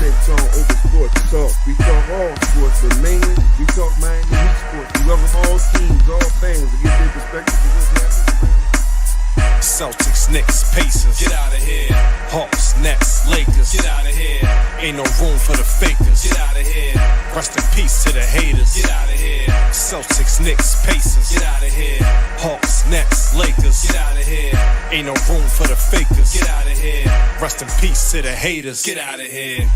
BigTone Open Sportz Talk. We talk all sports, but mainly we talk Miami Heat sports. We welcome all teams, all fans to get their perspective of what's happening around. Celtics, Knicks, Pacers, get out of here. Hawks, Nets, Lakers, get out of here. Ain't no room for the fakers, get out of here. Rest in peace to the haters, get out of here. Celtics, Knicks, Pacers, get out of here. Hawks, Nets, Lakers, get out of here. Ain't no room for the fakers, get out of here. Rest in peace to the haters, get out of here.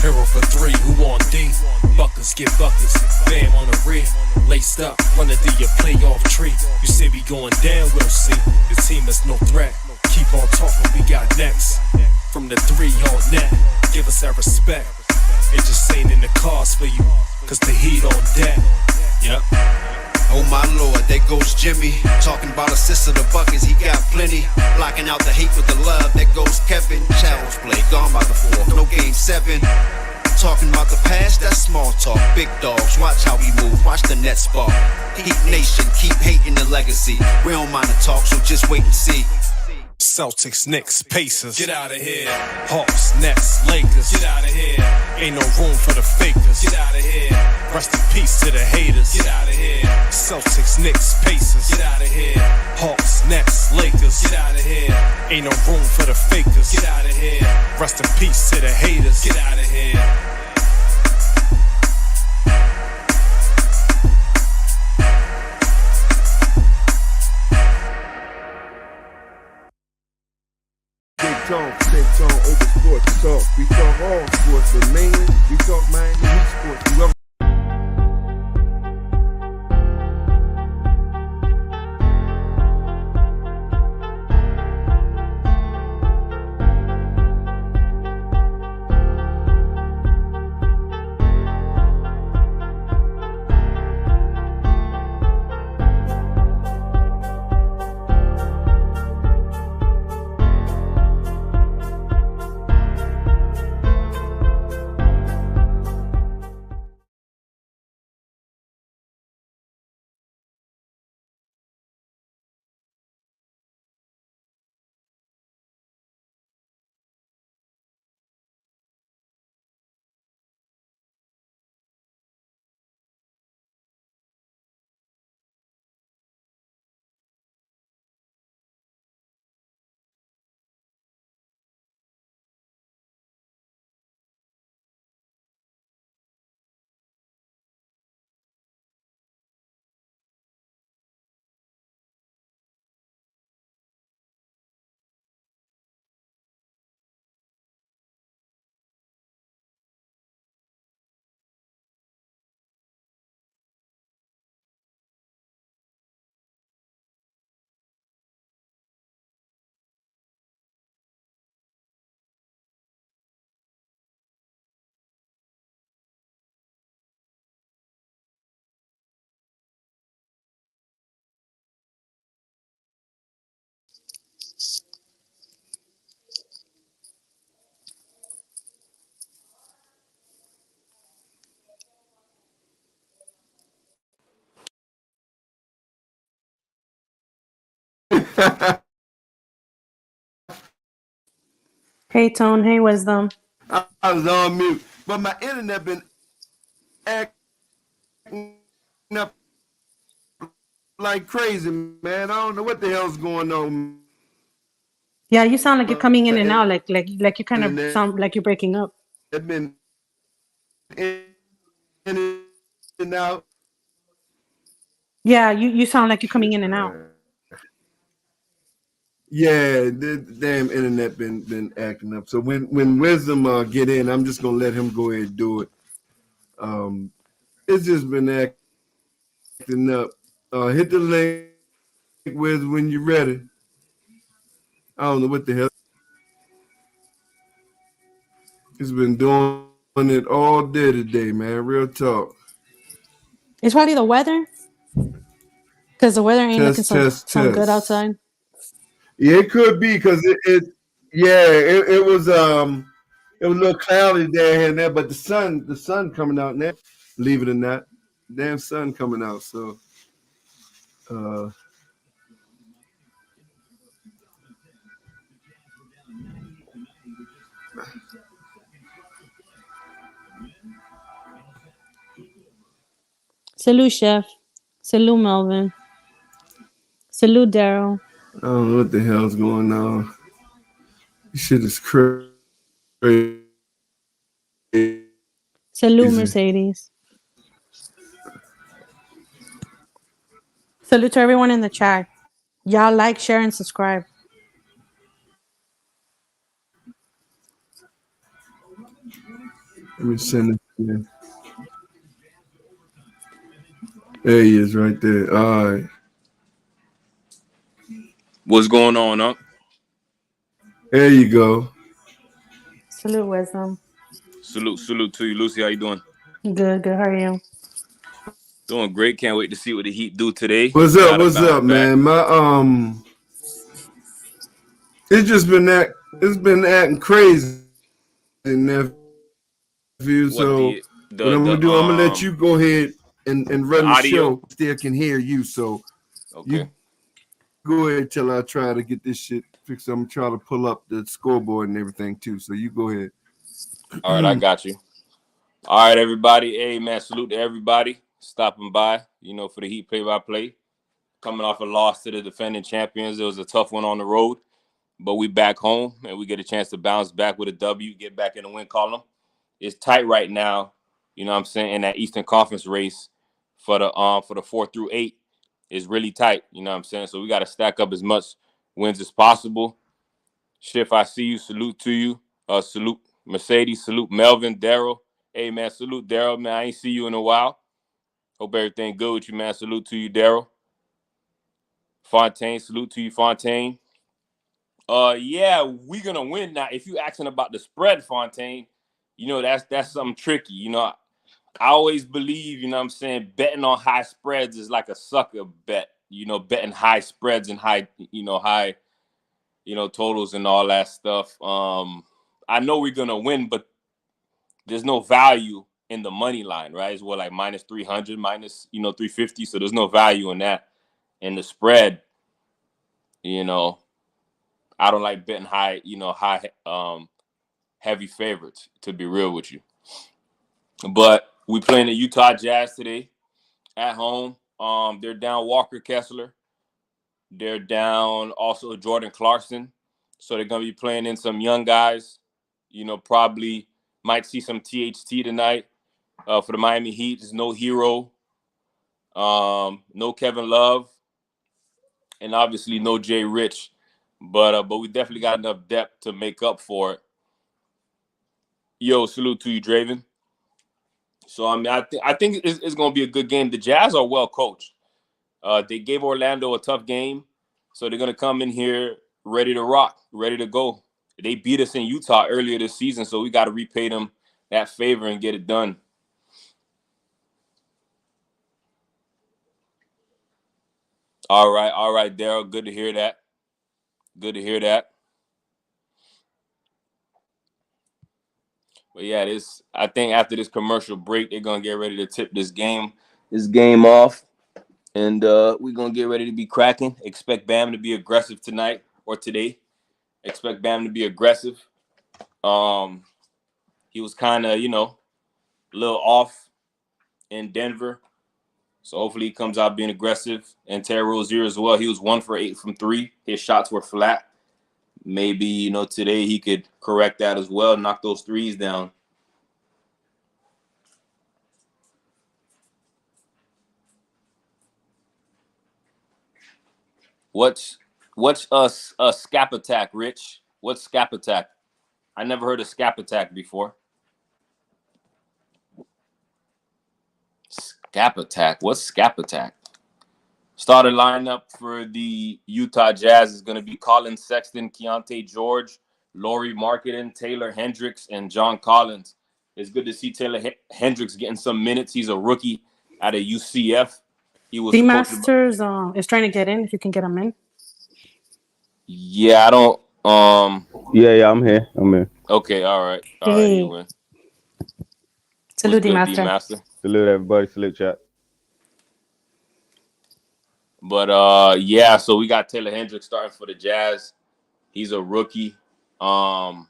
Hero for three, who on D? Buckets get buckets, bam on the rear. Laced up, running through your playoff tree. You say we going down, we'll see. The team is no threat. Keep on talking, we got next. From the three on net, give us our respect. It just ain't in the cards for you, cause the heat on deck. Yep. Oh my lord, there goes Jimmy. Talking about assists of the buckets, he got plenty. Blocking out the hate with the love, there goes Kevin. Challenge play, gone by the fourth, no game 7. Talking about the past, that's small talk. Big dogs, watch how we move, watch the net spark. Heat Nation, keep hating the legacy. We don't mind the talk, so just wait and see. Celtics, Knicks, Pacers, Get out of here. Hawks, Nets, Lakers, Get out of here. ain't no room for the fakers. Get out of here. Rest in peace to the haters. Get out of here. Celtics, Knicks, Pacers, Get out of here. Hawks, Nets, Lakers, Get out of here. ain't no room for the fakers. Get out of here. Rest in peace to the haters. Get out of here. BigTone Open Sportz Talk. We talk all sports, but mainly we talk Miami Heat sports. We welcome Hey Tone, hey Wisdom. I was on mute, but my internet been acting up like crazy, man. I don't know what the hell's going on. Yeah, you sound like you're coming in and out, like you kind of sound like you're breaking up. I've been in and out. Yeah, you sound like you're coming in and out. Yeah, the damn internet been acting up. So when Wisdom get in, I'm just gonna let him go ahead and do it. It's just been acting up. Hit the link, Wiz, when you're ready. I don't know what the hell. It's been doing it all day today, man. Real talk. It's probably the weather, because the weather ain't looking so good outside. Yeah, it could be because it was a little cloudy there and there, but the sun coming out now. Believe it or not, damn sun coming out. So, Salute, Chef. Salute, Melvin. Salute, Daryl. I don't know what the hell's going on. This shit is crazy. Salute, Mercedes. Salute to everyone in the chat. Y'all like, share, and subscribe. Let me send it again. There he is right there. All right. What's going on, huh? There you go. Salute, Wisdom. Salute to you, Lucy. How you doing? Good. How are you? Doing great. Can't wait to see what the Heat do today. What's up, man? My it's just been acting crazy, nephew. So what I'm gonna do? I'm gonna let you go ahead and run the show. Still can hear you, so okay. You go ahead till I try to get this shit fixed. I'm trying to pull up the scoreboard and everything too. So you go ahead. All right, I got you. All right, everybody. Hey, man, salute to everybody stopping by. For the Heat play-by-play. Coming off a loss to the defending champions, it was a tough one on the road, but we back home and we get a chance to bounce back with a W, get back in the win column. It's tight right now. You know what I'm saying? In that Eastern Conference race for the 4 through 8 is really tight. You know what I'm saying? So we got to stack up as much wins as possible. Schiff, I see you. Salute to you. Salute Mercedes. Salute Melvin. Daryl. Hey, man, salute Daryl, man. I ain't see you in a while. Hope everything good with you, man. Salute to you, Daryl. Fontaine, salute to you, Fontaine. Yeah, we're gonna win now. If you asking about the spread, Fontaine, that's something tricky. I always believe, what I'm saying, betting on high spreads is like a sucker bet. Betting high spreads and high totals and all that stuff. I know we're gonna win, but there's no value in the money line, right? It's like minus 300, minus 350. So there's no value in that. And the spread, I don't like betting high heavy favorites, to be real with you. But we playing the Utah Jazz today at home. They're down Walker Kessler. They're down also Jordan Clarkson. So they're going to be playing in some young guys. Probably might see some THT tonight for the Miami Heat. There's no Hero, no Kevin Love, and obviously no Jay Rich. But we definitely got enough depth to make up for it. Yo, salute to you, Draven. So, I think it's going to be a good game. The Jazz are well coached. They gave Orlando a tough game, so they're going to come in here ready to rock, ready to go. They beat us in Utah earlier this season, so we got to repay them that favor and get it done. All right, Daryl. Good to hear that. But yeah, I think after this commercial break, they're gonna get ready to tip this game off, and we're gonna get ready to be cracking. Expect Bam to be aggressive tonight or today. Expect Bam to be aggressive. He was kind of, a little off in Denver, so hopefully he comes out being aggressive. And Terry Rozier as well. He was 1 for 8 from 3. His shots were flat. Maybe, today he could correct that as well, knock those threes down. What's a scap attack, Rich? What's scap attack? I never heard of scap attack before. Scap attack. What's scap attack? Starting lineup for the Utah Jazz is going to be Colin Sexton, Keontae George, Lauri Markkanen, Taylor Hendricks, and John Collins. It's good to see Taylor Hendricks getting some minutes. He's a rookie out of UCF. He was Dmaster is trying to get in. If you can get him in. Yeah, I don't. Yeah, I'm here. Okay, all right. You win. Salute, Dmaster. Salute everybody. Salute chat. But yeah, so we got Taylor Hendricks starting for the Jazz. He's a rookie from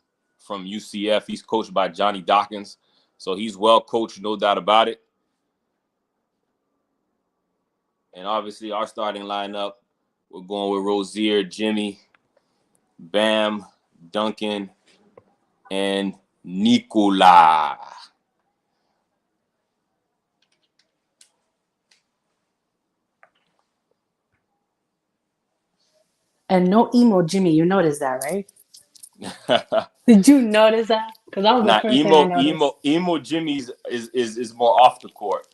UCF. He's coached by Johnny Dawkins. So he's well coached, no doubt about it. And obviously, our starting lineup, we're going with Rozier, Jimmy, Bam, Duncan, and Nikola. And no emo Jimmy. You noticed that, right? Did you notice that? Because that was the Nah, first thing I noticed. emo Jimmy's is more off the court.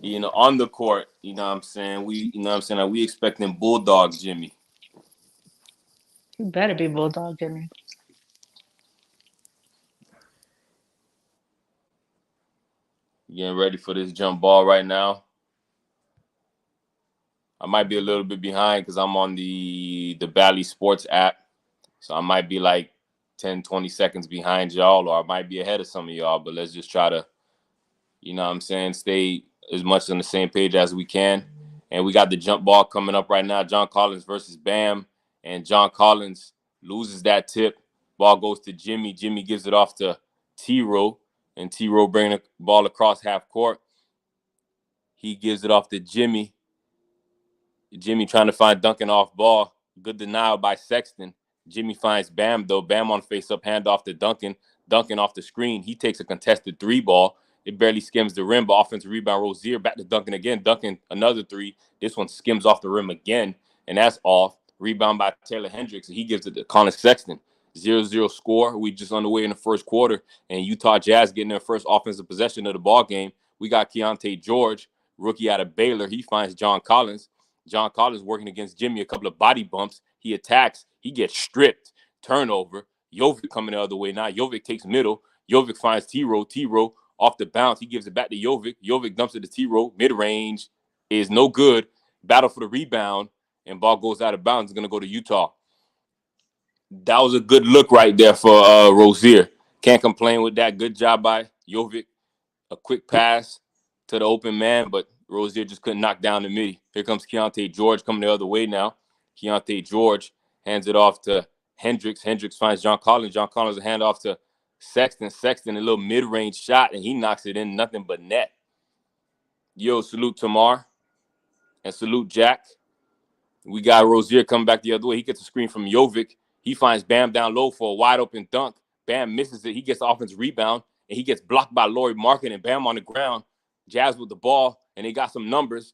On the court, what I'm saying? Like we expecting Bulldog Jimmy. You better be Bulldog Jimmy. Getting ready for this jump ball right now. I might be a little bit behind because I'm on the Bally Sports app. So I might be like 10, 20 seconds behind y'all, or I might be ahead of some of y'all, but let's just try to, stay as much on the same page as we can. And we got the jump ball coming up right now, John Collins versus Bam. And John Collins loses that tip. Ball goes to Jimmy. Jimmy gives it off to T-Row, and T-Row bringing the ball across half court. He gives it off to Jimmy. Jimmy trying to find Duncan off ball. Good denial by Sexton. Jimmy finds Bam, though. Bam on face-up, handoff to Duncan. Duncan off the screen. He takes a contested three ball. It barely skims the rim, but offensive rebound, Rozier back to Duncan again. Duncan, another three. This one skims off the rim again, and that's off. Rebound by Taylor Hendricks, and he gives it to Colin Sexton. 0-0 score. We just on the way in the first quarter, and Utah Jazz getting their first offensive possession of the ball game. We got Keontae George, rookie out of Baylor. He finds John Collins. John Collins working against Jimmy, a couple of body bumps. He attacks. He gets stripped. Turnover. Jovic coming the other way now. Jovic takes middle. Jovic finds T-Row. T-Row off the bounce. He gives it back to Jovic. Jovic dumps it to T-Row. Mid-range is no good. Battle for the rebound, and ball goes out of bounds. It's going to go to Utah. That was a good look right there for Rozier. Can't complain with that. Good job by Jovic. A quick pass to the open man, but Rozier just couldn't knock down the midi. Here comes Keontae George coming the other way now. Keontae George hands it off to Hendricks. Hendricks finds John Collins. John Collins a handoff to Sexton. Sexton, a little mid-range shot, and he knocks it in, nothing but net. Yo, salute Tamar and salute Jack. We got Rozier coming back the other way. He gets a screen from Jovic. He finds Bam down low for a wide-open dunk. Bam misses it. He gets the offensive rebound, and he gets blocked by Lauri Markkanen, and Bam on the ground. Jazz with the ball, and they got some numbers.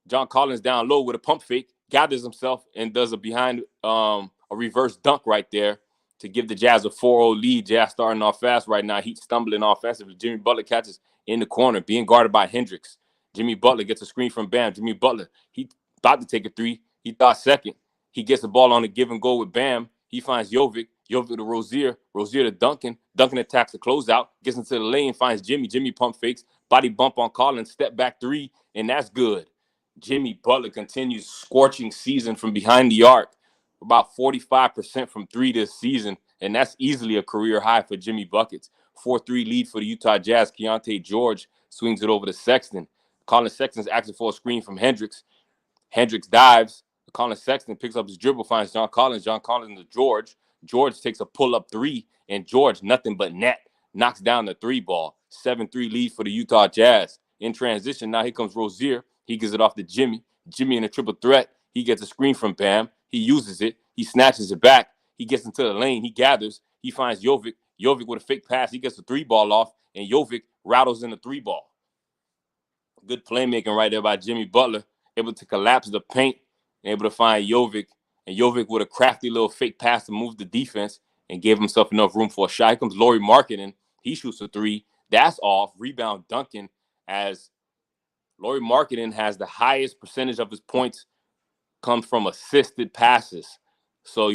John Collins down low with a pump fake, gathers himself, and does a reverse dunk right there to give the Jazz a 4-0 lead. Jazz starting off fast right now. He's stumbling offensively. Jimmy Butler catches in the corner, being guarded by Hendricks. Jimmy Butler gets a screen from Bam. Jimmy Butler, he about to take a three. He thought second. He gets the ball on a give and go with Bam. He finds Jovic. Jovic to Rozier. Rozier to Duncan. Duncan attacks the closeout. Gets into the lane. Finds Jimmy. Jimmy pump fakes. Body bump on Collins. Step back three. And that's good. Jimmy Butler continues scorching season from behind the arc. About 45% from three this season. And that's easily a career high for Jimmy Buckets. 4-3 lead for the Utah Jazz. Keontae George swings it over to Sexton. Colin Sexton's asking for a screen from Hendricks. Hendricks dives. Colin Sexton picks up his dribble, finds John Collins. John Collins to George. George takes a pull-up three, and George, nothing but net, knocks down the three ball. 7-3 lead for the Utah Jazz. In transition, now here comes Rozier. He gives it off to Jimmy. Jimmy in a triple threat. He gets a screen from Bam. He uses it. He snatches it back. He gets into the lane. He gathers. He finds Jovic. Jovic with a fake pass. He gets the three ball off, and Jovic rattles in the three ball. Good playmaking right there by Jimmy Butler. Able to collapse the paint. Able to find Jovic, and Jovic with a crafty little fake pass to move the defense and gave himself enough room for a shot. Here comes Lauri Markkanen. He shoots a three. That's off. Rebound Duncan, as Lauri Markkanen has the highest percentage of his points comes from assisted passes. So,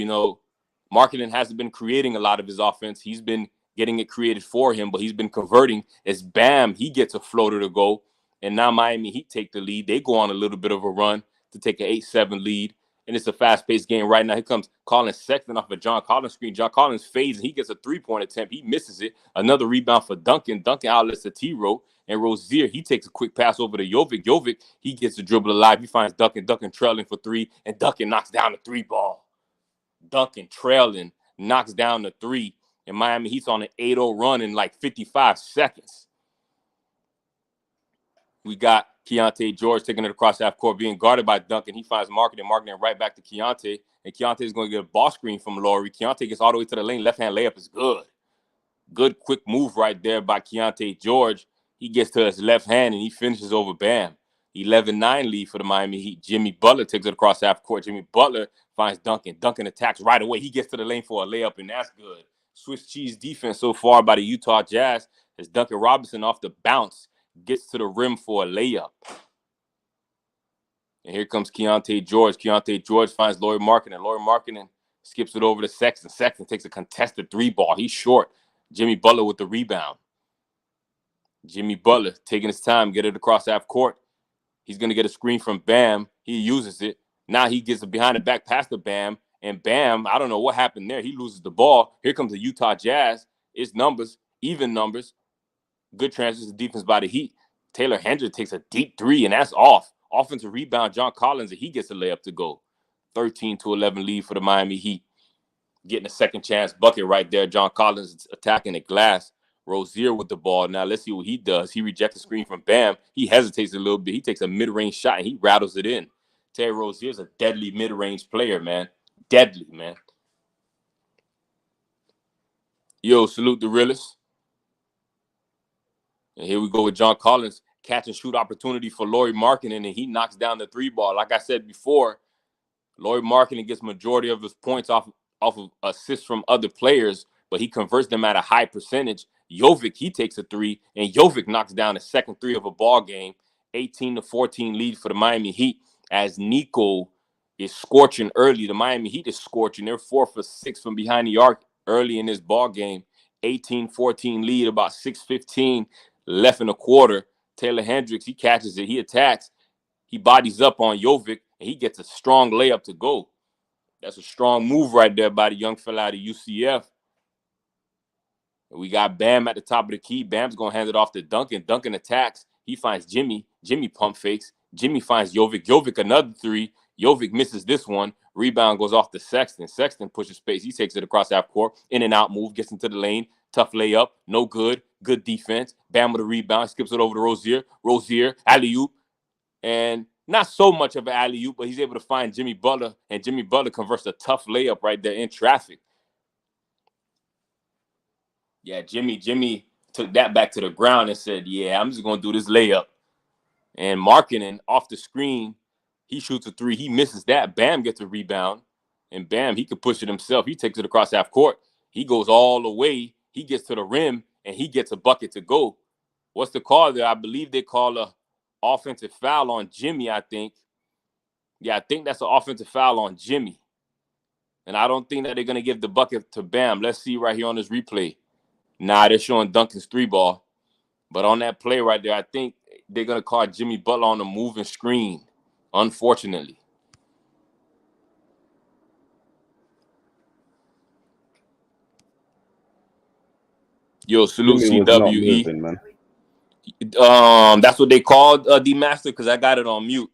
Markkanen hasn't been creating a lot of his offense. He's been getting it created for him, but he's been converting. As Bam, he gets a floater to go, and now Miami Heat take the lead. They go on a little bit of a run to take an 8-7 lead, and it's a fast-paced game right now. Here comes Colin Sexton off a John Collins screen. John Collins fades, and he gets a three-point attempt. He misses it. Another rebound for Duncan. Duncan outlets to T-Row, and Rozier, he takes a quick pass over to Jovic. Jovic, he gets the dribble alive. He finds Duncan. Duncan trailing for three, and Duncan knocks down the three ball. Duncan trailing, knocks down the three, and Miami Heat's on an 8-0 run in like 55 seconds. We got Keontae George taking it across half court, being guarded by Duncan. He finds Marketing right back to Keontae. And Keontae is going to get a ball screen from Laurie. Keontae gets all the way to the lane. Left-hand layup is good. Good quick move right there by Keontae George. He gets to his left hand and he finishes over Bam. 11-9 lead for the Miami Heat. Jimmy Butler takes it across half court. Jimmy Butler finds Duncan. Duncan attacks right away. He gets to the lane for a layup, and that's good. Swiss cheese defense so far by the Utah Jazz as Duncan Robinson off the bounce gets to the rim for a layup. And here comes Keontae George. Keontae George finds Lauri Markkanen. Lauri Markkanen skips it over to Sexton. Sexton takes a contested 3-ball. He's short. Jimmy Butler with the rebound. Jimmy Butler taking his time, get it across half court. He's going to get a screen from Bam. He uses it. Now he gets it behind the back past the Bam. And Bam, I don't know what happened there. He loses the ball. Here comes the Utah Jazz. It's numbers, even numbers. Good transition defense by the Heat. Taylor Hendricks takes a deep 3, and that's off. Offensive rebound, John Collins, and he gets a layup to go. 13-11 lead for the Miami Heat. Getting a second chance bucket right there. John Collins attacking the glass. Rozier with the ball. Now let's see what he does. He rejects the screen from Bam. He hesitates a little bit. He takes a mid-range shot and he rattles it in. Terry Rozier's a deadly mid-range player, man. Deadly, man. Yo, salute the realists. And here we go with John Collins. Catch and shoot opportunity for Lauri Markkanen, and he knocks down the 3-ball. Like I said before, Lauri Markkanen gets majority of his points off of assists from other players, but he converts them at a high percentage. Jovic, he takes a 3, and Jovic knocks down a second 3 of a ball game. 18-14 lead for the Miami Heat as Nico is scorching early. The Miami Heat is scorching. They're 4 for 6 from behind the arc early in this ball game. 18-14 lead, about 6:15 left in a quarter. Taylor Hendricks, he catches it. He attacks. He bodies up on Jovic, and he gets a strong layup to go. That's a strong move right there by the young fella out of UCF. We got Bam at the top of the key. Bam's going to hand it off to Duncan. Duncan attacks. He finds Jimmy. Jimmy pump fakes. Jimmy finds Jovic. Jovic another 3. Jovic misses this one. Rebound goes off to Sexton. Sexton pushes space. He takes it across half court. In and out move. Gets into the lane. Tough layup. No good. Good defense. Bam with a rebound. Skips it over to Rozier. Rozier. Alley-oop. And not so much of an alley-oop, but he's able to find Jimmy Butler. And Jimmy Butler converts a tough layup right there in traffic. Yeah, Jimmy took that back to the ground and said, yeah, I'm just going to do this layup. And Markkanen off the screen, he shoots a 3. He misses that. Bam gets a rebound. And Bam, he could push it himself. He takes it across half court. He goes all the way. He gets to the rim, and he gets a bucket to go. What's the call there? I believe they call a offensive foul on Jimmy, I think. Yeah, I think that's an offensive foul on Jimmy. And I don't think that they're going to give the bucket to Bam. Let's see right here on this replay. Nah, they're showing Duncan's 3-ball. But on that play right there, I think they're going to call Jimmy Butler on a moving screen, unfortunately. Yo, salute Jimmy was not CWE. moving, man. That's what they called Dmaster because I got it on mute.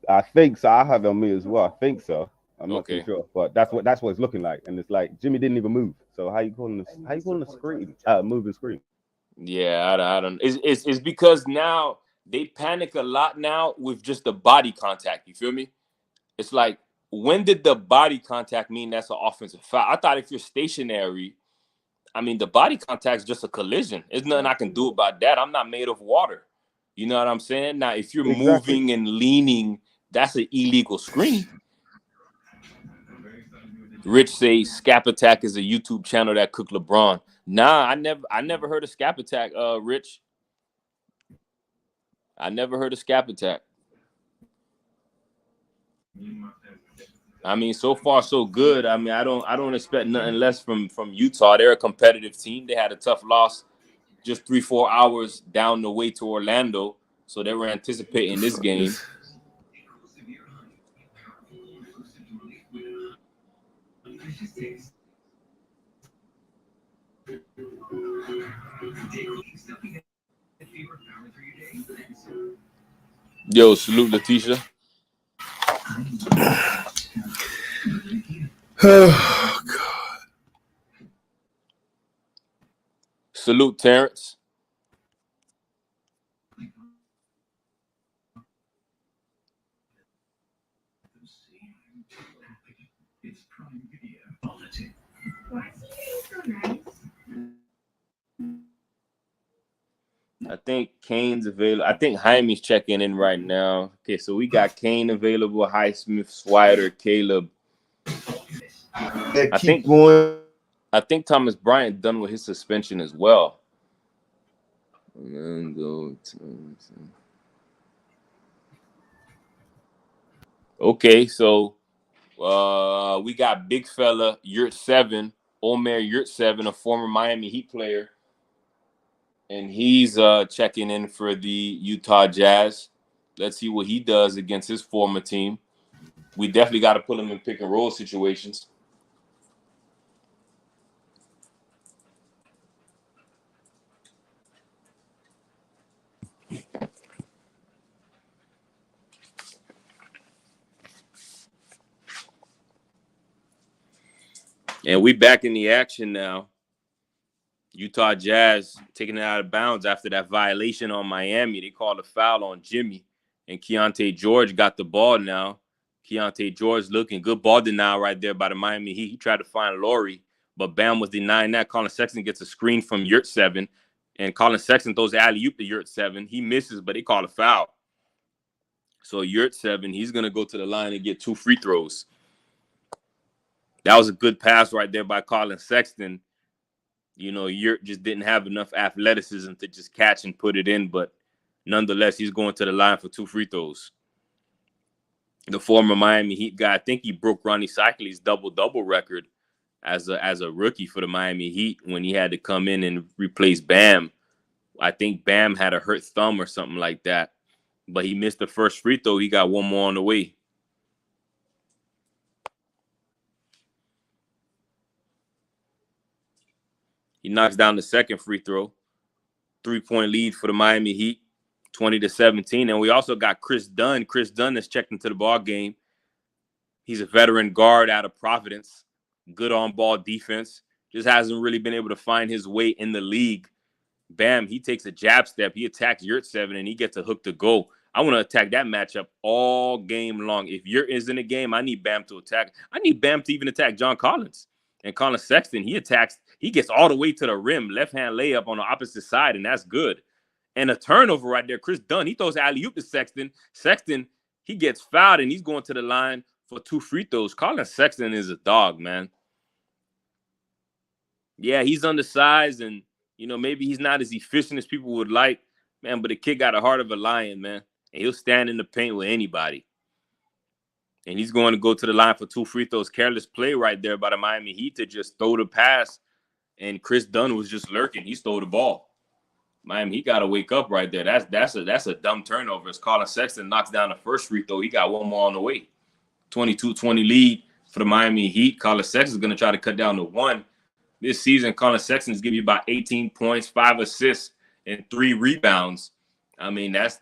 I think so. I have it on me as well. I think so. I'm not Okay. too sure, but that's what it's looking like. And it's like Jimmy didn't even move. So how you calling this? How you calling the screen? Moving screen. Yeah, I don't. It's because now they panic a lot now with just the body contact. You feel me? It's like, when did the body contact mean that's an offensive foul? I thought if you're stationary, I mean, the body contact is just a collision. There's nothing I can do about that. I'm not made of water. You know what I'm saying? Now, if you're moving and leaning, that's an illegal screen. Rich says Scap Attack is a YouTube channel that cooked LeBron. Nah, I never heard of Scap Attack, Rich. I never heard of Scap Attack. I mean, so far so good. I mean, I don't expect nothing less from Utah. They're a competitive team. They had a tough loss just 3-4 hours down the way to Orlando, so they were anticipating this game. Yo, salute Letitia. Oh, God. Salute Terrence. I think Kane's available. I think Jaime's checking in right now. Okay, so we got Kane available, Highsmith, Swider, Caleb. I think going. I think Thomas Bryant done with his suspension as well. Okay, so we got big fella Yurt7, Omer Yurt7, a former Miami Heat player, and he's checking in for the Utah Jazz. Let's see what he does against his former team. We definitely got to put him in pick and roll situations. And we back in the action now. Utah Jazz taking it out of bounds after that violation on Miami. They called a foul on Jimmy, and Keontae George got the ball now. Keontae George looking good. Ball denial right there by the Miami Heat. He tried to find Laurie, but Bam was denying that. Colin Sexton gets a screen from Yurt7, and Colin Sexton throws the alley-oop to Yurt7. He misses, but they call a foul. So Yurt7, he's going to go to the line and get 2 free throws. That was a good pass right there by Colin Sexton. You know, Yurt just didn't have enough athleticism to just catch and put it in, but nonetheless, he's going to the line for 2 free throws. The former Miami Heat guy, I think he broke Ronnie Cycli's double-double record as a rookie for the Miami Heat when he had to come in and replace Bam. I think Bam had a hurt thumb or something like that, but he missed the first free throw. He got 1 more on the way. He knocks down the second free throw. 3-point lead for the Miami Heat, 20-17. And we also got Chris Dunn. Chris Dunn is checked into the ball game. He's a veteran guard out of Providence. Good on-ball defense. Just hasn't really been able to find his way in the league. Bam, he takes a jab step. He attacks Yurt7, and he gets a hook to go. I want to attack that matchup all game long. If Yurt is in the game, I need Bam to attack. I need Bam to even attack John Collins. And Colin Sexton, he attacks. He gets all the way to the rim, left-hand layup on the opposite side, and that's good. And a turnover right there. Chris Dunn, he throws alley-oop to Sexton. Sexton, he gets fouled, and he's going to the line for 2 free throws. Colin Sexton is a dog, man. Yeah, he's undersized, and, you know, maybe he's not as efficient as people would like, man, but the kid got a heart of a lion, man. And he'll stand in the paint with anybody. And he's going to go to the line for 2 free throws. Careless play right there by the Miami Heat to just throw the pass. And Chris Dunn was just lurking. He stole the ball. Miami, he got to wake up right there. That's a dumb turnover. As Colin Sexton knocks down the first free throw, he got 1 more on the way. 22-20 lead for the Miami Heat. Colin Sexton is going to try to cut down to 1. This season, Colin Sexton is giving you about 18 points, 5 assists, and 3 rebounds. I mean, that's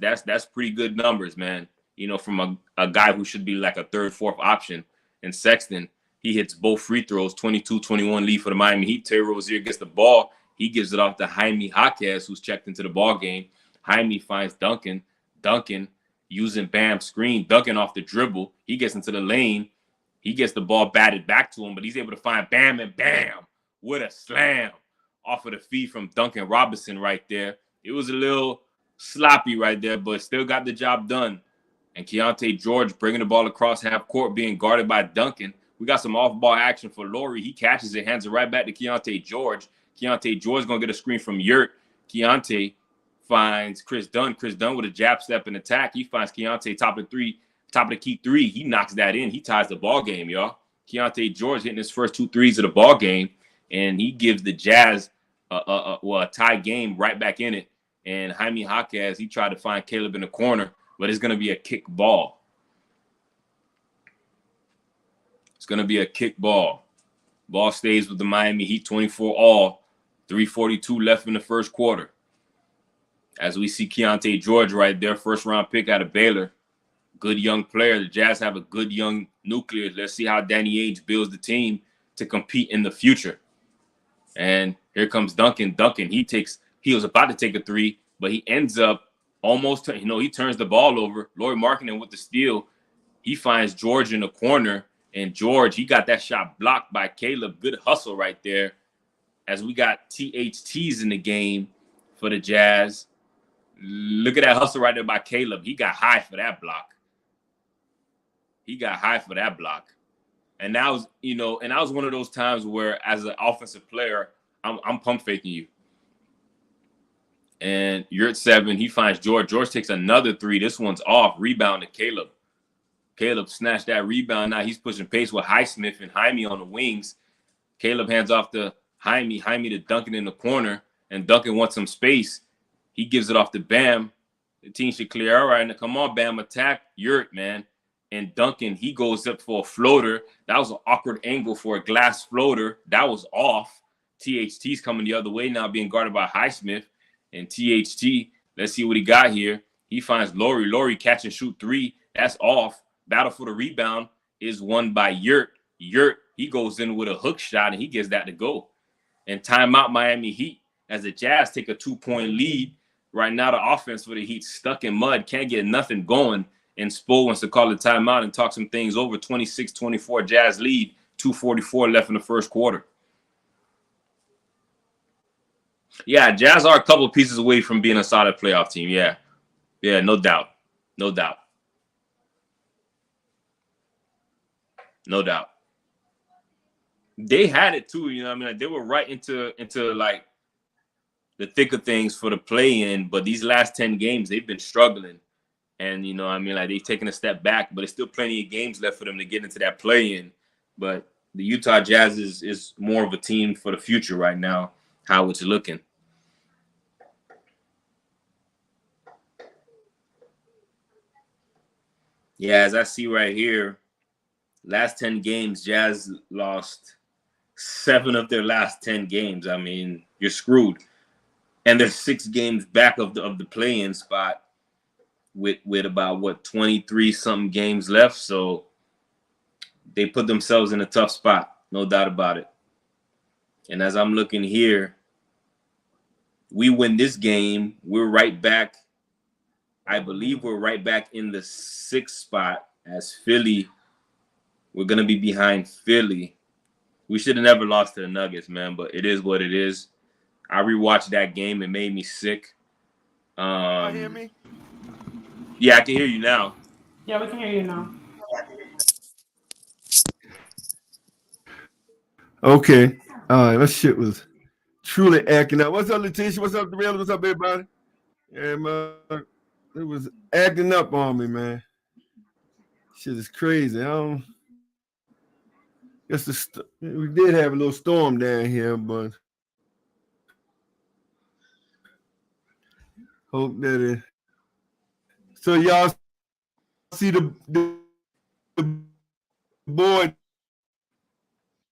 pretty good numbers, man. You know, from a guy who should be like a 3rd, 4th option. And Sexton, he hits both free throws, 22-21 lead for the Miami Heat. Terry Rozier gets the ball. He gives it off to Jaime Jaquez, who's checked into the ball game. Jaime finds Duncan. Duncan using Bam's screen. Duncan off the dribble. He gets into the lane. He gets the ball batted back to him, but he's able to find Bam, and Bam with a slam off of the feed from Duncan Robinson right there. It was a little sloppy right there, but still got the job done. And Keontae George bringing the ball across half court, being guarded by Duncan. We got some off-ball action for Laurie. He catches it, hands it right back to Keontae George. Keontae George going to get a screen from Yurt. Keontae finds Chris Dunn. Chris Dunn with a jab step and attack. He finds Keontae top of the key 3. He knocks that in. He ties the ball game, y'all. Keontae George hitting his first 2 threes of the ball game, and he gives the Jazz a tie game right back in it. And Jaime Jaquez, he tried to find Caleb in the corner, but it's going to be a kick ball. It's going to be a kick ball. Ball stays with the Miami Heat, 24 all, 3:42 left in the first quarter. As we see Keontae George right there, first-round pick out of Baylor. Good young player. The Jazz have a good young nucleus. Let's see how Danny Ainge builds the team to compete in the future. And here comes Duncan. Duncan, he was about to take a 3, but he ends up almost, he turns the ball over. Lauri Markkanen with the steal. He finds George in the corner, and George, he got that shot blocked by Caleb. Good hustle right there. as we got THTs in the game for the Jazz. Look at that hustle right there by Caleb. He got high for that block. And that was, and that was one of those times where, as an offensive player, I'm pump faking you. And you're at 7. He finds George. George takes another 3. This one's off. Rebound to Caleb. Caleb snatched that rebound. Now he's pushing pace with Highsmith and Jaime on the wings. Caleb hands off to Jaime. Jaime to Duncan in the corner. And Duncan wants some space. He gives it off to Bam. The team should clear. All right, now come on, Bam, attack Yurt, man. And Duncan, he goes up for a floater. That was an awkward angle for a glass floater. That was off. THT's coming the other way now, being guarded by Highsmith. And THT, let's see what he got here. He finds Laurie. Laurie catch and shoot 3. That's off. Battle for the rebound is won by Yurt. Yurt, he goes in with a hook shot, and he gets that to go. And timeout Miami Heat as the Jazz take a 2-point lead. Right now, the offense for the Heat stuck in mud, can't get nothing going. And Spo wants to call a timeout and talk some things over. 26-24 Jazz lead, 2:44 left in the first quarter. Yeah, Jazz are a couple of pieces away from being a solid playoff team. Yeah, no doubt. They had it too, Like, they were right into like the thick of things for the play-in, but these last 10 games they've been struggling. And like, they've taken a step back, but there's still plenty of games left for them to get into that play-in. But the Utah Jazz is more of a team for the future right now, how it's looking. Yeah, as I see right here, last 10 games, Jazz lost 7 of their last 10 games. I mean, you're screwed. And they're 6 games back of the play-in spot with about, 23-something games left. So they put themselves in a tough spot, no doubt about it. And as I'm looking here, we win this game, we're right back. I believe we're right back in the 6th spot as Philly. We're going to be behind Philly. We should have never lost to the Nuggets, man, but it is what it is. I rewatched that game. It made me sick. You hear me? Yeah, I can hear you now. Yeah, we can hear you now. Okay. All right. That shit was truly acting up. What's up, Letitia? What's up, Darrell? What's up, everybody? Yeah, man. It was acting up on me, man. Shit is crazy. Guess we did have a little storm down here, but hope that it. So y'all see the board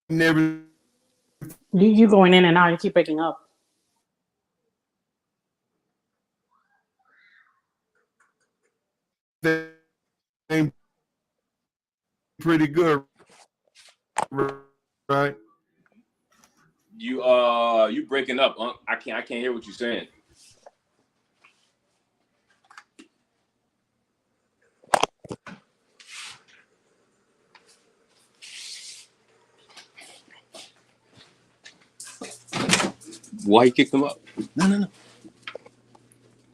and everything. You going in and out. You keep breaking up. Pretty good, right? You breaking up. I can't hear what you're saying. Why you kicked him up? No.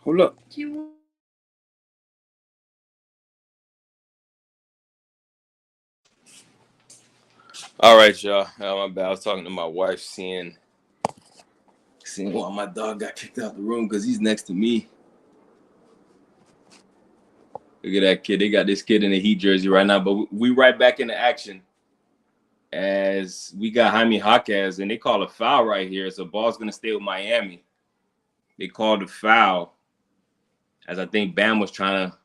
Hold up. All right, y'all. My bad. I was talking to my wife, seeing why my dog got kicked out the room because he's next to me. Look at that kid. They got this kid in a Heat jersey right now, but we right back into action as we got Jaime Jaquez, and they call a foul right here. So ball's going to stay with Miami. They called a foul as I think Bam was trying to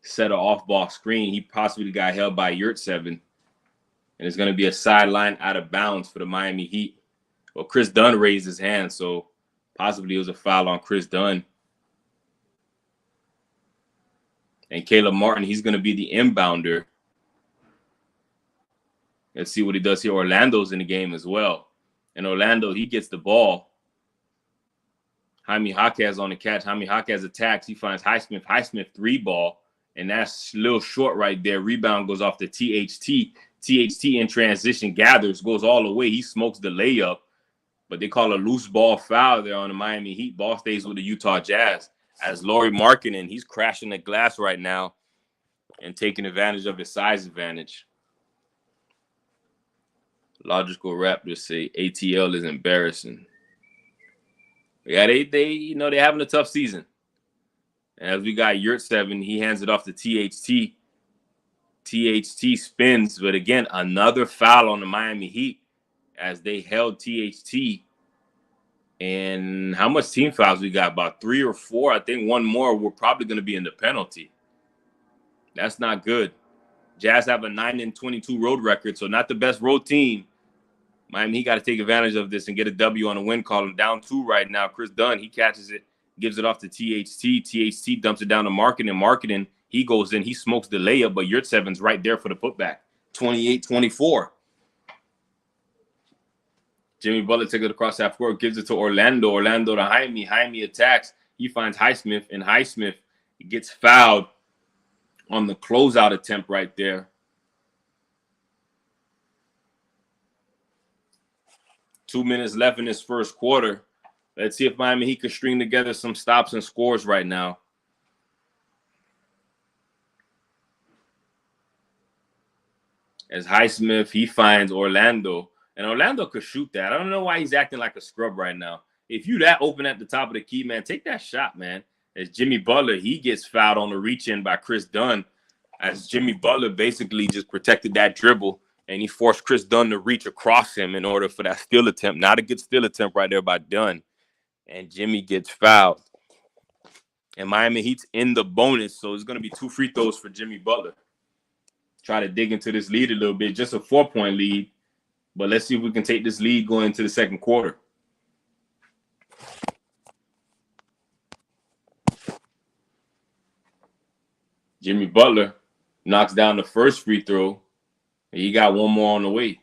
set an off-ball screen. He possibly got held by Yurt-7. And it's going to be a sideline out of bounds for the Miami Heat. Well, Chris Dunn raised his hand, so possibly it was a foul on Chris Dunn. And Caleb Martin, he's going to be the inbounder. Let's see what he does here. Orlando's in the game as well. And Orlando, he gets the ball. Jaime Jaquez on the catch. Jaime Jaquez attacks. He finds Highsmith. Highsmith 3-ball. And that's a little short right there. Rebound goes off to THT. THT in transition gathers, goes all the way. He smokes the layup. but they call a loose ball foul there on the Miami Heat. Ball stays with the Utah Jazz. As Lauri Markkanen, he's crashing the glass right now and taking advantage of his size advantage. Logical Raptors say ATL is embarrassing. Yeah, they having a tough season. And as we got Yurtseven, he hands it off to THT. THT spins, but again, another foul on the Miami Heat as they held THT. And how much team fouls we got? About 3 or 4. I think one more. We're probably going to be in the penalty. That's not good. Jazz have a 9-22 road record, so not the best road team. Miami, he got to take advantage of this and get a W on a win column. Down 2 right now. Chris Dunn, he catches it, gives it off to THT. THT dumps it down to Markkanen. Markkanen, he goes in, he smokes the layup, but Yurtseven's right there for the putback. 28-24. Jimmy Butler takes it across half court, gives it to Orlando. Orlando to Jaime. Jaime attacks. He finds Highsmith, and Highsmith gets fouled on the closeout attempt right there. Two minutes left in this first quarter. Let's see if Miami Heat can string together some stops and scores right now. As Highsmith, he finds Orlando. And Orlando could shoot that. I don't know why he's acting like a scrub right now. If you that open at the top of the key, man, take that shot, man. As Jimmy Butler, he gets fouled on the reach-in by Chris Dunn. As Jimmy Butler basically just protected that dribble, and he forced Chris Dunn to reach across him in order for that steal attempt. Not a good steal attempt right there by Dunn. And Jimmy gets fouled. And Miami Heat's in the bonus, so it's going to be 2 free throws for Jimmy Butler. Try to dig into this lead a little bit. Just a 4-point lead. But let's see if we can take this lead going into the second quarter. Jimmy Butler knocks down the first free throw. And he got one more on the way.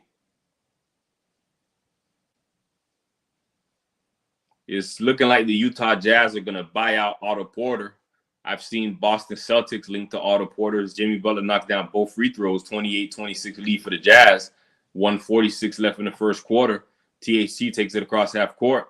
It's looking like the Utah Jazz are going to buy out Otto Porter. I've seen Boston Celtics linked to Otto Porter. As Jimmy Butler knocks down both free throws, 28-26 lead for the Jazz. 1:46 left in the first quarter. THT takes it across half court.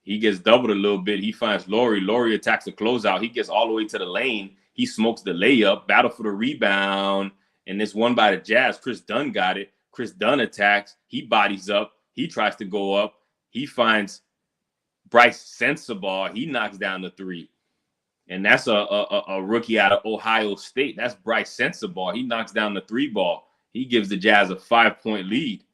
He gets doubled a little bit. He finds Lauri. Lauri attacks the closeout. He gets all the way to the lane. He smokes the layup. Battle for the rebound. And this one by the Jazz. Chris Dunn got it. Chris Dunn attacks. He bodies up. He tries to go up. He finds Bryce Sensabaugh. He knocks down the 3. And that's a rookie out of Ohio State. That's Bryce Sensabaugh. He knocks down the 3 ball. He gives the Jazz a 5-point lead.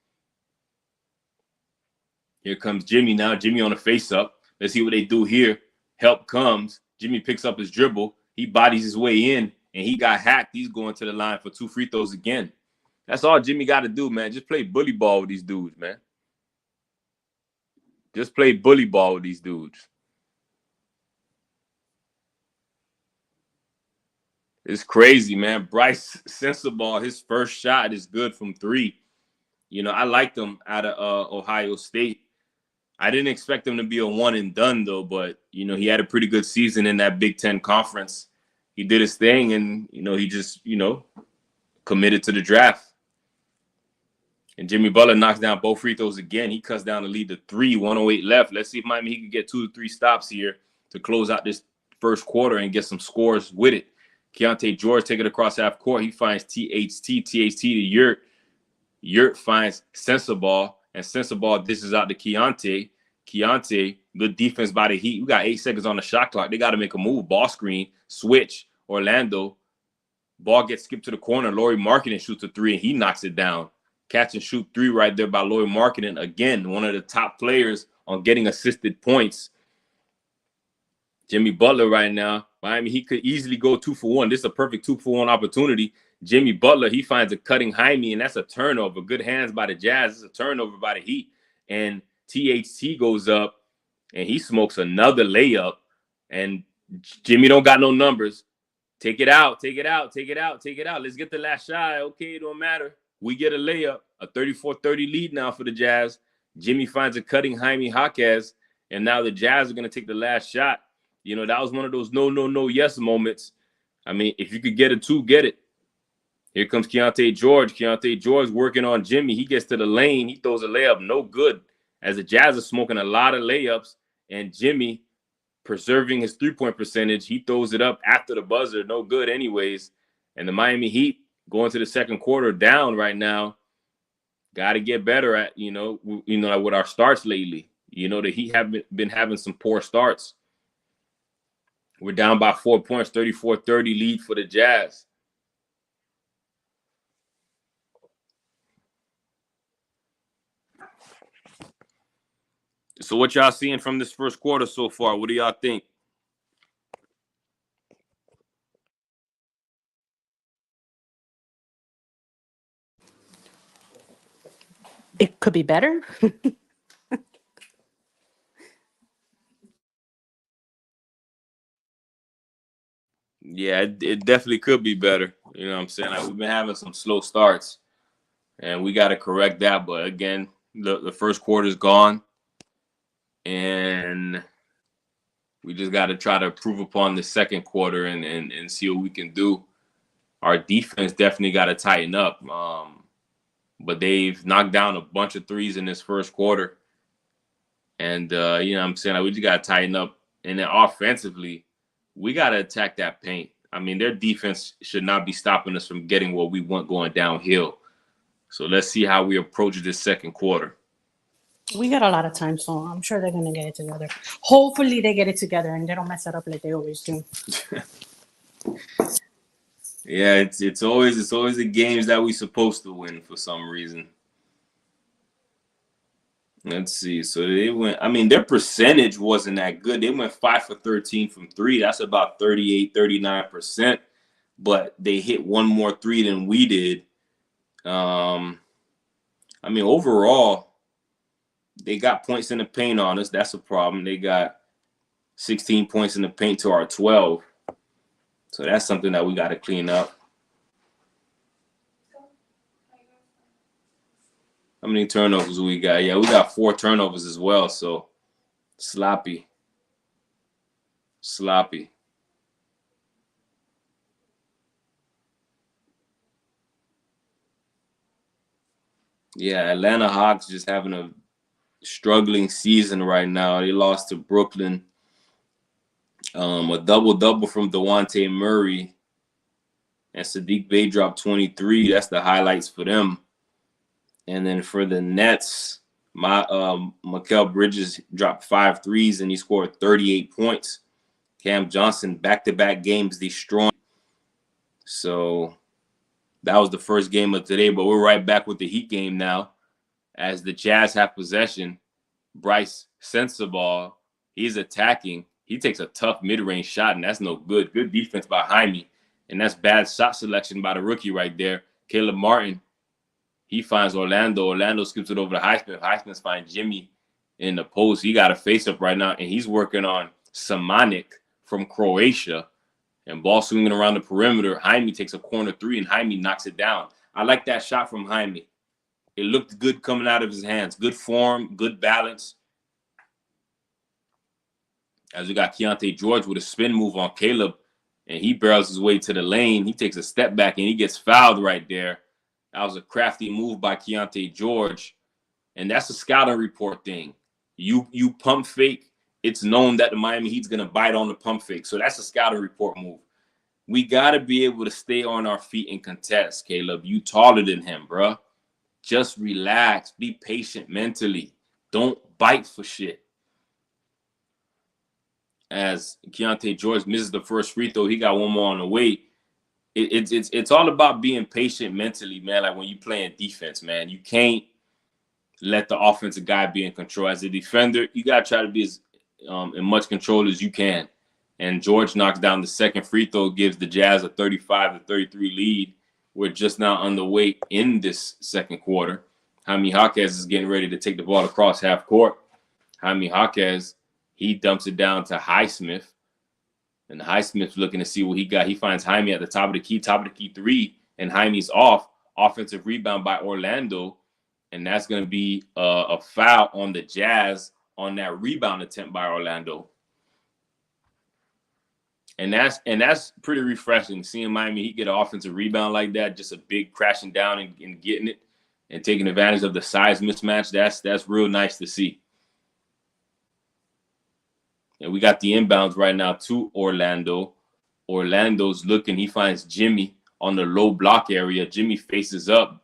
Here comes Jimmy now. Jimmy on the face-up. Let's see what they do here. Help comes. Jimmy picks up his dribble. He bodies his way in, and he got hacked. He's going to the line for 2 free throws again. That's all Jimmy got to do, man. Just play bully ball with these dudes, man. Just play bully ball with these dudes. It's crazy, man. Bryce Sensabaugh, his first shot is good from 3. You know, I liked him out of Ohio State. I didn't expect him to be a one and done, though, but, you know, he had a pretty good season in that Big Ten conference. He did his thing, and, you know, he just, you know, committed to the draft. And Jimmy Butler knocks down both free throws again. He cuts down the lead to 3, 1:08 left. Let's see if Miami he can get 2 to 3 stops here to close out this first quarter and get some scores with it. Keontae George take it across half court. He finds THT to Yurt. Yurt finds Sensabaugh, and Sensabaugh dishes out to Keontae. Keontae, good defense by the Heat. We got 8 seconds on the shot clock. They got to make a move. Ball screen, switch, Orlando. Ball gets skipped to the corner. Lauri Markkanen shoots a 3, and he knocks it down. Catch and shoot 3 right there by Lauri Markkanen. Again, one of the top players on getting assisted points. Jimmy Butler right now. Miami, he could easily go 2 for 1. This is a perfect 2 for 1 opportunity. Jimmy Butler, he finds a cutting Jaime, and that's a turnover. Good hands by the Jazz. It's a turnover by the Heat. And THT goes up, and he smokes another layup. And Jimmy don't got no numbers. Take it out, take it out, take it out, take it out. Let's get the last shot. Okay, it don't matter. We get a layup, a 34-30 lead now for the Jazz. Jimmy finds a cutting Jaime Jaquez, and now the Jazz are going to take the last shot. You know, that was one of those no, yes moments. I mean, if you could get a 2, get it. Here comes Keontae George. Keontae George working on Jimmy. He gets to the lane. He throws a layup. No good. as the Jazz are smoking a lot of layups, and Jimmy preserving his three-point percentage, he throws it up after the buzzer, no good anyways. And the Miami Heat going to the second quarter down right now. Got to get better at, with our starts lately. The Heat have been having some poor starts. We're down by 4 points, 34-30 lead for the Jazz. So what y'all seeing from this first quarter so far? What do y'all think? It could be better. Yeah, it definitely could be better. You know what I'm saying? Like, we've been having some slow starts, and we got to correct that. But again, the first quarter is gone, and we just got to try to improve upon the second quarter and see what we can do. Our defense definitely got to tighten up. But they've knocked down a bunch of threes in this first quarter. And, you know what I'm saying? Like, we just got to tighten up. And then offensively, we got to attack that paint. I mean, their defense should not be stopping us from getting what we want going downhill. So let's see how we approach this second quarter. We got a lot of time, so I'm sure they're going to get it together. Hopefully they get it together and they don't mess it up like they always do. Yeah, it's always the games that we're supposed to win for some reason. Let's see. So they went, I mean, their percentage wasn't that good. They went 5 for 13 from three. That's about 38, 39%. But they hit one more three than we did. I mean, overall, they got points in the paint on us. That's a problem. They got 16 points in the paint to our 12. So that's something that we got to clean up. How many turnovers we got? Yeah, we got 4 turnovers as well. So sloppy. Yeah, Atlanta Hawks just having a struggling season right now. They lost to Brooklyn. A double-double from Dejounte Murray. And Sadiq Bey dropped 23. That's the highlights for them. And then for the Nets, Mikal Bridges dropped 5 threes and he scored 38 points. Cam Johnson, back-to-back games destroying. So that was the first game of today, but we're right back with the Heat game now. As the Jazz have possession, Bryce sends the ball. He's attacking. He takes a tough mid-range shot, and that's no good. Good defense by Jaime, and that's bad shot selection by the rookie right there. Caleb Martin, he finds Orlando. Orlando skips it over to Highsmith. Highsmith finds Jimmy in the post. He got a face-up right now, and he's working on Samanik from Croatia. And ball swinging around the perimeter. Jaime takes a corner three, and Jaime knocks it down. I like that shot from Jaime. It looked good coming out of his hands. Good form, good balance. As we got Keontae George with a spin move on Caleb, and he barrels his way to the lane. He takes a step back, and he gets fouled right there. That was a crafty move by Keontae George. And that's a scouting report thing. You pump fake. It's known that the Miami Heat's going to bite on the pump fake. So that's a scouting report move. We got to be able to stay on our feet and contest, Caleb. You taller than him, bro. Just relax. Be patient mentally. Don't bite for shit. As Keontae George misses the first free throw, he got one more on the way. It's all about being patient mentally, man. Like when you playing defense, man, you can't let the offensive guy be in control. As a defender, you got to try to be as in much control as you can. And George knocks down the second free throw, gives the Jazz a 35-33 lead. We're just now underway in this second quarter. Jaime Jaquez is getting ready to take the ball across half court. Jaime Jaquez, he dumps it down to Highsmith. And Highsmith's looking to see what he got. He finds Jaime at the top of the key three, and Jaime's off. Offensive rebound by Orlando. And that's going to be a foul on the Jazz on that rebound attempt by Orlando. And that's pretty refreshing, seeing Miami Heat get an offensive rebound like that, just a big crashing down and getting it. and taking advantage of the size mismatch. That's real nice to see. And we got the inbounds right now to Orlando. Orlando's looking. He finds Jimmy on the low block area. Jimmy faces up.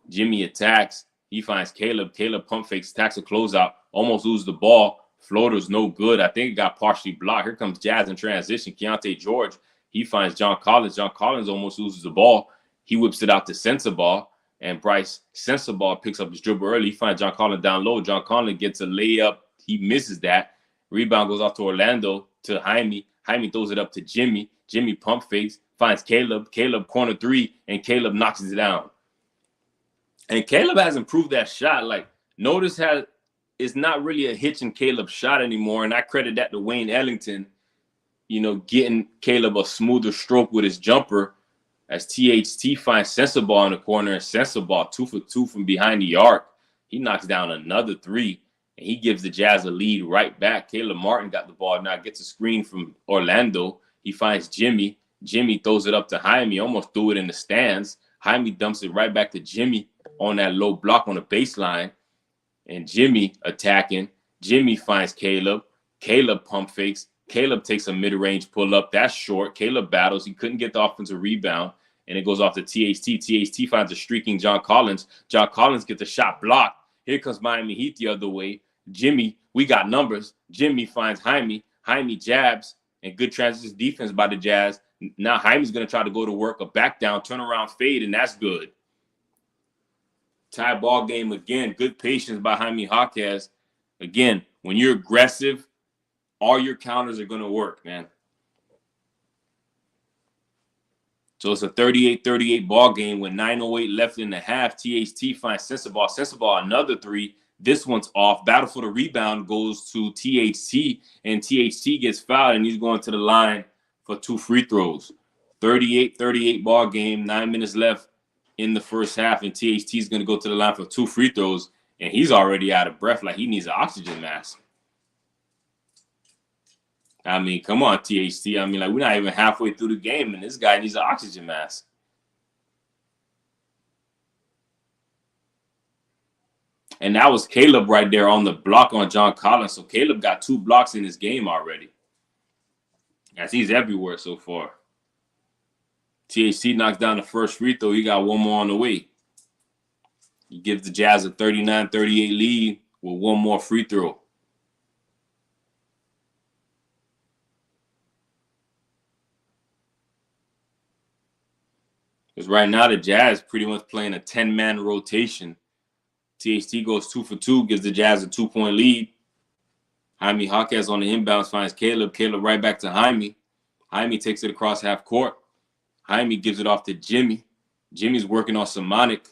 Jimmy attacks. He finds Caleb. Caleb pump fakes, attacks a closeout, almost loses the ball. Floater's no good. I think it got partially blocked. Here comes Jazz in transition. Keontae George, he finds John Collins. John Collins almost loses the ball. He whips it out to Sensabaugh, and Bryce Sensabaugh picks up his dribble early. He finds John Collins down low. John Collins gets a layup. He misses that. Rebound goes off to Orlando, to Jaime. Jaime throws it up to Jimmy. Jimmy pump fakes, finds Caleb. Caleb corner three, and Caleb knocks it down. And Caleb has improved that shot. Like, notice how it's not really a hitch in Caleb's shot anymore. And I credit that to Wayne Ellington, getting Caleb a smoother stroke with his jumper as THT finds Sensabaugh in the corner. And Sensabaugh 2 for 2 from behind the arc. He knocks down another three, and he gives the Jazz a lead right back. Caleb Martin got the ball now, gets a screen from Orlando. He finds Jimmy. Jimmy throws it up to Jaime, almost threw it in the stands. Jaime dumps it right back to Jimmy on that low block on the baseline. And Jimmy attacking. Jimmy finds Caleb. Caleb pump fakes. Caleb takes a mid-range pull-up. That's short. Caleb battles. He couldn't get the offensive rebound. And it goes off to THT. THT finds a streaking John Collins. John Collins gets a shot blocked. Here comes Miami Heat the other way. Jimmy, we got numbers. Jimmy finds Jaime. Jaime jabs. And good transition defense by the Jazz. Now Jaime's going to try to go to work, a back down, turn around, fade, and that's good. Tie ball game again. Good patience by Jaime Jaquez. Again, when you're aggressive, all your counters are going to work, man. So it's a 38-38 ball game with 9:08 left in the half. THT finds Sensabaugh. Sensabaugh, another three. This one's off. Battle for the rebound goes to THT, and THT gets fouled, and he's going to the line for 2 free throws. 38-38 ball game, 9 minutes left in the first half, and THT is going to go to the line for 2 free throws, and he's already out of breath, like he needs an oxygen mask. I mean, come on, THT. I mean, like, we're not even halfway through the game, and this guy needs an oxygen mask. And that was Caleb right there on the block on John Collins. So Caleb got 2 blocks in his game already, as he's everywhere so far. THT knocks down the first free throw. He got one more on the way. He gives the Jazz a 39-38 lead with one more free throw. Because right now the Jazz pretty much playing a 10-man rotation. THT goes 2 for 2, gives the Jazz a 2-point lead. Jaime Jaquez on the inbounds finds Caleb. Caleb right back to Jaime. Jaime takes it across half court. Jaime gives it off to Jimmy. Jimmy's working on Samanic.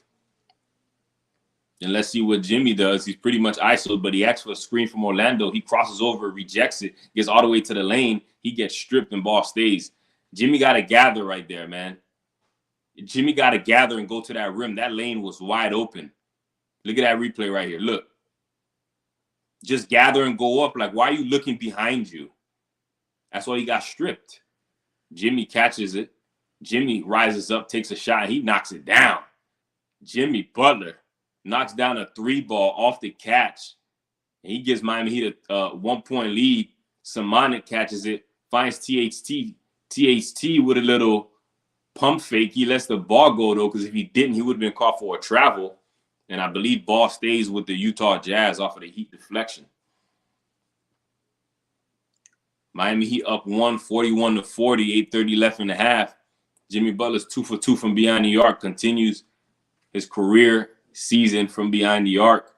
And let's see what Jimmy does. He's pretty much isolated, but he asks for a screen from Orlando. He crosses over, rejects it, gets all the way to the lane. He gets stripped and ball stays. Jimmy got to gather right there, man. Jimmy got to gather and go to that rim. That lane was wide open. Look at that replay right here. Look. Just gather and go up. Like, why are you looking behind you? That's why he got stripped. Jimmy catches it. Jimmy rises up, takes a shot. He knocks it down. Jimmy Butler knocks down a 3-ball off the catch. And he gives Miami Heat a 1-point lead. Samanic catches it, finds THT. THT with a little pump fake. He lets the ball go, though, because if he didn't, he would have been caught for a travel. And I believe ball stays with the Utah Jazz off of the Heat deflection. Miami Heat up 41-40, 8:30 left in the half. Jimmy Butler's 2 for 2 from behind the arc, continues his career season from behind the arc.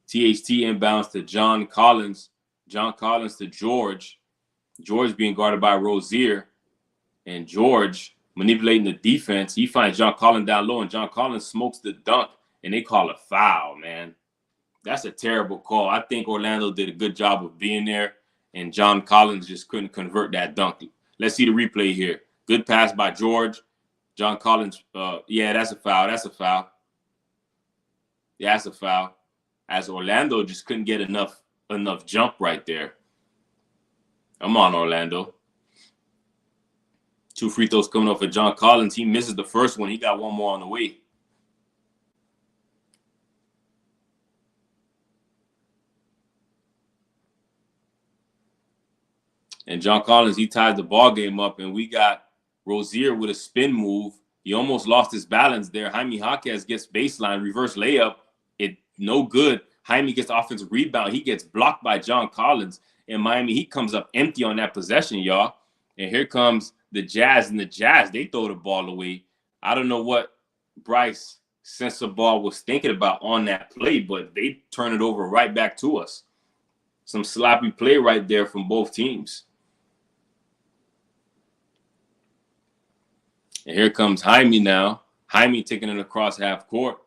THT inbounds to John Collins. John Collins to George. George being guarded by Rozier. And George manipulating the defense. He finds John Collins down low, and John Collins smokes the dunk, and they call a foul, man. That's a terrible call. I think Orlando did a good job of being there, and John Collins just couldn't convert that dunk. Let's see the replay here. Good pass by George. John Collins, yeah, that's a foul. That's a foul. Yeah, that's a foul. As Orlando just couldn't get enough jump right there. Come on, Orlando. 2 free throws coming off for John Collins. He misses the first one. He got one more on the way. And John Collins, he ties the ball game up, and we got Rozier with a spin move. He almost lost his balance there. Jaime Jaquez gets baseline, reverse layup. It no good. Jaime gets offensive rebound. He gets blocked by John Collins. And Miami Heat comes up empty on that possession, y'all. And here comes the Jazz. And the Jazz, they throw the ball away. I don't know what Bryce Sensabaugh was thinking about on that play, but they turn it over right back to us. Some sloppy play right there from both teams. And here comes Jaime now. Jaime taking it across half court.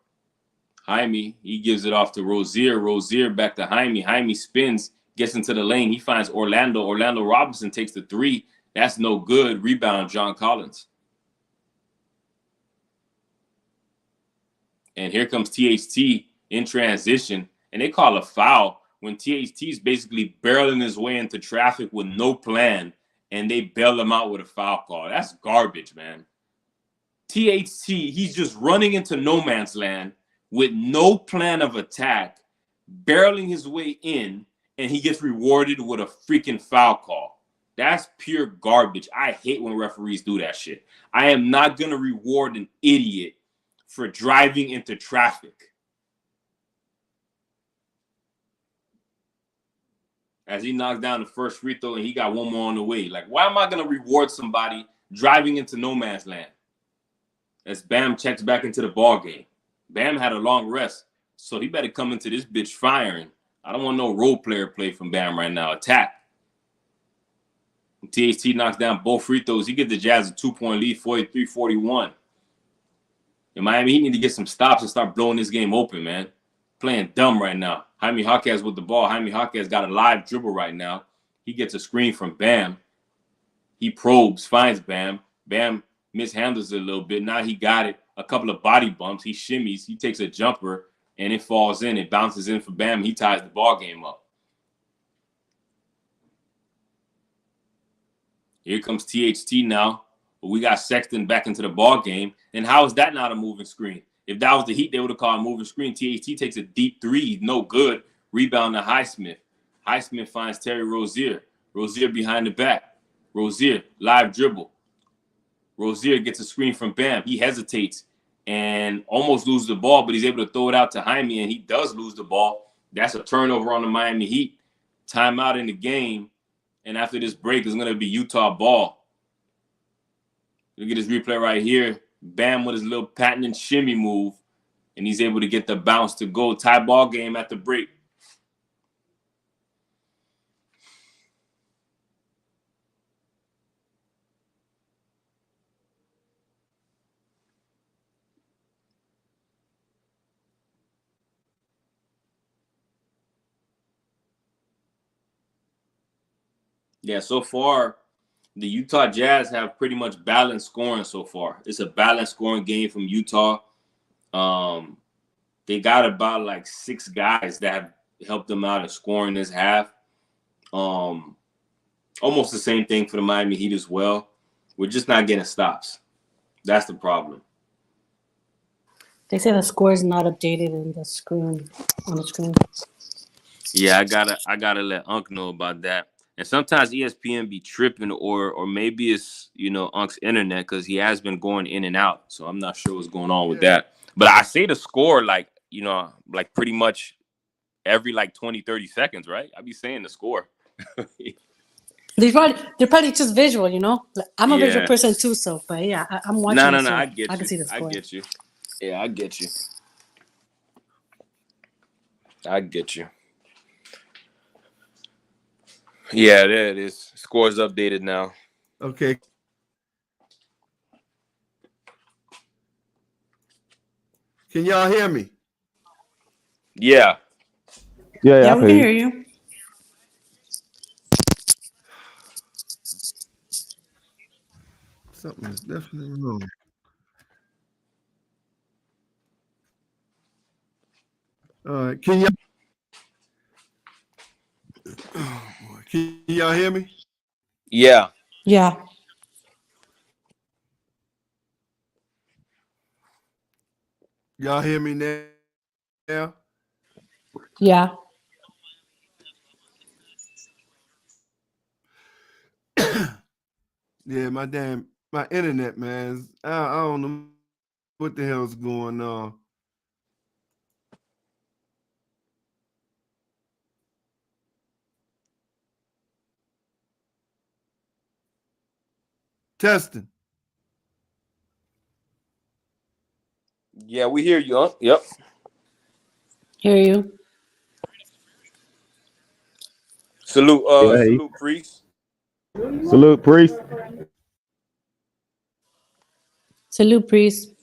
Jaime, he gives it off to Rozier. Rozier back to Jaime. Jaime spins, gets into the lane. He finds Orlando. Orlando Robinson takes the three. That's no good. Rebound, John Collins. And here comes THT in transition. And they call a foul when THT is basically barreling his way into traffic with no plan. And they bail him out with a foul call. That's garbage, man. THT, he's just running into no man's land with no plan of attack, barreling his way in, and he gets rewarded with a freaking foul call. That's pure garbage. I hate when referees do that shit. I am not going to reward an idiot for driving into traffic. As he knocks down the first free throw and he got one more on the way. Like, why am I going to reward somebody driving into no man's land? As Bam checks back into the ball game. Bam had a long rest, so he better come into this bitch firing. I don't want no role player play from Bam right now. Attack. THT knocks down both free throws. He gives the Jazz a 2-point lead, 43-41. And Miami Heat need to get some stops and start blowing this game open, man. Playing dumb right now. Jaime Jaquez with the ball. Jaime Jaquez got a live dribble right now. He gets a screen from Bam. He probes, finds Bam. Bam mishandles it a little bit. Now he got it. A couple of body bumps. He shimmies. He takes a jumper, and it falls in. It bounces in for Bam. He ties the ball game up. Here comes THT now. But we got Sexton back into the ball game. And how is that not a moving screen? If that was the Heat, they would have called a moving screen. THT takes a deep three. No good. Rebound to Highsmith. Highsmith finds Terry Rozier. Rozier behind the back. Rozier, live dribble. Rozier gets a screen from Bam. He hesitates and almost loses the ball, but he's able to throw it out to Jaime, and he does lose the ball. That's a turnover on the Miami Heat. Timeout in the game. And after this break, it's going to be Utah ball. Look at this replay right here. Bam with his little patented shimmy move, and he's able to get the bounce to go. Tie ball game at the break. Yeah, so far, the Utah Jazz have pretty much balanced scoring so far. It's a balanced scoring game from Utah. They got about like 6 guys that have helped them out in scoring this half. Almost the same thing for the Miami Heat as well. We're just not getting stops. That's the problem. They say the score is not updated in the screen on the screen. Yeah, I gotta let Unc know about that. And sometimes ESPN be tripping, or maybe it's, Unc's internet, because he has been going in and out. So I'm not sure what's going on with that. But I say the score like pretty much every 20, 30 seconds, right? I be saying the score. They're probably just visual, I'm a visual person too, so but yeah, I'm watching. No, so I get you. I can see the score. I get you. Yeah, I get you. I get you. Yeah, there it is. Score's updated now. Okay. Can y'all hear me? Yeah. Yeah, we can hear you. Something is definitely wrong. All right. Can y'all hear me? Yeah. Yeah. Y'all hear me now? Yeah. Yeah, my internet, man. I don't know what the hell's going on. Testing. Yeah, we hear you. Huh? Yep. Hear you. Salute, Yeah, hey. salute, priest. Salute, priest. Salute, priest.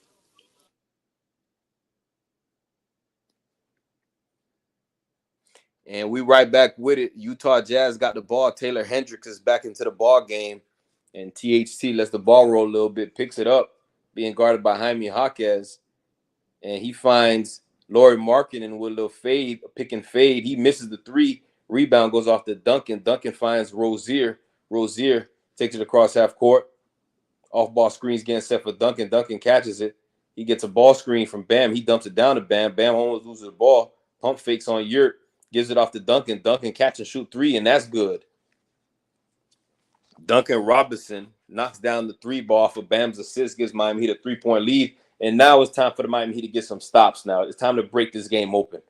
And we right back with it. Utah Jazz got the ball. Taylor Hendricks is back into the ball game. And THT lets the ball roll a little bit, picks it up, being guarded by Jaime Jaquez. And he finds Lauri Markkanen with a little fade, a pick and fade. He misses the three. Rebound goes off to Duncan. Duncan finds Rozier. Rozier takes it across half court. Off-ball screens getting set for Duncan. Duncan catches it. He gets a ball screen from Bam. He dumps it down to Bam. Bam almost loses the ball. Pump fakes on Yurt. Gives it off to Duncan. Duncan catch and shoot three, and that's good. Duncan Robinson knocks down the three ball for Bam's assist, gives Miami Heat a 3-point lead. And now it's time for the Miami Heat to get some stops now. It's time to break this game open.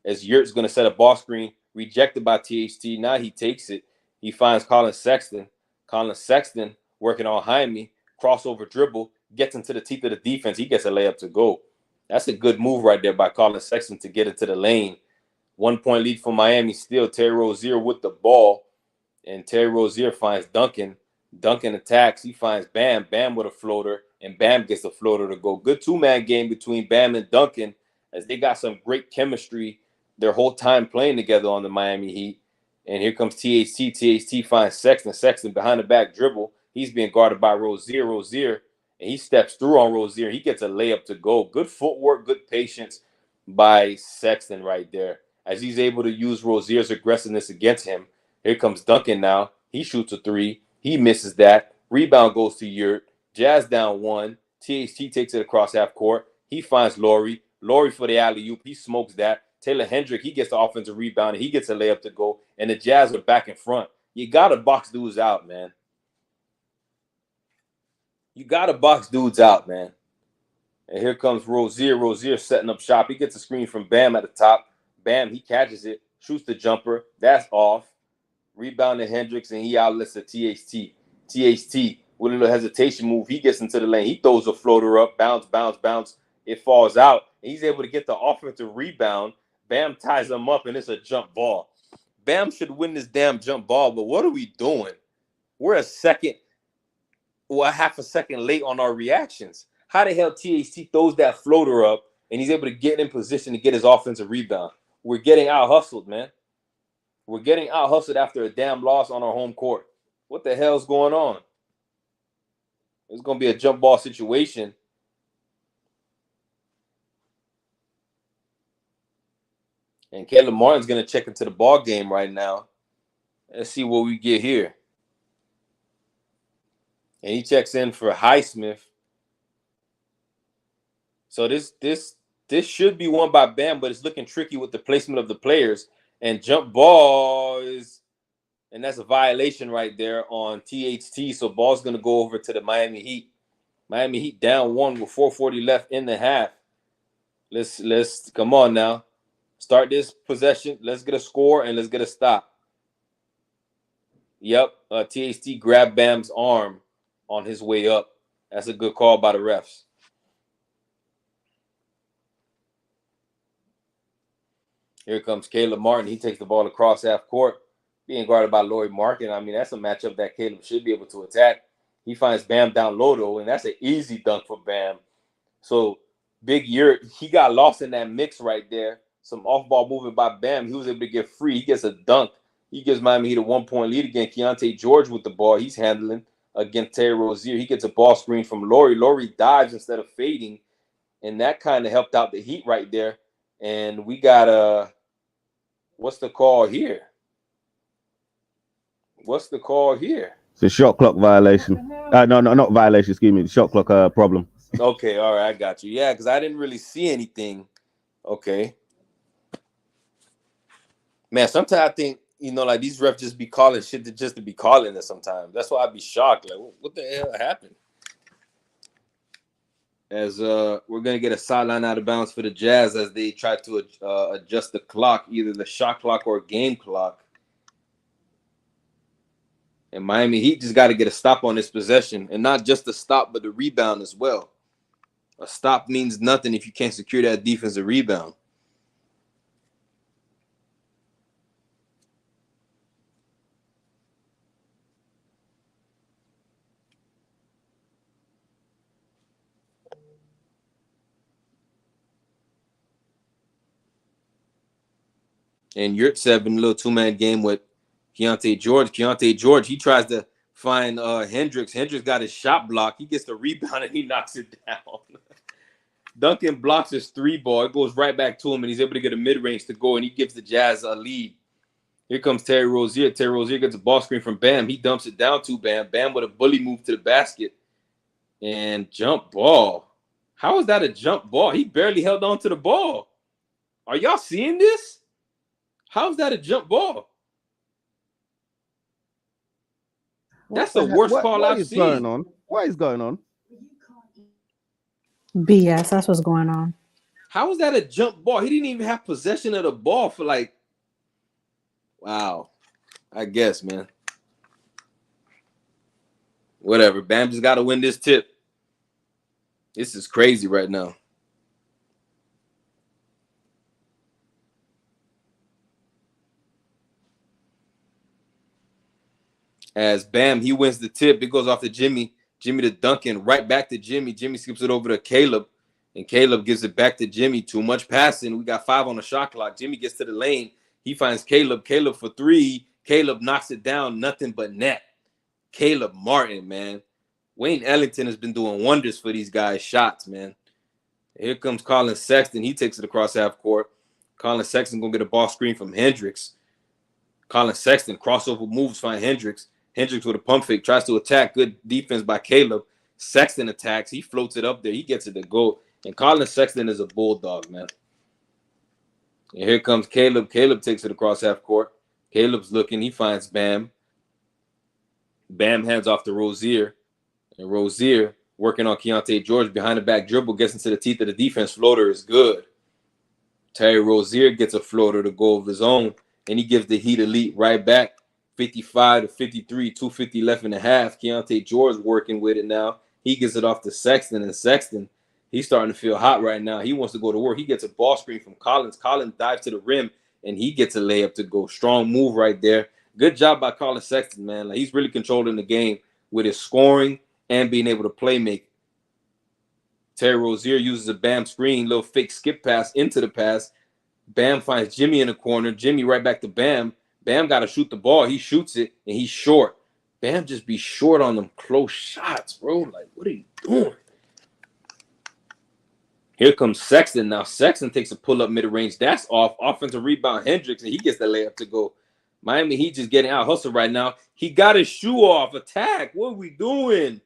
As Yurt's going to set a ball screen, rejected by THT. Now he takes it. He finds Colin Sexton. Colin Sexton working on Jaime. Crossover dribble. Gets into the teeth of the defense. He gets a layup to go. That's a good move right there by Colin Sexton to get into the lane. 1-point lead for Miami still. Terry Rozier with the ball. And Terry Rozier finds Duncan. Duncan attacks. He finds Bam. Bam with a floater. And Bam gets the floater to go. Good two-man game between Bam and Duncan as they got some great chemistry their whole time playing together on the Miami Heat. And here comes THT. THT finds Sexton. Sexton behind the back dribble. He's being guarded by Rozier. Rozier. And he steps through on Rozier. He gets a layup to go. Good footwork, good patience by Sexton right there as he's able to use Rozier's aggressiveness against him. Here comes Duncan now. He shoots a three. He misses that. Rebound goes to Yurt. Jazz down one. THT takes it across half court. He finds Lauri. Lauri for the alley-oop. He smokes that. Taylor Hendricks, he gets the offensive rebound, and he gets a layup to go. And the Jazz are back in front. You got to box dudes out, man. You got to box dudes out, man. And here comes Rozier. Rozier setting up shop. He gets a screen from Bam at the top. Bam, he catches it. Shoots the jumper. That's off. Rebound to Hendricks, and he outlets the THT. THT, with a little hesitation move, he gets into the lane. He throws a floater up. Bounce, bounce, bounce. It falls out. And he's able to get the offensive rebound. Bam ties him up, and it's a jump ball. Bam should win this damn jump ball, but what are we doing? We're a half a second late on our reactions. How the hell THT throws that floater up, and he's able to get in position to get his offensive rebound? We're getting out-hustled, man. We're getting out-hustled after a damn loss on our home court. What the hell's going on? It's going to be a jump ball situation. And Caleb Martin's going to check into the ball game right now. Let's see what we get here. And he checks in for Highsmith. So this should be won by Bam, but it's looking tricky with the placement of the players. And jump ball is, and that's a violation right there on THT. So ball's going to go over to the Miami Heat. Miami Heat down one with 4:40 left in the half. Let's come on now. Start this possession. Let's get a score and let's get a stop. Yep, THT grabbed Bam's arm on his way up. That's a good call by the refs. Here comes Caleb Martin. He takes the ball across half court, being guarded by Lauri Markkanen. I mean, that's a matchup that Caleb should be able to attack. He finds Bam down low, though, and that's an easy dunk for Bam. So, Big Yurt, he got lost in that mix right there. Some off-ball movement by Bam. He was able to get free. He gets a dunk. He gives Miami Heat a 1-point lead again. Keontae George with the ball. He's handling against Terry Rozier. He gets a ball screen from Lauri. Lauri dives instead of fading, and that kind of helped out the Heat right there. And we got what's the call here? What's the call here? It's a shot clock violation. No, not violation. Excuse me. The shot clock problem. Okay, all right, I got you. Yeah, because I didn't really see anything. Okay. Man, sometimes I think, like these refs just be calling shit just to be calling it sometimes. That's why I'd be shocked. Like, what the hell happened? As we're gonna get a sideline out of bounds for the Jazz as they try to adjust the clock, either the shot clock or game clock. And Miami Heat just got to get a stop on this possession, and not just the stop, but the rebound as well. A stop means nothing if you can't secure that defensive rebound. And Yurtsev in a little two-man game with Keontae George. Keontae George, he tries to find Hendricks. Hendricks got his shot blocked. He gets the rebound, and he knocks it down. Duncan blocks his three ball. It goes right back to him, and he's able to get a mid-range to go, and he gives the Jazz a lead. Here comes Terry Rozier. Terry Rozier gets a ball screen from Bam. He dumps it down to Bam. Bam with a bully move to the basket. And jump ball. How is that a jump ball? He barely held on to the ball. Are y'all seeing this? How is that a jump ball? That's the worst call I've seen. Going on? What is going on? BS. That's what's going on. How is that a jump ball? He didn't even have possession of the ball for like, wow. I guess, man. Whatever. Bam just got to win this tip. This is crazy right now. As Bam, he wins the tip. It goes off to Jimmy. Jimmy to Duncan. Right back to Jimmy. Jimmy skips it over to Caleb. And Caleb gives it back to Jimmy. Too much passing. We got 5 on the shot clock. Jimmy gets to the lane. He finds Caleb. Caleb for 3. Caleb knocks it down. Nothing but net. Caleb Martin, man. Wayne Ellington has been doing wonders for these guys' shots, man. Here comes Colin Sexton. He takes it across half court. Colin Sexton going to get a ball screen from Hendricks. Colin Sexton crossover moves, find Hendricks. Hendricks with a pump fake, tries to attack. Good defense by Caleb. Sexton attacks. He floats it up there. He gets it to go. And Colin Sexton is a bulldog, man. And here comes Caleb. Caleb takes it across half court. Caleb's looking. He finds Bam. Bam hands off to Rozier. And Rozier, working on Keontae George, behind the back dribble, gets into the teeth of the defense. Floater is good. Terry Rozier gets a floater to go of his own. And he gives the Heat a lead right back. 55 to 53, 2:50 left in the half. Keontae George working with it now. He gets it off to Sexton, and Sexton, he's starting to feel hot right now. He wants to go to work. He gets a ball screen from Collins. Collins dives to the rim, and he gets a layup to go. Strong move right there. Good job by Colin Sexton, man. Like, he's really controlling the game with his scoring and being able to play make. Terry Rozier uses a Bam screen, little fake skip pass into the pass. Bam finds Jimmy in the corner. Jimmy right back to Bam. Bam got to shoot the ball. He shoots it, and he's short. Bam just be short on them close shots, bro. Like, what are you doing? Here comes Sexton. Now, Sexton takes a pull-up mid-range. That's off. Offensive rebound, Hendricks, and he gets the layup to go. Miami Heat just getting out hustled right now. He got his shoe off. Attack. What are we doing?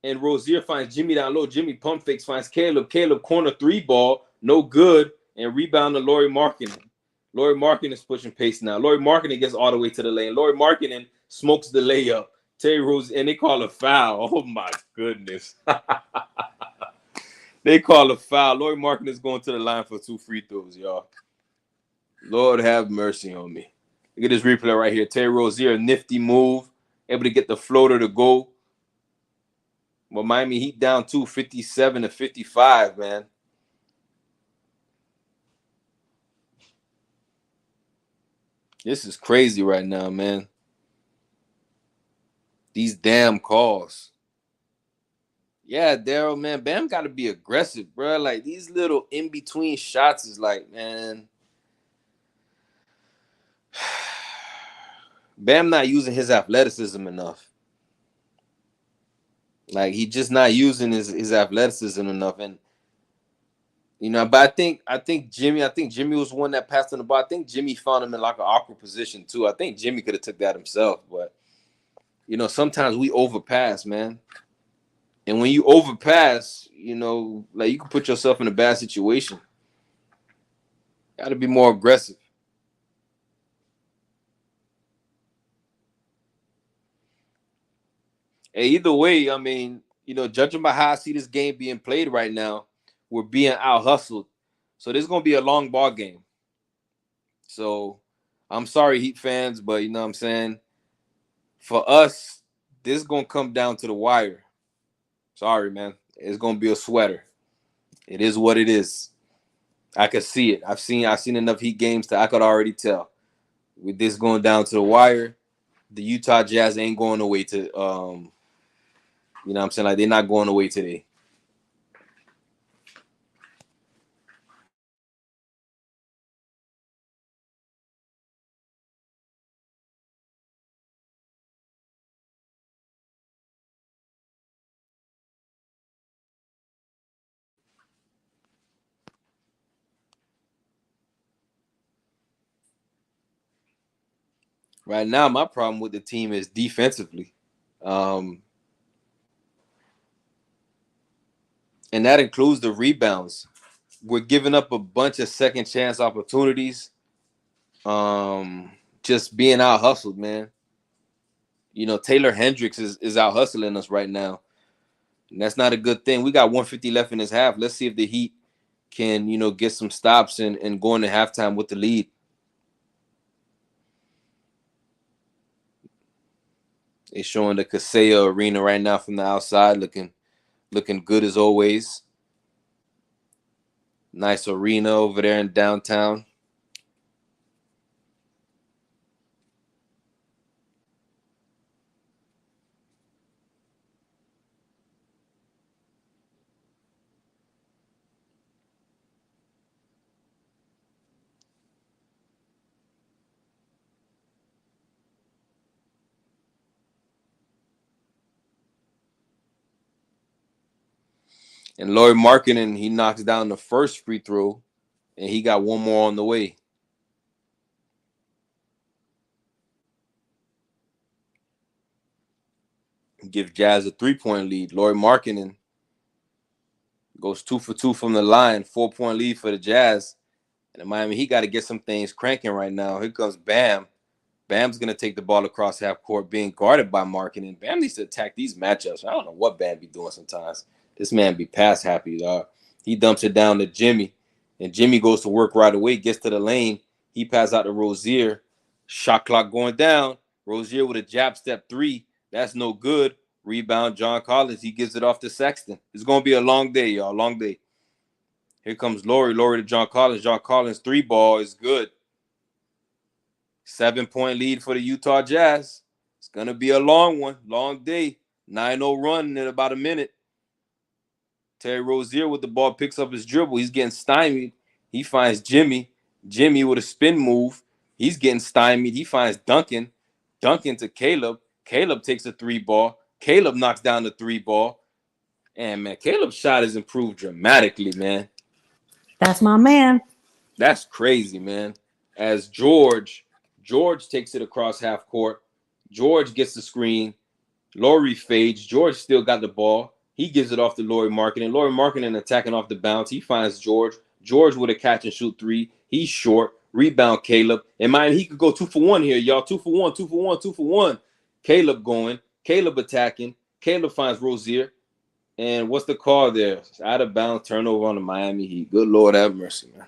And Rozier finds Jimmy down low. Jimmy pump fakes, finds Caleb. Caleb corner 3 ball. No good. And rebound to Lauri Markkanen. Lauri Markkanen is pushing pace now. Lauri Markkanen gets all the way to the lane. Lauri Markkanen smokes the layup. Terry Rose, and they call a foul. Oh, my goodness. They call a foul. Lauri Markkanen is going to the line for 2 free throws, y'all. Lord have mercy on me. Look at this replay right here. Terry Rozier, nifty move. Able to get the floater to go. Well, Miami Heat down 57 to 55, man. This is crazy right now, man. These damn calls. Yeah, Daryl, man. Bam got to be aggressive, bro. Like, these little in-between shots is like, man. Bam not using his athleticism enough. Like, he just not using his athleticism enough. And, you know, but I think Jimmy was the one that passed on the ball. I think Jimmy found him in like an awkward position too. I think Jimmy could have took that himself, but you know, sometimes we overpass, man. And when you overpass, you know, like, you can put yourself in a bad situation. Got to be more aggressive. Hey, either way, I mean, judging by how I see this game being played right now, we're being out hustled. So this is gonna be a long ball game. So I'm sorry, Heat fans, but you know what I'm saying? For us, this is gonna come down to the wire. Sorry, man. It's gonna be a sweater. It is what it is. I could see it. I've seen enough Heat games that I could already tell. With this going down to the wire, the Utah Jazz ain't going away to you know what I'm saying? Like, they're not going away today. Right now, my problem with the team is defensively. And that includes the rebounds. We're giving up a bunch of second chance opportunities. Just being out hustled, man. Taylor Hendricks is out hustling us right now. And that's not a good thing. We got 150 left in this half. Let's see if the Heat can, get some stops and go into halftime with the lead. It's showing the Kaseya Arena right now from the outside, looking good as always. Nice arena over there in downtown. And Lauri Markkanen, he knocks down the first free throw, and he got one more on the way. Give Jazz a 3-point lead. Lauri Markkanen goes 2 for 2 from the line, 4-point lead for the Jazz. And in Miami, he got to get some things cranking right now. Here comes Bam. Bam's going to take the ball across half court, being guarded by Markkanen. Bam needs to attack these matchups. I don't know what Bam be doing sometimes. This man be pass happy, dog. He dumps it down to Jimmy, and Jimmy goes to work right away, gets to the lane. He passes out to Rozier. Shot clock going down. Rozier with a jab step 3. That's no good. Rebound, John Collins. He gives it off to Sexton. It's going to be a long day, y'all. Long day. Here comes Lauri. Lauri to John Collins. John Collins' 3-ball is good. 7-point lead for the Utah Jazz. It's going to be a long one. Long day. 9-0 run in about a minute. Terry Rozier with the ball picks up his dribble. He's getting stymied. He finds Jimmy. Jimmy with a spin move. He's getting stymied. He finds Duncan. Duncan to Caleb. Caleb takes a 3-ball. Caleb knocks down the 3-ball. And, man, Caleb's shot has improved dramatically, man. That's my man. That's crazy, man. As George takes it across half court. George gets the screen. Lauri fades. George still got the ball. He gives it off to Lauri Markkanen. Lauri Markkanen attacking off the bounce. He finds George. George with a catch and shoot 3. He's short. Rebound Caleb. And mind, he could go 2 for 1 here, y'all. 2 for 1, 2 for 1, 2 for 1. Caleb going. Caleb attacking. Caleb finds Rozier. And what's the call there? It's out of bounds, turnover on the Miami Heat. Good Lord have mercy, man.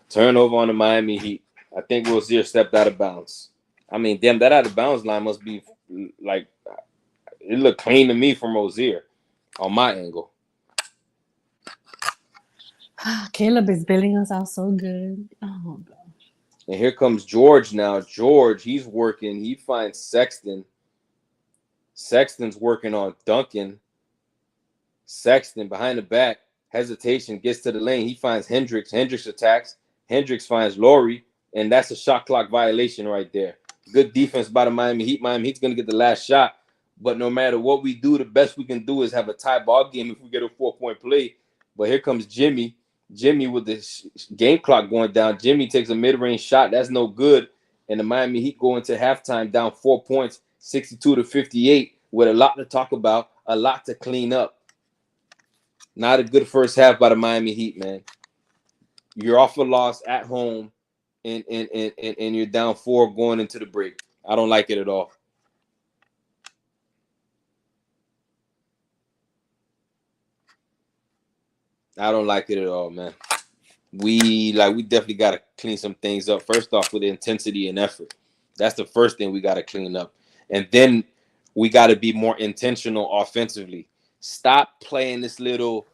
Turnover on the Miami Heat. I think Rozier stepped out of bounds. I mean, damn, that out of bounds line must be like, it looked clean to me from Rozier on my angle. Caleb is billing us out so good. Oh, gosh. And here comes George now. George, he's working. He finds Sexton. Sexton's working on Duncan. Sexton behind the back. Hesitation, gets to the lane. He finds Hendricks. Hendricks attacks. Hendricks finds Lauri. And that's a shot clock violation right there. Good defense by the Miami Heat. Miami Heat's going to get the last shot. But no matter what we do, the best we can do is have a tie ball game if we get a 4-point play. But here comes Jimmy. Jimmy with the game clock going down. Jimmy takes a mid-range shot. That's no good. And the Miami Heat go into halftime down 4 points, 62-58, with a lot to talk about, a lot to clean up. Not a good first half by the Miami Heat, man. You're off a loss at home and you're down 4 going into the break. I don't like it at all. I don't like it at all, man. We definitely got to clean some things up. First off, with intensity and effort. That's the first thing we got to clean up. And then we got to be more intentional offensively. Stop playing this little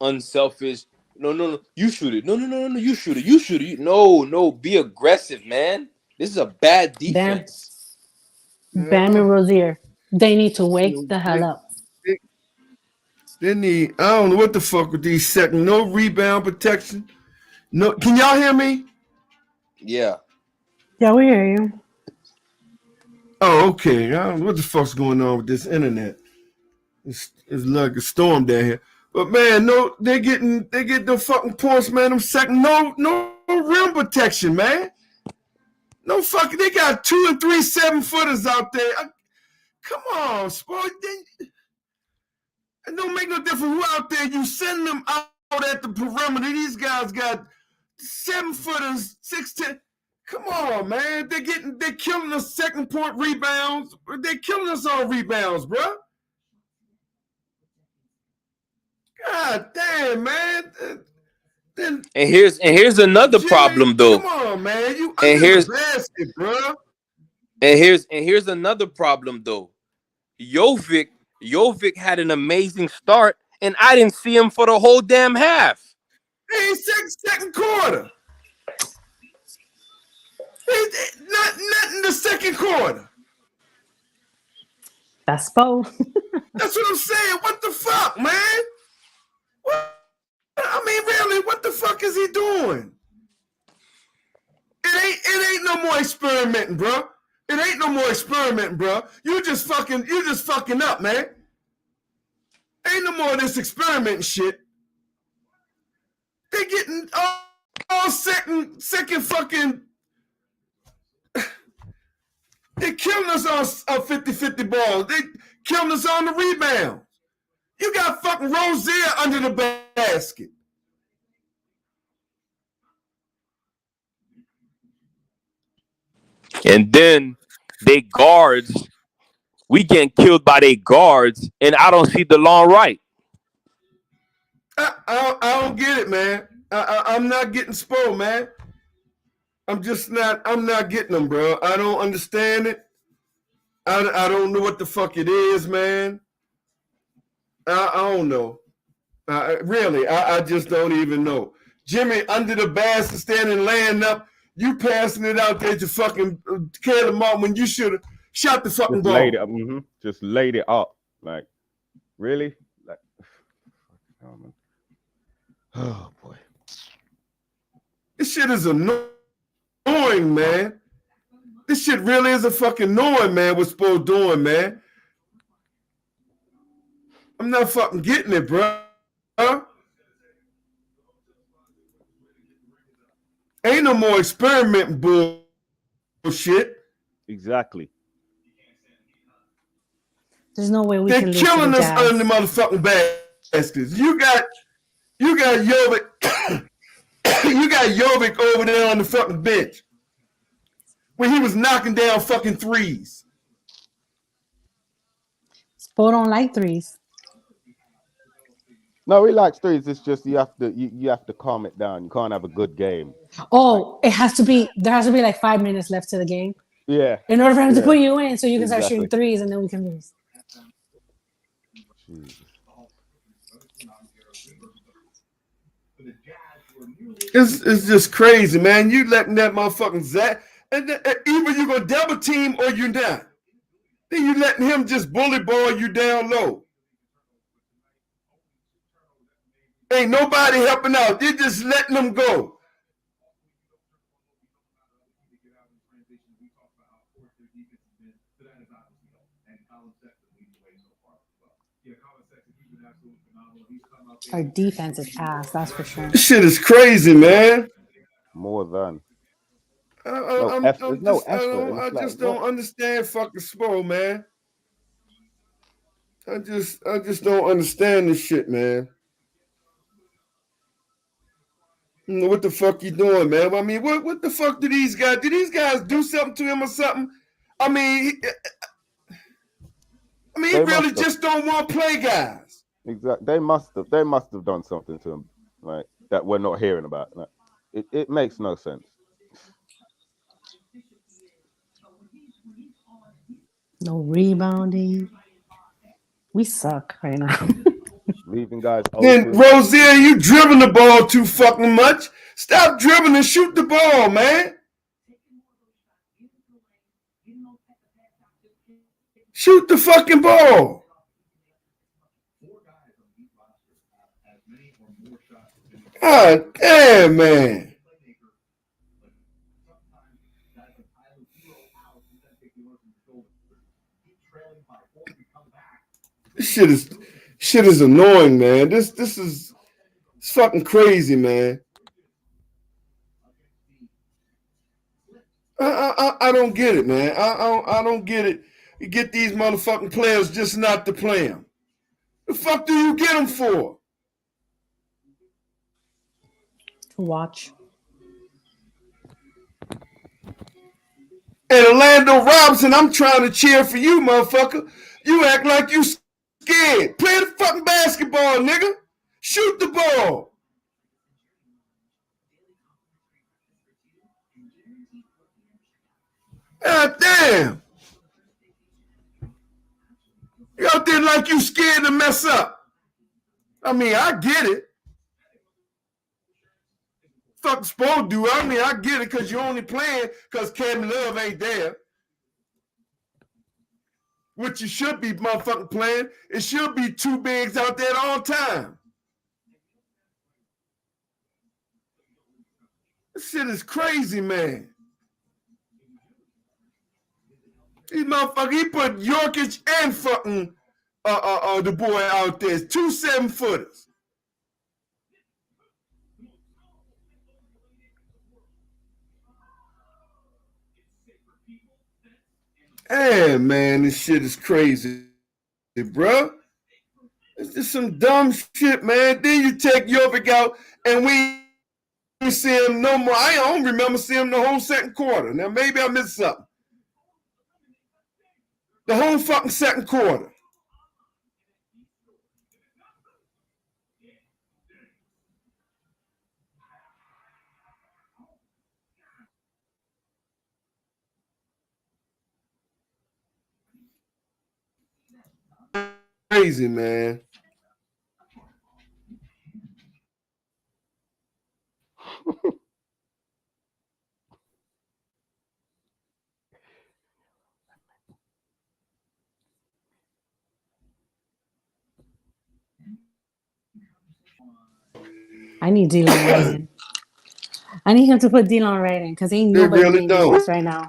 unselfish. No. You shoot it. No. You shoot it. You shoot it. No. Be aggressive, man. This is a bad defense. Bam and Rozier. They need to wake the hell up. They need, I don't know what the fuck with these second, no rebound protection. No, can y'all hear me? Yeah. Yeah, we hear you. Oh, okay. I don't know what the fuck's going on with this internet. It's like a storm down here. But man, no, they get the fucking points, man. Them second, no rim protection, man. No fucking, they got 2 and 3 7-footers out there. Come on, sport. It don't make no difference who out there. You send them out at the perimeter. These guys got 7-footers, 6'10". Come on, man. They're killing us second point rebounds. They're killing us on rebounds, bro. God damn, man. Then And here's another Jimmy, problem though. Come on, man. You And under here's the basket, bro. And here's another problem though. Jovic had an amazing start, and I didn't see him for the whole damn half. He ain't second quarter. Not in the second quarter. That's Bo. That's what I'm saying. What the fuck, man? What? I mean, really, what the fuck is he doing? It ain't no more experimenting, bro. It ain't no more experimenting, bro. You just fucking up, man. Ain't no more of this experimenting shit. They getting all second fucking. They killing us on 50-50 balls. They killing us on the rebound. You got fucking Rozier under the basket. And then they guards, we getting killed by their guards, and I don't see the long right. I don't get it, man. I'm not getting spoiled, man. I'm not getting them, bro. I don't understand it. I don't know what the fuck it is, man. I don't know. Really, I just don't even know. Jimmy under the basket, standing, laying up. You passing it out there to fucking carry them out when you should have shot the fucking ball. Laid it up. Just laid it up. Like, really? Like, oh, man. Oh boy. This shit is annoying, man. This shit really is a fucking annoying, man. What Spo doing, man? I'm not fucking getting it, bro. Ain't no more experimenting bullshit. Exactly. There's no way we They're can lose killing to the us Jazz. under the motherfucking baskets. You got Jovic. You got Jovic over there on the fucking bench when he was knocking down fucking threes. Spo don't like threes. No, he likes threes. It's just you have to calm it down. You can't have a good game. Oh, there has to be like 5 minutes left to the game. Yeah. In order for him to put you in so you can start Exactly. shooting threes and then we can lose. Jesus. It's just crazy, man. You letting that motherfucking Zach, and either you gonna double team or you're not. Then you letting him just bully ball you down low. Ain't nobody helping out. You're just letting them go. Our defense is ass, that's for sure. This shit is crazy, man. More than. I effort. just don't understand fucking Spo, man. I just don't understand this shit, man. What the fuck you doing, man? I mean, what the fuck do these guys? Did these guys do something to him or something? I mean, he They really must have. just don't want to play guys. Exactly. They must have done something to him, like that we're not hearing about. Like, it makes no sense. No rebounding. We suck right now. Leaving guys Then open. Rozier, you dribbling the ball too fucking much. Stop dribbling and shoot the ball, man. Shoot the fucking ball. God damn, man. This shit is annoying, man. This is it's fucking crazy, man. I don't get it, man. I don't get it. You get these motherfucking players just not to play them. The fuck do you get them for? To watch. And Orlando Robinson, I'm trying to cheer for you, motherfucker. You act like you scared. Play the fucking basketball, nigga. Shoot the ball. God damn. You out there like you scared to mess up. I mean, I get it. Fuck supposed to do. I mean, I get it because you're only playing because Kevin Love ain't there. Which you should be motherfucking playing. It should be two bigs out there at all time. This shit is crazy, man. These motherfuckers, he put Jokic and fucking the boy out there. It's 2 7-footers. Hey, man, this shit is crazy, bro. It's just some dumb shit, man. Then you take Jokic out, and we see him no more. I don't remember seeing him the whole second quarter. Now, maybe I missed something. The whole fucking second quarter. Crazy, man. I need Dylan right in. I need him to put Dylan right in because ain't They nobody really playing don't. defense right now.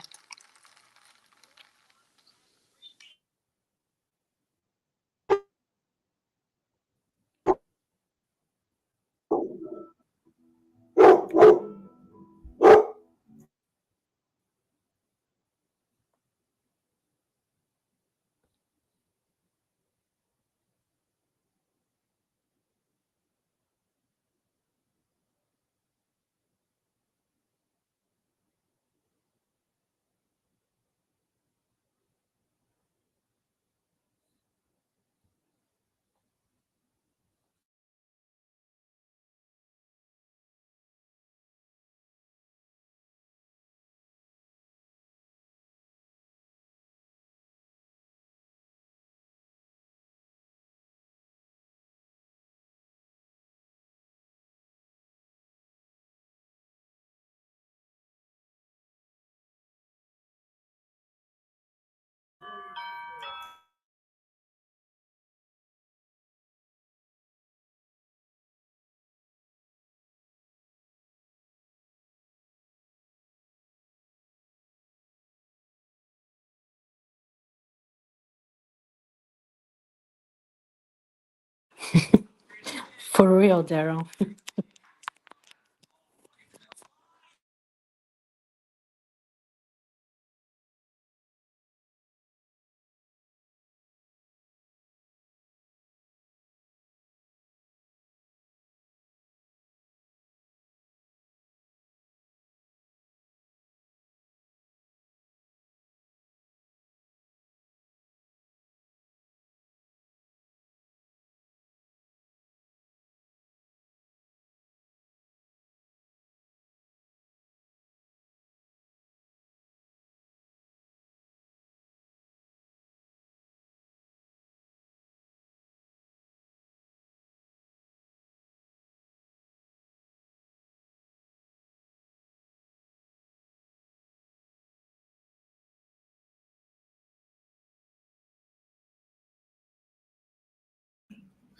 For real, Daryl.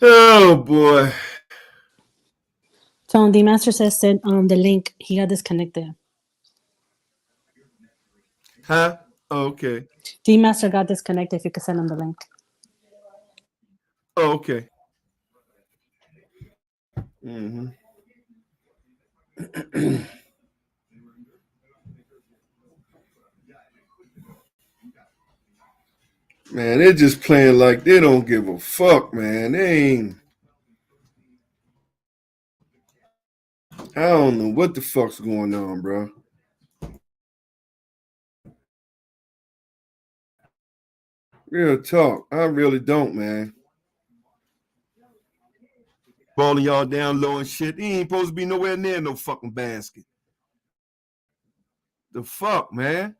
Oh boy. So Dmaster says send the link. He got disconnected. Huh? Oh, okay. Dmaster got disconnected. If you could send him the link. Oh, okay. Mm-hmm. Man, they're just playing like they don't give a fuck, man. They ain't. I don't know what the fuck's going on, bro. Real talk. I really don't, man. Balling y'all down low and shit. He ain't supposed to be nowhere near no fucking basket. The fuck, man?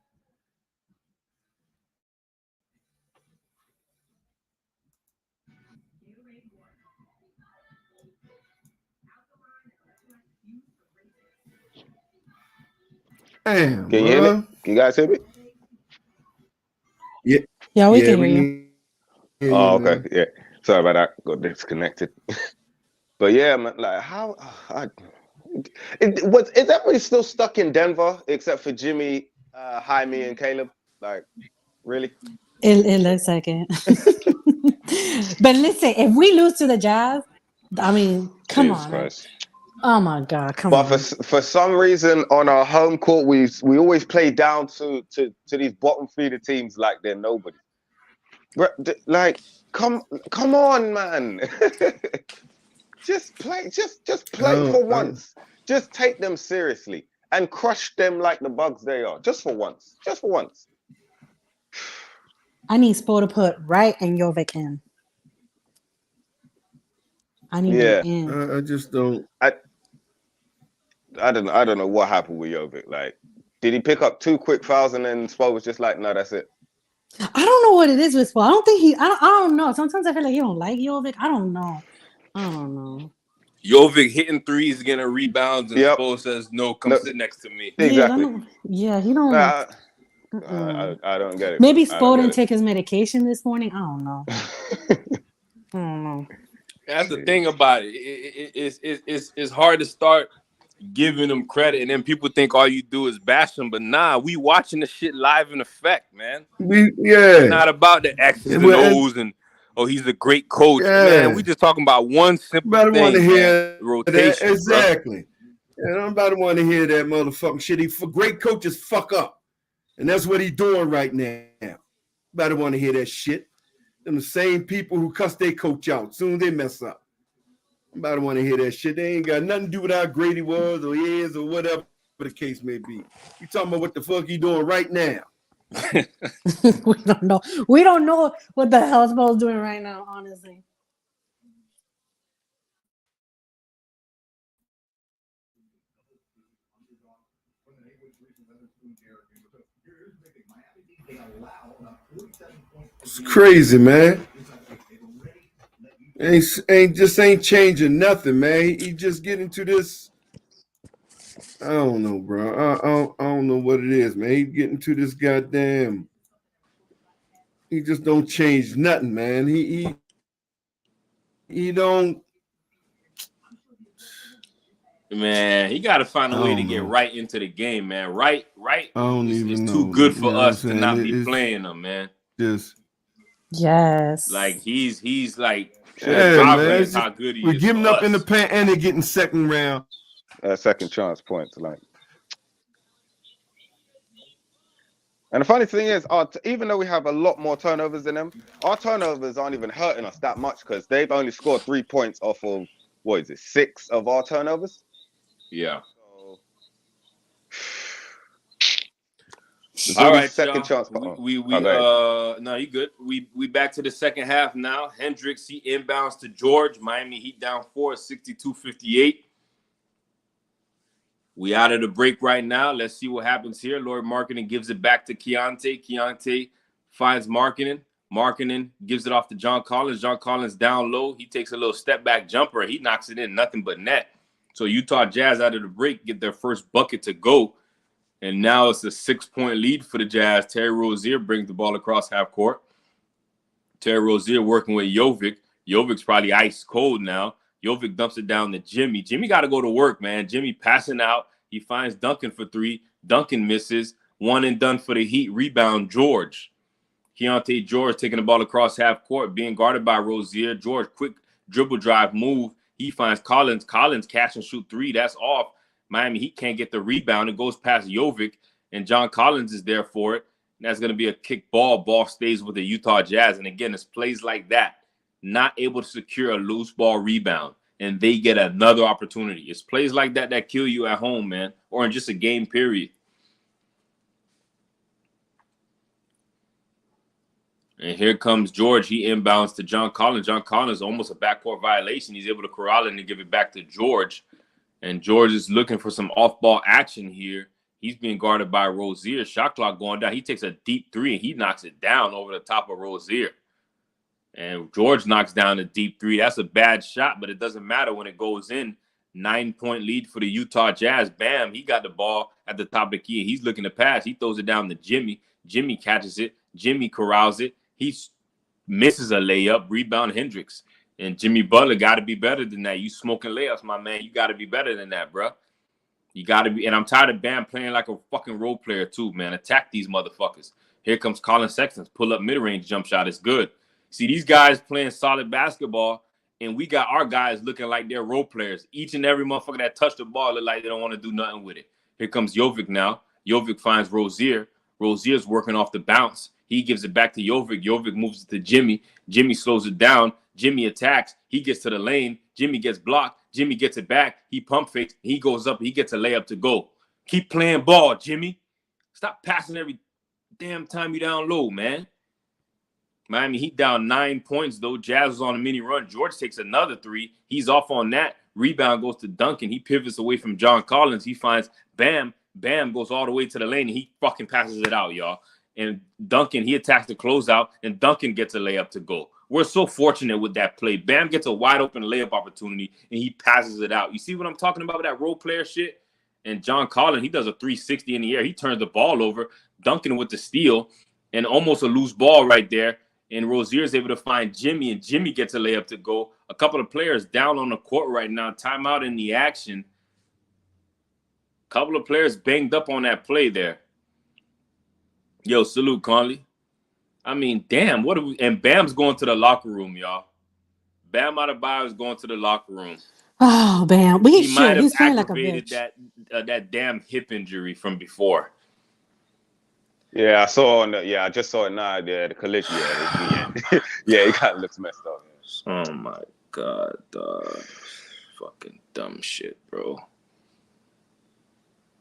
Damn, Can you hear me? bro. Can you guys hear me? Yeah, Yeah, we yeah, can we hear you. can hear Oh, you okay. now. Yeah. Sorry about that. Got disconnected. But yeah, man, like how is everybody still stuck in Denver except for Jimmy, Jaime, and Caleb? Like, really? It looks like it. But listen, if we lose to the Jazz, I mean, come Jesus on, man. Christ. Oh my God, come But on. for some reason on our home court, we always play down to these bottom feeder teams like they're nobody. Like, come on, man. Just play for once. Just take them seriously and crush them like the bugs they are. Just for once. Just for once. I need Spo to put Wright and Jovic in. I need them in. I just don't. I don't know what happened with Jovic. Like, did he pick up 2 quick fouls and then Spo was just like, no, that's it. I don't know what it is with Spo. I don't think he. I don't know. Sometimes I feel like he don't like Jovic. I don't know. Jovic hitting threes, getting rebounds, and Yep. Spo says, "No, come sit next to me." Exactly. Yeah, he don't. I don't get it. Maybe I don't Spo get didn't it. take his medication this morning. I don't know. I don't know. That's the thing about it. It's hard to start giving them credit, and then people think all you do is bash them. But nah, we watching the shit live in effect, man. It's not about the X's and O's and he's a great coach, man. We just talking about one simple thing, want to hear man. Rotation, that. Exactly. And I'm about to want to hear that motherfucking shit. For great coaches fuck up, and that's what he's doing right now. About to want to hear that shit. Them the same people who cuss their coach out soon as they mess up. I'm about to want to hear that shit. They ain't got nothing to do with how great he was or he is or whatever the case may be. You talking about what the fuck he doing right now? We don't know. We don't know what the hell Spo's doing right now, honestly. It's crazy, man. Ain't changing nothing, man. He just getting to this. I don't know, bro. I don't know what it is, man. He getting to this goddamn. He just don't change nothing, man. He don't. Man, he got to find a way to get right into the game, man. Right. I don't even know. Too good for us to not be it's playing him, man. Just yes. Like he's like man. how good he is. We're giving up us. in the paint and they're getting second round. Second chance points, like. And the funny thing is, even though we have a lot more turnovers than them, our turnovers aren't even hurting us that much because they've only scored 3 points off of 6 of our turnovers. Yeah. So, all right, second chance. no, you good. We back to the second half now. Hendricks, he inbounds to George. Miami Heat down 4, 62-58. We out of the break right now. Let's see what happens here. Lord Marketing gives it back to Keontae. Keontae finds Marketing. Marketing gives it off to John Collins. John Collins down low. He takes a little step back jumper. He knocks it in, nothing but net. So Utah Jazz out of the break get their first bucket to go. And now it's a 6-point lead for the Jazz. Terry Rozier brings the ball across half court. Terry Rozier working with Jovic. Jovic's probably ice cold now. Jovic dumps it down to Jimmy. Jimmy got to go to work, man. Jimmy passing out. He finds Duncan for three. Duncan misses. One and done for the Heat. Rebound, George. Keontae George taking the ball across half court, being guarded by Rozier. George, quick dribble drive move. He finds Collins. Collins catch and shoot three. That's off. Miami Heat can't get the rebound. It goes past Jovic, and John Collins is there for it. And that's going to be a kick ball. Ball stays with the Utah Jazz. And again, it's plays like that. Not able to secure a loose ball rebound, and they get another opportunity. It's plays like that that kill you at home, man, or in just a game period. And here comes George. He inbounds to John Collins. John Collins, almost a backcourt violation. He's able to corral it and give it back to George. And George is looking for some off-ball action here. He's being guarded by Rozier. Shot clock going down. He takes a deep three, and he knocks it down over the top of Rozier. And George knocks down a deep three. That's a bad shot, but it doesn't matter when it goes in. 9-point lead for the Utah Jazz. Bam, he got the ball at the top of the key. He's looking to pass. He throws it down to Jimmy. Jimmy catches it. Jimmy corrals it. He misses a layup. Rebound Hendricks. And Jimmy Butler got to be better than that. You smoking layups, my man. You got to be better than that, bro. You got to be. And I'm tired of Bam playing like a fucking role player too, man. Attack these motherfuckers. Here comes Colin Sexton. Pull up mid-range jump shot. It's good. See, these guys playing solid basketball, and we got our guys looking like they're role players. Each and every motherfucker that touched the ball look like they don't want to do nothing with it. Here comes Jovic now. Jovic finds Rozier. Rozier's working off the bounce. He gives it back to Jovic. Jovic moves it to Jimmy. Jimmy slows it down. Jimmy attacks. He gets to the lane. Jimmy gets blocked. Jimmy gets it back. He pump fakes. He goes up. He gets a layup to go. Keep playing ball, Jimmy. Stop passing every damn time you down low, man. Miami Heat down 9 points, though. Jazz was on a mini run. George takes another three. He's off on that. Rebound goes to Duncan. He pivots away from John Collins. He finds Bam. Bam goes all the way to the lane, and he fucking passes it out, y'all. And Duncan, he attacks the closeout, and Duncan gets a layup to go. We're so fortunate with that play. Bam gets a wide open layup opportunity, and he passes it out. You see what I'm talking about with that role player shit? And John Collins, he does a 360 in the air. He turns the ball over. Duncan with the steal, and almost a loose ball right there. And Rozier is able to find Jimmy, and Jimmy gets a layup to go. A couple of players down on the court right now. Timeout in the action. A couple of players banged up on that play there. Yo, salute, Conley. I mean, damn, what are we? And Bam's going to the locker room, y'all. Bam Adebayo is going to the locker room. Oh, Bam. He might have He's playing like a aggravated bitch. that damn hip injury from before. Yeah, I saw on I just saw it now. Yeah, the collision. Yeah, he kind of looks messed up. Oh my god, dog. Fucking dumb shit, bro.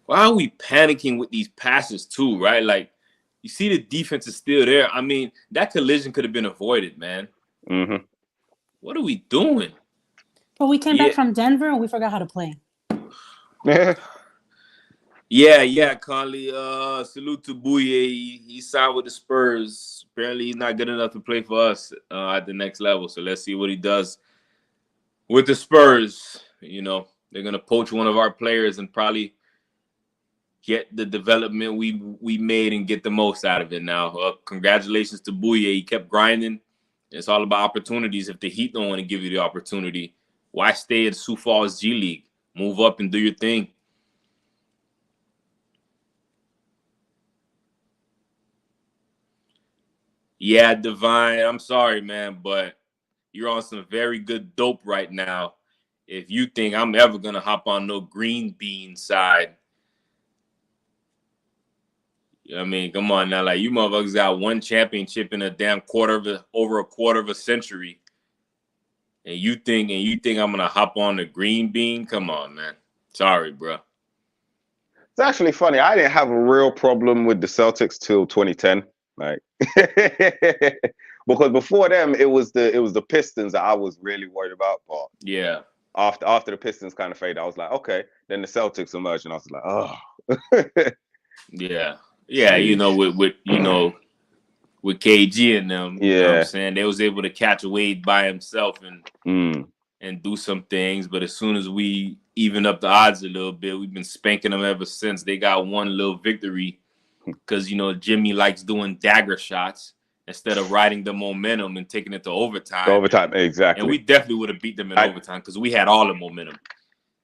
Why are we panicking with these passes too, right? Like, you see the defense is still there. I mean, that collision could have been avoided, man. Mm-hmm. What are we doing? But we came back from Denver and we forgot how to play. Yeah, Conley. Salute to Bouye. He signed with the Spurs. Apparently, he's not good enough to play for us at the next level. So let's see what he does with the Spurs. You know, they're gonna poach one of our players and probably get the development we made and get the most out of it. Now, congratulations to Bouye. He kept grinding. It's all about opportunities. If the Heat don't want to give you the opportunity, why stay at Sioux Falls G League? Move up and do your thing. Yeah, Divine, I'm sorry, man, but you're on some very good dope right now. If you think I'm ever going to hop on no green bean side, I mean, come on now. Like, you motherfuckers got one championship in a damn over a quarter of a century. And you think I'm going to hop on the green bean? Come on, man. Sorry, bro. It's actually funny. I didn't have a real problem with the Celtics till 2010. Like, because before them, it was the Pistons that I was really worried about. But yeah, after the Pistons kind of faded, I was like, okay. Then the Celtics emerged, and I was like, oh. yeah. You know, with KG and them, yeah. You know what I'm saying, they was able to catch Wade by himself and do some things. But as soon as we even up the odds a little bit, we've been spanking them ever since. They got one little victory. Because, you know, Jimmy likes doing dagger shots. instead of riding the momentum and taking it to overtime. Overtime, exactly. And we definitely would have beat them in overtime because we had all the momentum.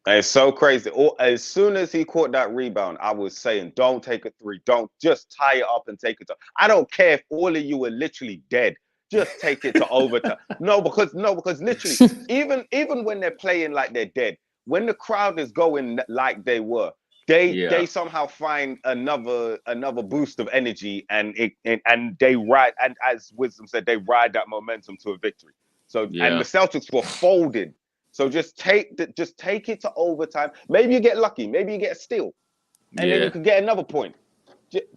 It's so crazy. As soon as he caught that rebound, I was saying, don't take a three. Don't just tie it up and take it to. I don't care if all of you are literally dead. Just take it to overtime. No, because literally, even when they're playing like they're dead, when the crowd is going like they were, they somehow find another boost of energy, and they ride, and as Wisdom said, they ride that momentum to a victory. So and the Celtics were folded. So just take it to overtime. Maybe you get lucky. Maybe you get a steal, and then you could get another point.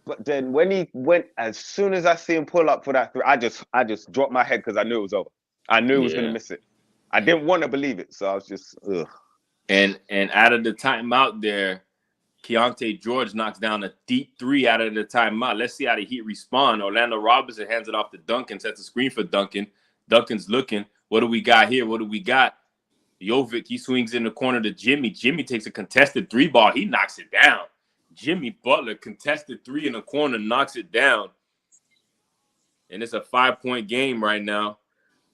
But then when he went, as soon as I see him pull up for that three, I just dropped my head because I knew it was over. I knew he was gonna miss it. I didn't want to believe it, so I was just ugh. And out of the timeout there, Keontae George knocks down a deep three out of the timeout. Let's see how the Heat respond. Orlando Robinson hands it off to Duncan, sets a screen for Duncan. Duncan's looking. What do we got here? What do we got? Jovic, he swings in the corner to Jimmy. Jimmy takes a contested three ball. He knocks it down. Jimmy Butler, contested three in the corner, knocks it down. And it's a 5-point game right now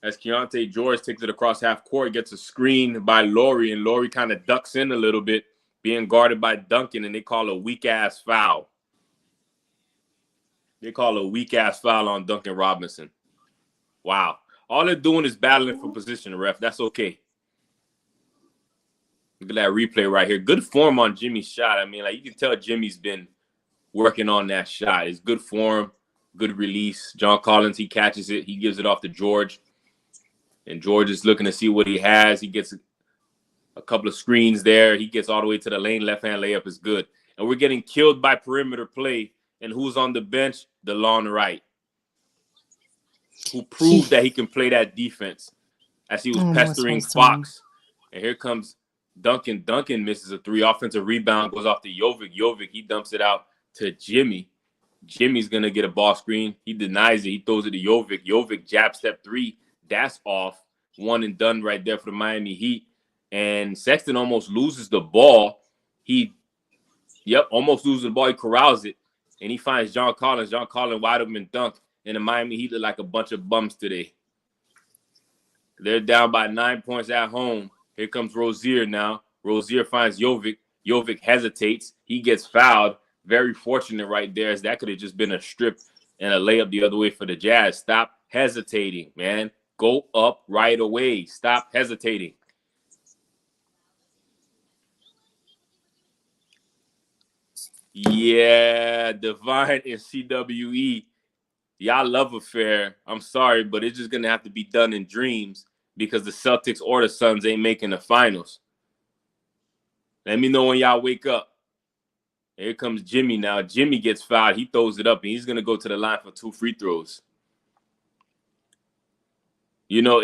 as Keontae George takes it across half court, gets a screen by Laurie, and Laurie kind of ducks in a little bit, being guarded by Duncan, and they call a weak-ass foul. They call a weak-ass foul on Duncan Robinson. Wow. All they're doing is battling for position, ref. That's okay. Look at that replay right here. Good form on Jimmy's shot. I mean, like, you can tell Jimmy's been working on that shot. It's good form, good release. John Collins, he catches it. He gives it off to George. And George is looking to see what he has. He gets a couple of screens there. He gets all the way to the lane. Left-hand layup is good. And we're getting killed by perimeter play. And who's on the bench? DeLon Wright, who proved that he can play that defense as he was pestering Fox. And here comes Duncan. Duncan misses a three. Offensive rebound goes off to Jovic. Jovic, he dumps it out to Jimmy. Jimmy's going to get a ball screen. He denies it. He throws it to Jovic. Jovic jab step three. That's off. One and done right there for the Miami Heat. And Sexton almost loses the ball. Almost loses the ball. He corrals it. And he finds John Collins. John Collins wide open dunk. And the Miami Heat look like a bunch of bums today. They're down by 9 points at home. Here comes Rozier now. Rozier finds Jovic. Jovic hesitates. He gets fouled. Very fortunate right there, as that could have just been a strip and a layup the other way for the Jazz. Stop hesitating, man. Go up right away. Stop hesitating. Yeah, Divine and CWE. Y'all love affair. I'm sorry, but it's just going to have to be done in dreams because the Celtics or the Suns ain't making the finals. Let me know when y'all wake up. Here comes Jimmy now. Jimmy gets fouled. He throws it up, and he's going to go to the line for 2 free throws. You know,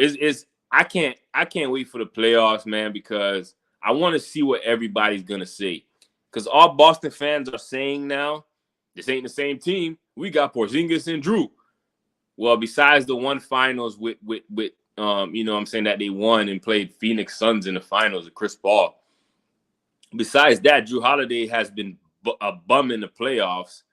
I can't wait for the playoffs, man, because I want to see what everybody's going to say. Because all Boston fans are saying now, this ain't the same team. We got Porzingis and Drew. Well, besides the one finals with you know what I'm saying, that they won and played Phoenix Suns in the finals with Chris Paul. Besides that, Drew Holiday has been a bum in the playoffs.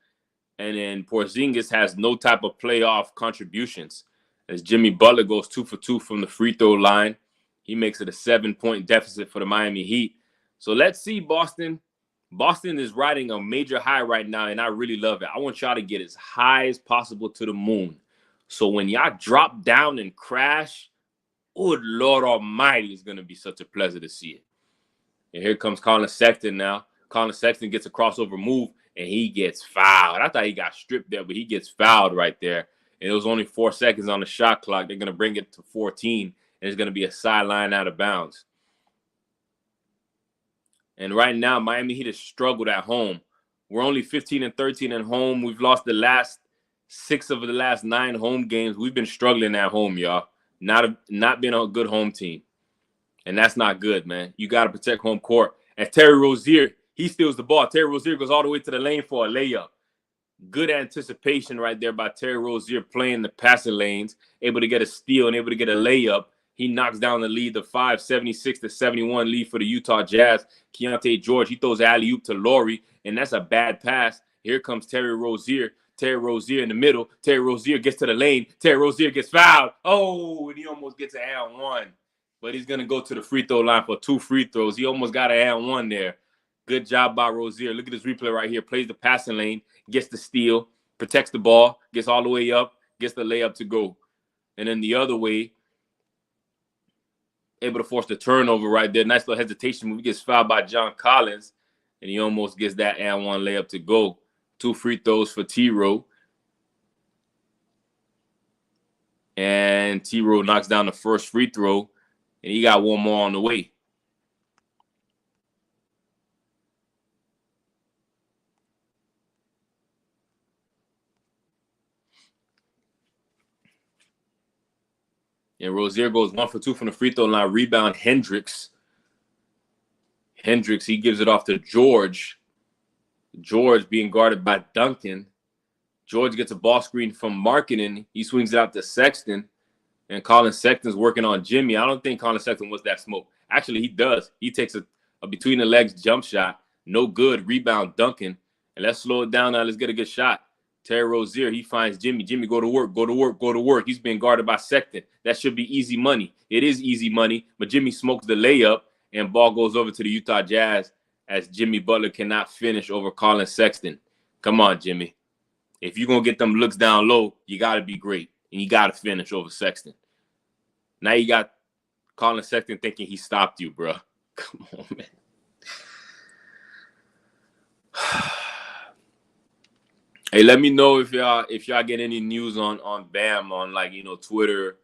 And then Porzingis has no type of playoff contributions. As Jimmy Butler goes 2 for 2 from the free throw line. He makes it a 7-point deficit for the Miami Heat. So let's see, Boston. Boston is riding a major high right now, and I really love it. I want y'all to get as high as possible to the moon. So when y'all drop down and crash, oh, Lord Almighty, it's going to be such a pleasure to see it. And here comes Colin Sexton now. Colin Sexton gets a crossover move, and he gets fouled. I thought he got stripped there, but he gets fouled right there. And it was only 4 seconds on the shot clock. They're going to bring it to 14, and it's going to be a sideline out of bounds. And right now, Miami Heat has struggled at home. We're only 15-13 at home. We've lost the last 6 of the last 9 home games. We've been struggling at home, y'all. Not been a good home team. And that's not good, man. You got to protect home court. And Terry Rozier, he steals the ball. Terry Rozier goes all the way to the lane for a layup. Good anticipation right there by Terry Rozier playing the passing lanes, able to get a steal and able to get a layup. He knocks down the lead, the 76-71 lead for the Utah Jazz. Keontae George, he throws alley-oop to Laurie, and that's a bad pass. Here comes Terry Rozier Terry Rozier in the middle. Terry Rozier gets to the lane. Terry Rozier gets fouled. Oh, and he almost gets an and one. But he's going to go to the free throw line for 2 free throws. He almost got an and one there. Good job by Rozier. Look at this replay right here. Plays the passing lane, gets the steal, protects the ball, gets all the way up, gets the layup to go. And then the other way, able to force the turnover right there. Nice little hesitation move. He gets fouled by John Collins, and he almost gets that and one layup to go. 2 free throws for T-Row. And T-Row knocks down the first free throw, and he got one more on the way. And Rozier goes 1 for 2 from the free throw line. Rebound, Hendricks. Hendricks, he gives it off to George. George being guarded by Duncan. George gets a ball screen from Markkanen. He swings it out to Sexton. And Colin Sexton's working on Jimmy. I don't think Colin Sexton wants that smoke. Actually, he does. He takes a between-the-legs jump shot. No good. Rebound, Duncan. And let's slow it down now. Let's get a good shot. Terry Rozier, he finds Jimmy. Jimmy, go to work, go to work, go to work. He's being guarded by Sexton. That should be easy money. It is easy money, but Jimmy smokes the layup, and ball goes over to the Utah Jazz as Jimmy Butler cannot finish over Colin Sexton. Come on, Jimmy. If you're going to get them looks down low, you got to be great, and you got to finish over Sexton. Now you got Colin Sexton thinking he stopped you, bro. Come on, man. Hey, let me know if y'all get any news on Bam on, like, you know, Twitter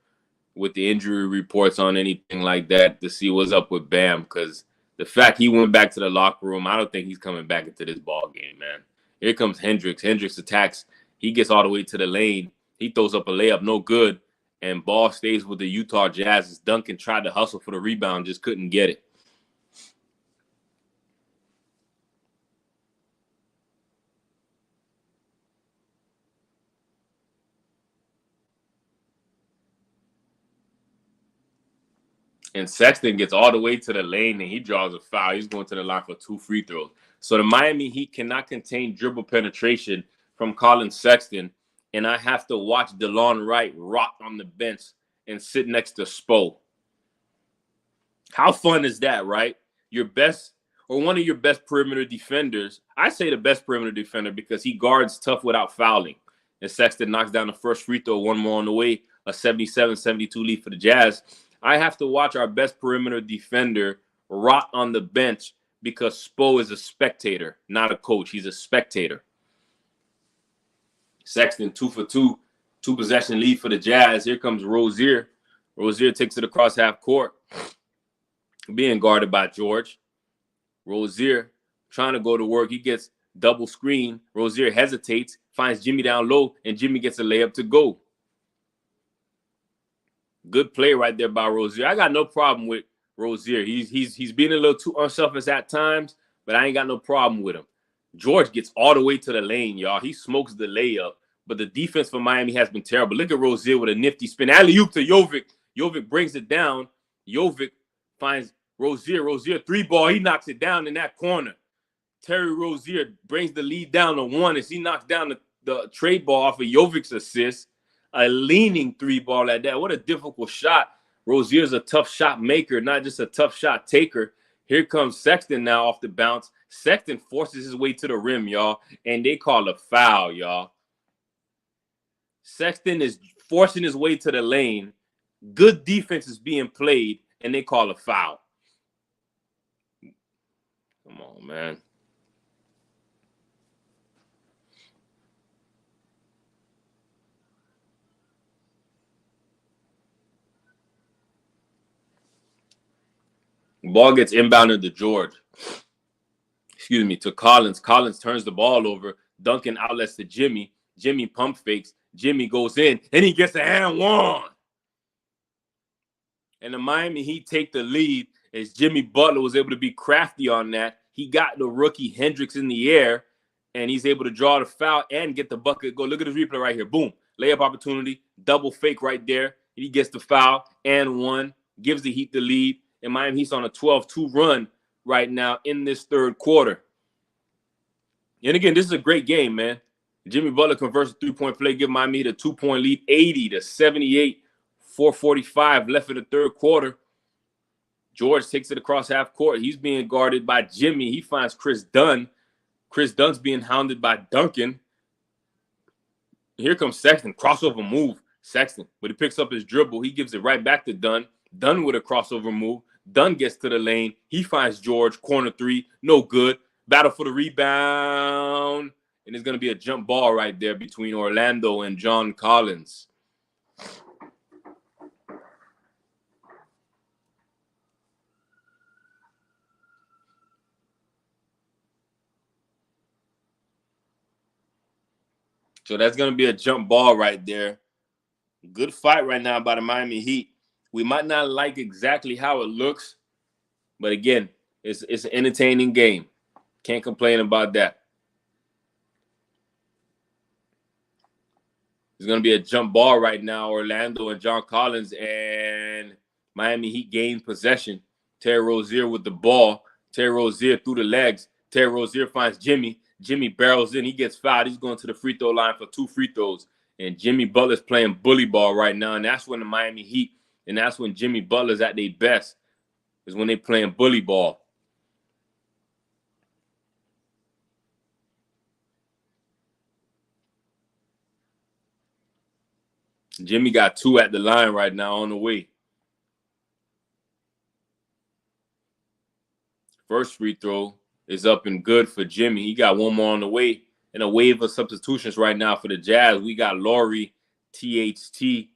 with the injury reports on anything like that to see what's up with Bam, because the fact he went back to the locker room, I don't think he's coming back into this ball game, man. Here comes Hendricks. Hendricks attacks. He gets all the way to the lane. He throws up a layup, no good, and ball stays with the Utah Jazz as Duncan tried to hustle for the rebound, just couldn't get it. And Sexton gets all the way to the lane, and he draws a foul. He's going to the line for 2 free throws. So the Miami Heat cannot contain dribble penetration from Colin Sexton, and I have to watch DeLon Wright rock on the bench and sit next to Spo. How fun is that, right? Your best, or one of your best perimeter defenders. I say the best perimeter defender because he guards tough without fouling. And Sexton knocks down the first free throw, one more on the way, a 77-72 lead for the Jazz. I have to watch our best perimeter defender rot on the bench because Spo is a spectator, not a coach. He's a spectator. Sexton, 2 for 2, 2-possession lead for the Jazz. Here comes Rozier. Rozier takes it across half court, being guarded by George. Rozier trying to go to work. He gets double screen. Rozier hesitates, finds Jimmy down low, and Jimmy gets a layup to go. Good play right there by Rozier. I got no problem with Rozier. He's being a little too unselfish at times, but I ain't got no problem with him. George gets all the way to the lane, y'all. He smokes the layup, but the defense for Miami has been terrible. Look at Rozier with a nifty spin. Alley-oop to Jovic. Jovic brings it down. Jovic finds Rozier. Rozier 3-ball. He knocks it down in that corner. Terry Rozier brings the lead down to 1 as he knocks down the trade ball off of Jovic's assist. A leaning 3-ball at that. What a difficult shot. Rozier's a tough shot maker, not just a tough shot taker. Here comes Sexton now off the bounce. Sexton forces his way to the rim, y'all, and they call a foul, y'all. Sexton is forcing his way to the lane. Good defense is being played, and they call a foul. Come on, man. Ball gets inbounded to George. Excuse me, to Collins. Collins turns the ball over. Duncan outlets to Jimmy. Jimmy pump fakes. Jimmy goes in, and he gets a and one. And the Miami Heat take the lead as Jimmy Butler was able to be crafty on that. He got the rookie Hendricks in the air, and he's able to draw the foul and get the bucket. Go look at this replay right here. Boom. Layup opportunity. Double fake right there. He gets the foul and 1. Gives the Heat the lead. And Miami Heat's on a 12-2 run right now in this third quarter. And again, this is a great game, man. Jimmy Butler converts a three-point play, give Miami the 2-point lead, 80-78, 4:45 left in the third quarter. George takes it across half court. He's being guarded by Jimmy. He finds Chris Dunn. Chris Dunn's being hounded by Duncan. Here comes Sexton, crossover move. Sexton, but he picks up his dribble. He gives it right back to Dunn. Dunn with a crossover move. Dunn gets to the lane. He finds George, corner three, no good. Battle for the rebound. And it's going to be a jump ball right there between Orlando and John Collins. So that's going to be a jump ball right there. Good fight right now by the Miami Heat. We might not like exactly how it looks, but again, it's an entertaining game. Can't complain about that. There's going to be a jump ball right now, Orlando and John Collins, and Miami Heat gain possession. Terry Rozier with the ball. Terry Rozier through the legs. Terry Rozier finds Jimmy. Jimmy barrels in. He gets fouled. He's going to the free throw line for 2 free throws. And Jimmy Butler's playing bully ball right now, and that's when the Miami Heat, and that's when Jimmy Butler's at their best, is when they're playing bully ball. Jimmy got 2 at the line right now on the way. First free throw is up and good for Jimmy. He got 1 more on the way. And a wave of substitutions right now for the Jazz. We got Laurie, THT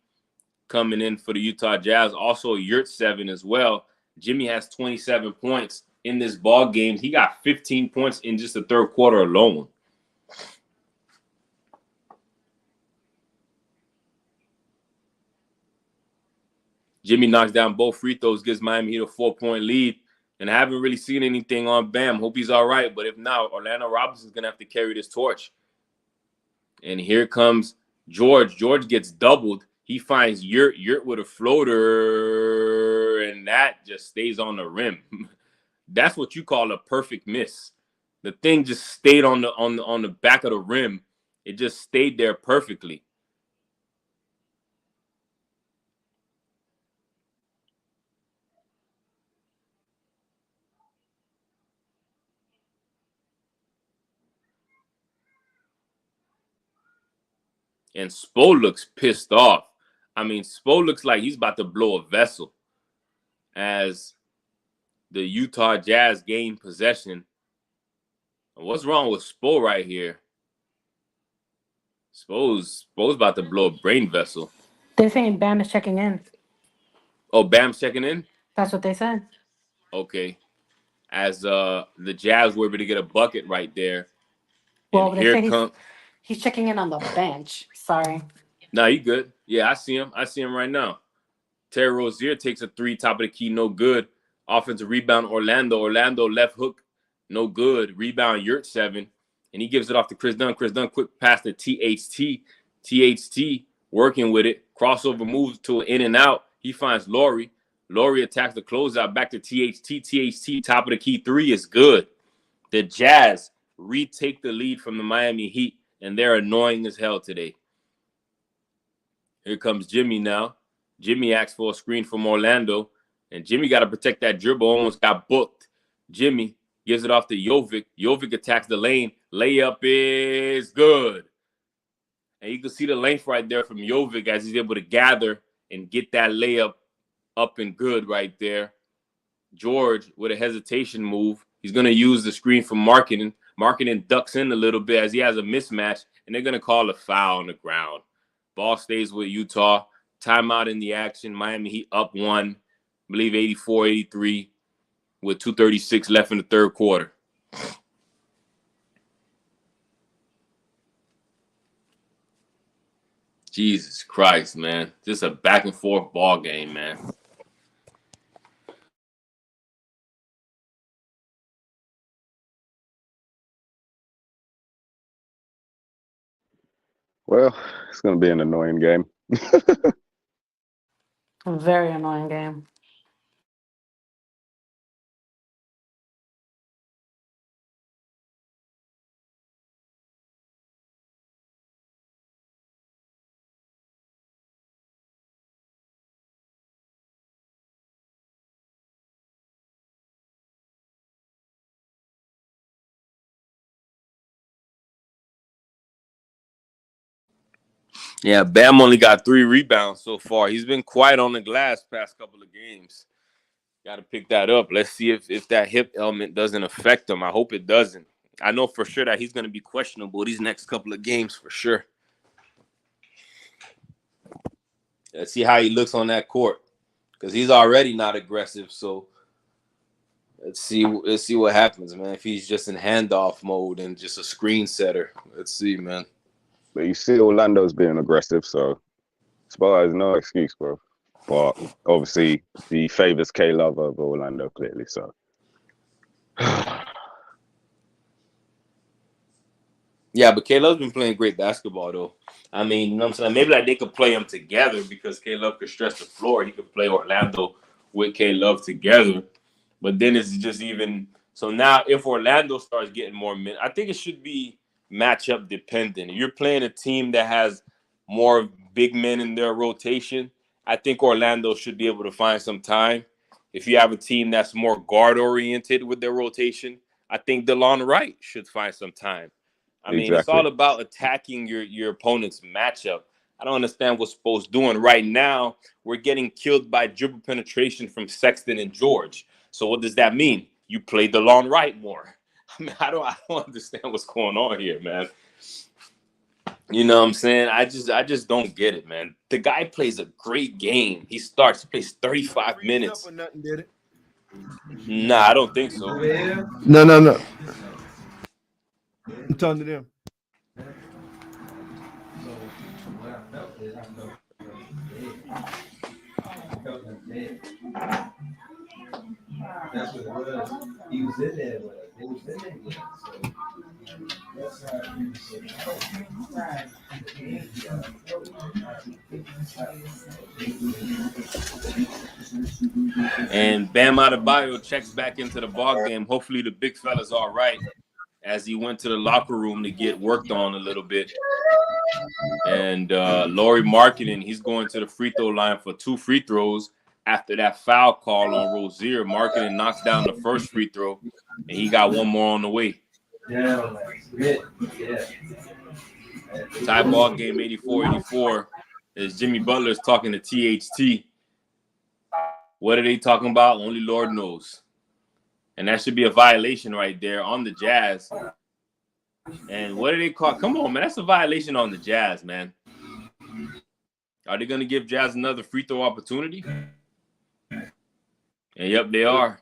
coming in for the Utah Jazz. Also Yurt7 as well. Jimmy has 27 points in this ball game. He got 15 points in just the third quarter alone. Jimmy knocks down both free throws, gives Miami Heat a 4-point lead. And I haven't really seen anything on Bam. Hope he's all right. But if not, Orlando Robinson's going to have to carry this torch. And here comes George. George gets doubled. He finds Yurt with a floater, and that just stays on the rim. That's what you call a perfect miss. The thing just stayed on the back of the rim. It just stayed there perfectly. And Spo looks pissed off. I mean, Spo looks like he's about to blow a vessel as the Utah Jazz gain possession. What's wrong with Spo right here? Spo's about to blow a brain vessel. They're saying Bam is checking in. Oh, Bam's checking in? That's what they said. Okay. As the Jazz were able to get a bucket right there. Well, And they here say comes... he's checking in on the bench. Sorry. No, you good. Yeah, I see him. I see him right now. Terry Rozier takes a 3, top of the key, no good. Offensive rebound, Orlando. Orlando left hook, no good. Rebound, Yurt7. And he gives it off to Chris Dunn. Chris Dunn, quick pass to THT. THT working with it. Crossover moves to an in and out. He finds Laurie. Laurie attacks the closeout back to THT. THT, top of the key 3 is good. The Jazz retake the lead from the Miami Heat, and they're annoying as hell today. Here comes Jimmy now. Jimmy asks for a screen from Orlando, and Jimmy got to protect that dribble. Almost got booked. Jimmy gives it off to Jovic. Jovic attacks the lane. Layup is good. And you can see the length right there from Jovic as he's able to gather and get that layup up and good right there. George with a hesitation move. He's going to use the screen from Markkanen. Markkanen ducks in a little bit as he has a mismatch, and they're going to call a foul on the ground. Ball stays with Utah. Timeout in the action. Miami Heat up 1, I believe 84-83 with 2:36 left in the third quarter. Jesus Christ, man. Just a back and forth ball game, man. Well, it's going to be an annoying game. A very annoying game. Yeah, Bam only got 3 rebounds so far. He's been quiet on the glass past couple of games. Got to pick that up. Let's see if that hip element doesn't affect him. I hope it doesn't. I know for sure that he's going to be questionable these next couple of games for sure. Let's see how he looks on that court because he's already not aggressive. So let's see what happens, man. If he's just in handoff mode and just a screen setter, let's see, man. But you see Orlando's being aggressive, so Spa has no excuse, bro. But obviously, he favors K-Love over Orlando clearly, so. Yeah, but K-Love's been playing great basketball, though. I mean, you know what I'm saying? Maybe like they could play them together because K-Love could stretch the floor. He could play Orlando with K-Love together. But then it's just even – so now if Orlando starts getting more minutes, I think it should be matchup dependent. If you're playing a team that has more big men in their rotation, I think Orlando should be able to find some time. If you have a team that's more guard-oriented with their rotation, I think DeLon Wright should find some time. I mean, It's all about attacking your opponent's matchup. I don't understand what Spo's doing. Right now, we're getting killed by dribble penetration from Sexton and George. So what does that mean? You play DeLon Wright more. I mean, I don't understand what's going on here, man. You know what I'm saying? I just don't get it, man. The guy plays a great game. He plays 35 minutes. Nah, I don't think so. No. I'm talking to them. That's what it was. He was in there with us. They was in there with us. And Bam Adebayo checks back into the ball game. Hopefully the big fella's all right as he went to the locker room to get worked on a little bit. And Lauri Markkanen, he's going to the free throw line for 2 free throws. After that foul call on Rozier, Markkanen knocks down the first free throw, and he got one more on the way. Tie ball game 84-84 as Jimmy Butler is talking to THT. What are they talking about? Only Lord knows. And that should be a violation right there on the Jazz. And what do they call? Come on, man. That's a violation on the Jazz, man. Are they going to give Jazz another free throw opportunity? And yep, they are.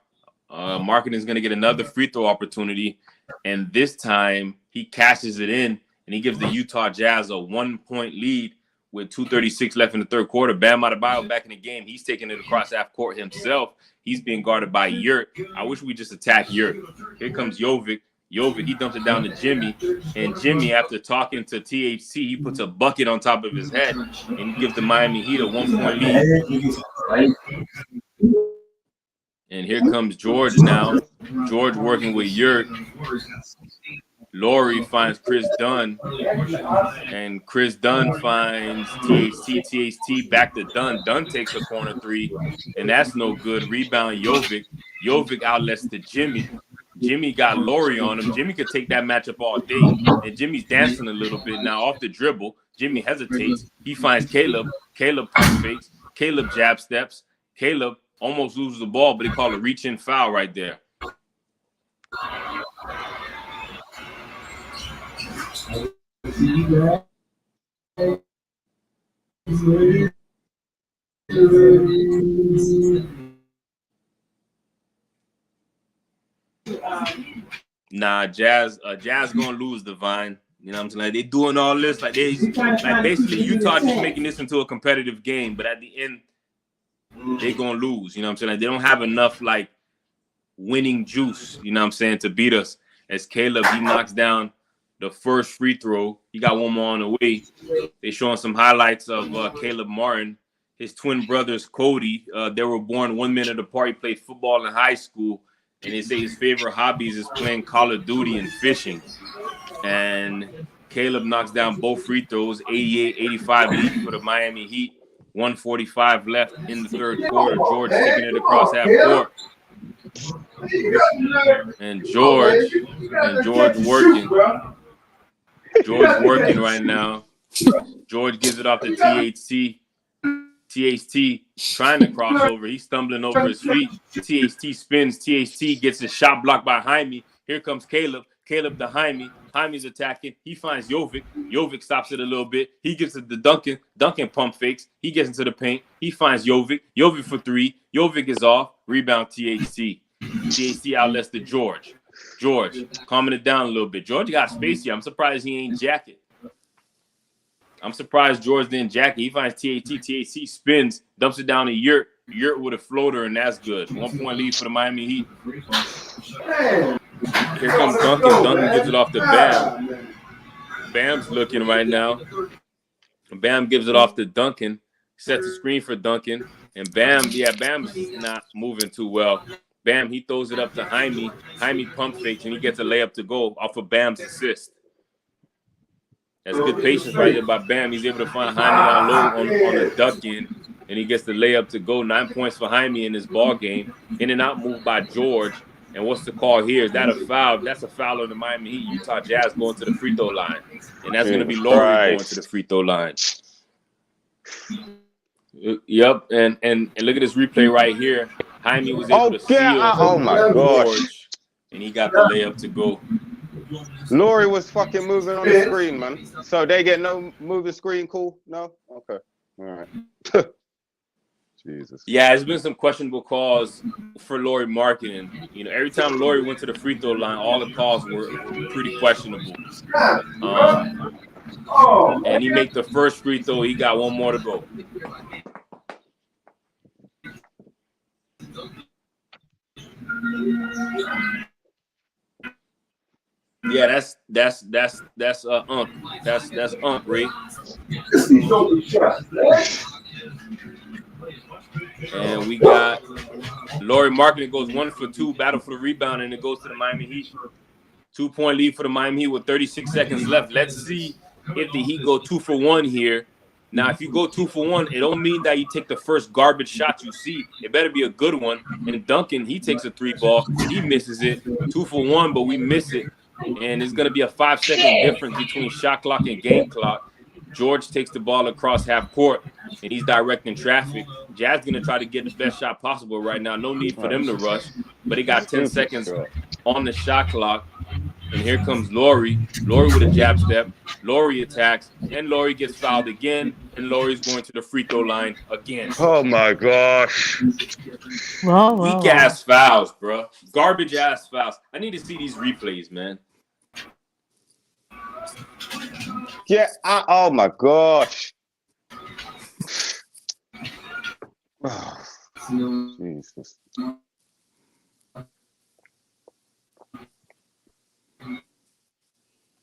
Markkanen is going to get another free throw opportunity. And this time, he cashes it in, and he gives the Utah Jazz a 1-point lead with 2:36 left in the third quarter. Bam Adebayo back in the game. He's taking it across half court himself. He's being guarded by Yurt. I wish we just attack Yurt. Here comes Jovic. He dumps it down to Jimmy. And Jimmy, after talking to THC, he puts a bucket on top of his head and he gives the Miami Heat a 1-point lead. And here comes George now. George working with Yurt. Lauri finds Chris Dunn. And Chris Dunn finds THT. THT back to Dunn. Dunn takes a corner 3. And that's no good. Rebound Jovic. Jovic outlets to Jimmy. Jimmy got Lauri on him. Jimmy could take that matchup all day. And Jimmy's dancing a little bit now off the dribble. Jimmy hesitates. He finds Caleb. Caleb pump fakes. Caleb jab steps. Caleb almost loses the ball, but they call a reach-in foul right there. Nah, Jazz gonna lose, Divine. You know what I'm saying? Like, they doing all this, like basically Utah just making this into a competitive game, but at the end, they gonna lose. You know what I'm saying? Like, they don't have enough like winning juice, you know what I'm saying, to beat us. As Caleb, he knocks down the first free throw. He got one more on the way. They showing some highlights of Caleb Martin, his twin brothers, Cody. They were born 1 minute apart. He played football in high school. And they say his favorite hobbies is playing Call of Duty and fishing. And Caleb knocks down both free throws, 88-85 lead for the Miami Heat. 1:45 left in the third quarter. George taking it across half court. And George working. George working right now. George gives it off to THT. THT trying to cross over. He's stumbling over his feet. THT spins. THT gets his shot blocked by Jaime. Here comes Caleb. Caleb to Jaime. Jaime's attacking. He finds Jovic. Jovic stops it a little bit. He gets it to Duncan. Duncan pump fakes. He gets into the paint. He finds Jovic. Jovic for three. Jovic is off. Rebound THT. THT outlets to George. George calming it down a little bit. George got space here. I'm surprised he ain't jacket. I'm surprised George didn't jacket. He finds THT. THT spins, dumps it down to Yurt. Yurt with a floater, and that's good. 1 point lead for the Miami Heat. Here comes Duncan. Duncan gives it off to Bam. Bam's looking right now. Bam gives it off to Duncan. Sets the screen for Duncan. And Bam's not moving too well. Bam, he throws it up to Jaime. Jaime pump fakes, and he gets a layup to go off of Bam's assist. That's good patience right there by Bam. He's able to find Jaime down low on a duck in, and he gets the layup to go. 9 points for Jaime in this ball game. In and out move by George. And what's the call here? Is that a foul? That's a foul on the Miami Heat. Utah Jazz going to the free throw line. And that's going to be Laurie going to the free throw line. Yep. And look at this replay right here. Jaime was able to steal George, and he got the layup to go. Laurie was fucking moving on the screen, man. So they get no moving screen, cool? No? Okay. All right. Jesus. Yeah, there's been some questionable calls for Laurie marketing. You know, every time Laurie went to the free throw line, all the calls were pretty questionable. And he made the first free throw. He got one more to go. Yeah, that's Unk. That's Unk, Ray. And we got Laurie marketing goes 1 for 2, battle for the rebound, and it goes to the Miami Heat. 2 point lead for the Miami Heat with 36 seconds left. Let's see if the Heat go 2 for 1 here. Now, if you go 2 for 1, it don't mean that you take the first garbage shot you see. It better be a good one. And Duncan, he takes a 3 ball. He misses it. 2 for 1, but we miss it. And it's going to be a 5-second difference between shot clock and game clock. George takes the ball across half court, and he's directing traffic. Jazz going to try to get the best shot possible right now. No need for them to rush, but he got 10 seconds on the shot clock. And here comes Laurie. Laurie with a jab step. Laurie attacks, and Laurie gets fouled again, and Laurie's going to the free throw line again. Oh, my gosh. Weak-ass fouls, bro. Garbage-ass fouls. I need to see these replays, man. Yeah, oh, my gosh. Oh, Jesus.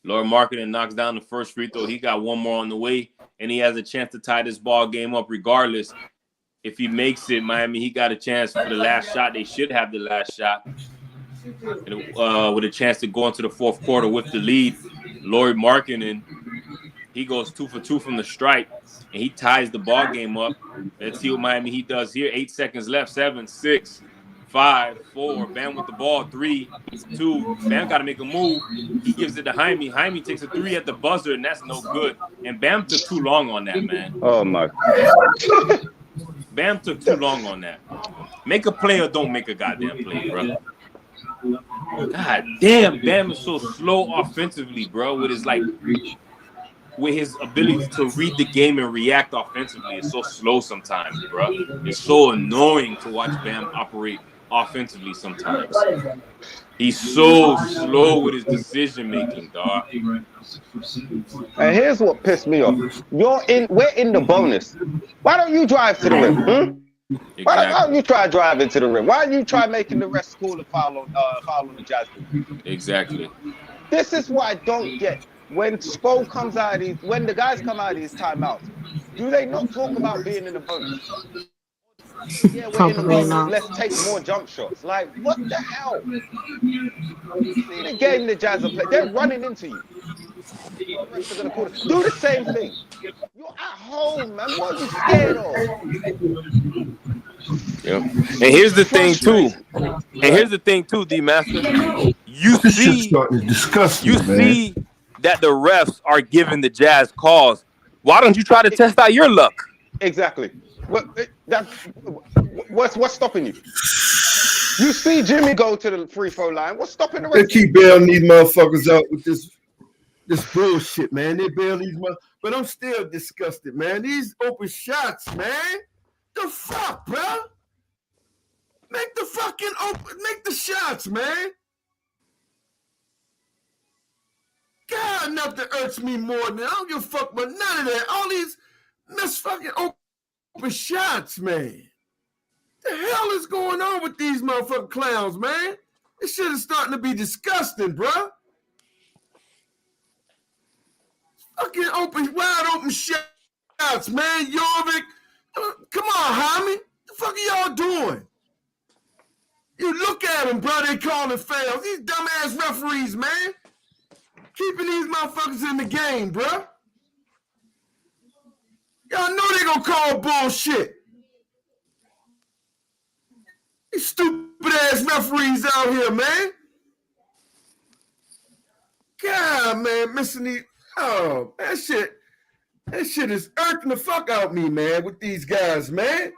Laurie marketing knocks down the first free throw. He got one more on the way, and he has a chance to tie this ball game up regardless. If he makes it, Miami, he got a chance for the last shot. They should have the last shot. And, with a chance to go into the fourth quarter with the lead. Laurie marketing, he goes 2 for 2 from the stripe, and he ties the ball game up. Let's see what Miami Heat does here. 8 seconds left. 7, 6, 5, 4. Bam with the ball. 3, 2. Bam got to make a move. He gives it to Jaime. Jaime takes a 3 at the buzzer, and that's no good. And Bam took too long on that, man. Oh, my. Bam took too long on that. Make a play or don't make a goddamn play, bro. God damn, Bam is so slow offensively, bro. With his ability to read the game and react offensively, it's so slow sometimes, bro. It's so annoying to watch Bam operate offensively sometimes. He's so slow with his decision making, dog. And here's what pissed me off. We're in the bonus. Why don't you drive to the rim? Exactly. Why don't you try driving to the rim? Why don't you try making the rest call a foul on the Jazz? Exactly. This is what I don't get. When Spo comes out of these, when the guys come out of these timeouts, do they not talk about being in the bonus? Yeah, we're in the bonus. Let's take more jump shots. Like, what the hell? See the game the Jazz are playing. They're running into you. Do the same thing. You're at home, man. What are you scared of? Yep. And here's the thing too. Dmaster. You see disgusting, you see that the refs are giving the Jazz calls. Why don't you try to test out your luck? Exactly. What's stopping you? You see Jimmy go to the free throw line. What's stopping the They rest? keep bailing these motherfuckers out with this bullshit, man. They bail these but I'm still disgusted, man. These open shots, man. The fuck, bro? Make the shots, man. God, nothing irks me more than I don't give a fuck about none of that. All these fucking open shots, man. The hell is going on with these motherfucking clowns, man? This shit is starting to be disgusting, bro. Fucking wide open shots, man. Jorvik. Come on, Jaime. The fuck are y'all doing? You look at them, bro. They calling fouls. These dumbass referees, man. Keeping these motherfuckers in the game, bro. Y'all know they gonna call bullshit. These stupid ass referees out here, man. God, man, missing these. Oh, that shit is irking the fuck out of me, man, with these guys, man.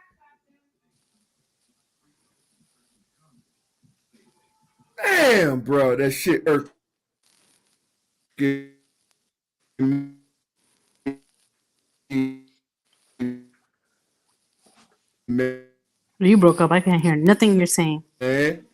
Damn, bro, that shit irked me. Man. You broke up. I can't hear nothing you're saying. Man.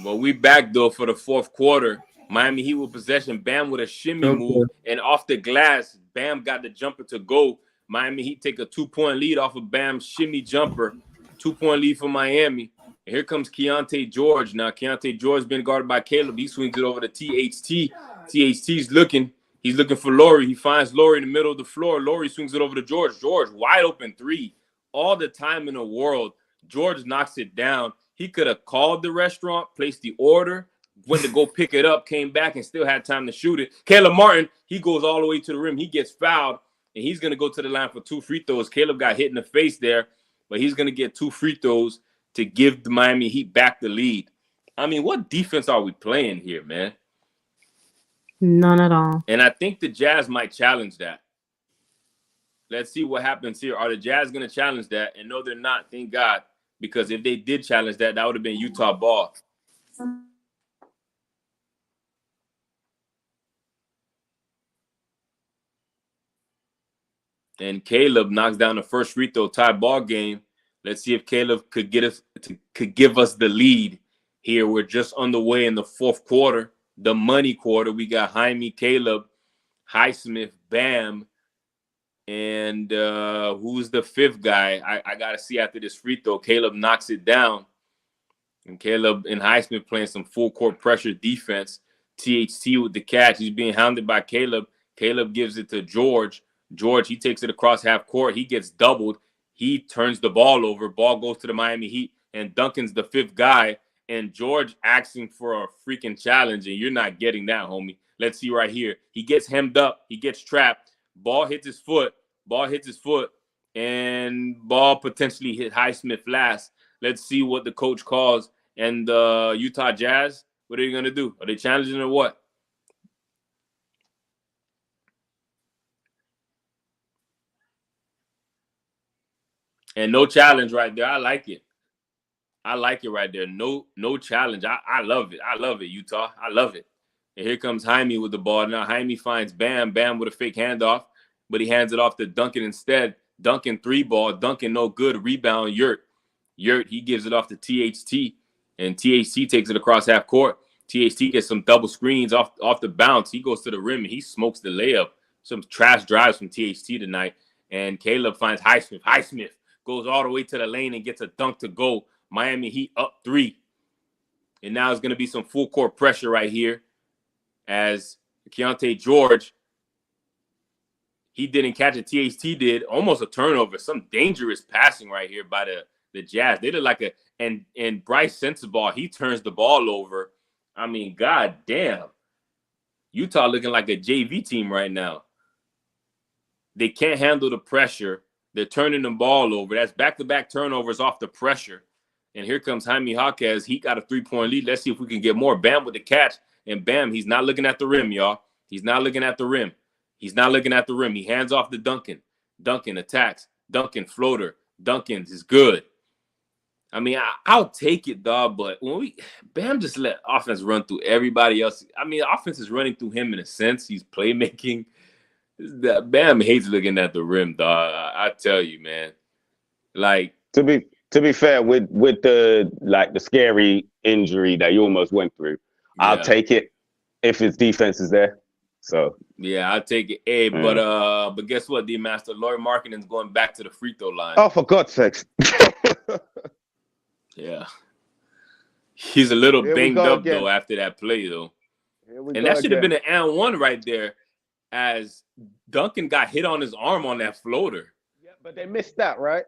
Well, we back, though, for the fourth quarter. Miami Heat with possession. Bam with a shimmy move. And off the glass, Bam got the jumper to go. Miami Heat take a 2-point lead off of Bam's shimmy jumper. 2-point lead for Miami. And here comes Keontae George. Now, Keontae George been guarded by Caleb. He swings it over to THT. THT's looking. He's looking for Laurie. He finds Laurie in the middle of the floor. Laurie swings it over to George. George, wide open three. All the time in the world. George knocks it down. He could have called the restaurant, placed the order, went to go pick it up, came back, and still had time to shoot it. Caleb Martin, he goes all the way to the rim. He gets fouled, and he's going to go to the line for 2 free throws. Caleb got hit in the face there, but he's going to get 2 free throws to give the Miami Heat back the lead. I mean, what defense are we playing here, man? None at all. And I think the Jazz might challenge that. Let's see what happens here. Are the Jazz going to challenge that? And no, they're not, thank God. Because if they did challenge that, that would have been Utah ball. And Caleb knocks down the first free throw, tie ball game. Let's see if Caleb could give us the lead here. We're just on the way in the fourth quarter, the money quarter. We got Jaime, Caleb, Highsmith, Bam, and who's the fifth guy? I got to see after this free throw. Caleb knocks it down. And Caleb and Highsmith playing some full court pressure defense. THT with the catch. He's being hounded by Caleb. Caleb gives it to George. George, he takes it across half court. He gets doubled. He turns the ball over. Ball goes to the Miami Heat. And Duncan's the fifth guy. And George asking for a freaking challenge. And you're not getting that, homie. Let's see right here. He gets hemmed up. He gets trapped. Ball hits his foot. And ball potentially hit Highsmith last. Let's see what the coach calls. And the Utah Jazz, what are they going to do? Are they challenging or what? And no challenge right there. I like it. I like it right there. No challenge. I love it. I love it, Utah. I love it. And here comes Jaime with the ball. Now Jaime finds Bam. Bam with a fake handoff, but he hands it off to Duncan instead. Duncan 3-ball. Duncan no good. Rebound Yurt. He gives it off to THT, and THT takes it across half court. THT gets some double screens off the bounce. He goes to the rim, and he smokes the layup. Some trash drives from THT tonight. And Caleb finds Highsmith. Highsmith goes all the way to the lane and gets a dunk to go. Miami Heat up 3. And now it's going to be some full court pressure right here as Keontae George, he didn't catch it. THT did. Almost a turnover. Some dangerous passing right here by the Jazz. They did like and Bryce Sensabaugh, he turns the ball over. I mean, god damn. Utah looking like a JV team right now. They can't handle the pressure. They're turning the ball over. That's back-to-back turnovers off the pressure. And here comes Jaime Jaquez. He got a 3-point lead. Let's see if we can get more. Bam with the catch. And Bam, he's not looking at the rim, y'all. He's not looking at the rim. He's not looking at the rim. He hands off to Duncan. Duncan attacks. Duncan floater. Duncan is good. I mean, I'll take it, dog, but when Bam just let offense run through everybody else. I mean, offense is running through him in a sense. He's playmaking. Bam hates looking at the rim, dog. I tell you, man. Like, to be fair, with the the scary injury that you almost went through, I'll take it if his defense is there. So yeah, I'll take it. Hey, but guess what, Dmaster? Lauri Markkanen's going back to the free throw line. Oh, for God's sakes. Yeah. He's a little banged up though after that play though. And that should have been an and one right there as Duncan got hit on his arm on that floater. Yeah, but they missed that, right?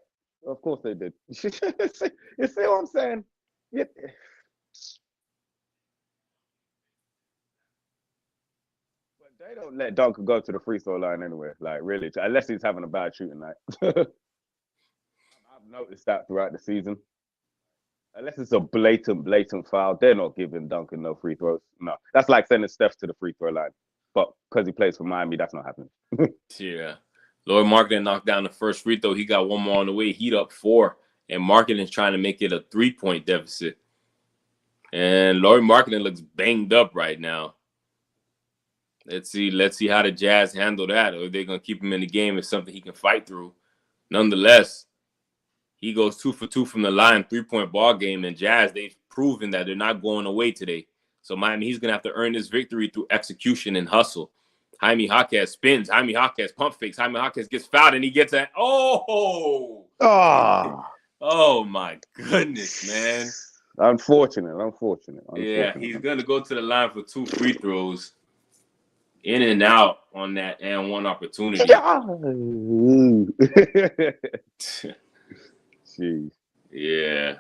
Of course they did. You see what I'm saying? Yeah. But they don't let Duncan go to the free throw line anyway. Like, really, unless he's having a bad shooting night. I've noticed that throughout the season. Unless it's a blatant foul, they're not giving Duncan no free throws. No, that's like sending Steph to the free throw line. But because he plays for Miami, that's not happening. Yeah. Lauri Markkanen knocked down the first free throw. He got one more on the way. Heat up 4. And Markkanen's trying to make it a 3-point deficit. And Lauri Markkanen looks banged up right now. Let's see how the Jazz handle that. Or they're going to keep him in the game. It's something he can fight through. Nonetheless, he goes 2 for 2 from the line, 3-point ball game. And Jazz, they've proven that they're not going away today. So Miami, he's going to have to earn this victory through execution and hustle. Jaime Jaquez spins. Jaime Jaquez pump fakes. Jaime Jaquez gets fouled, and he gets a oh my goodness, man. Unfortunate. Yeah, he's going to go to the line for 2 free throws. In and out on that and one opportunity. Jeez. Yeah.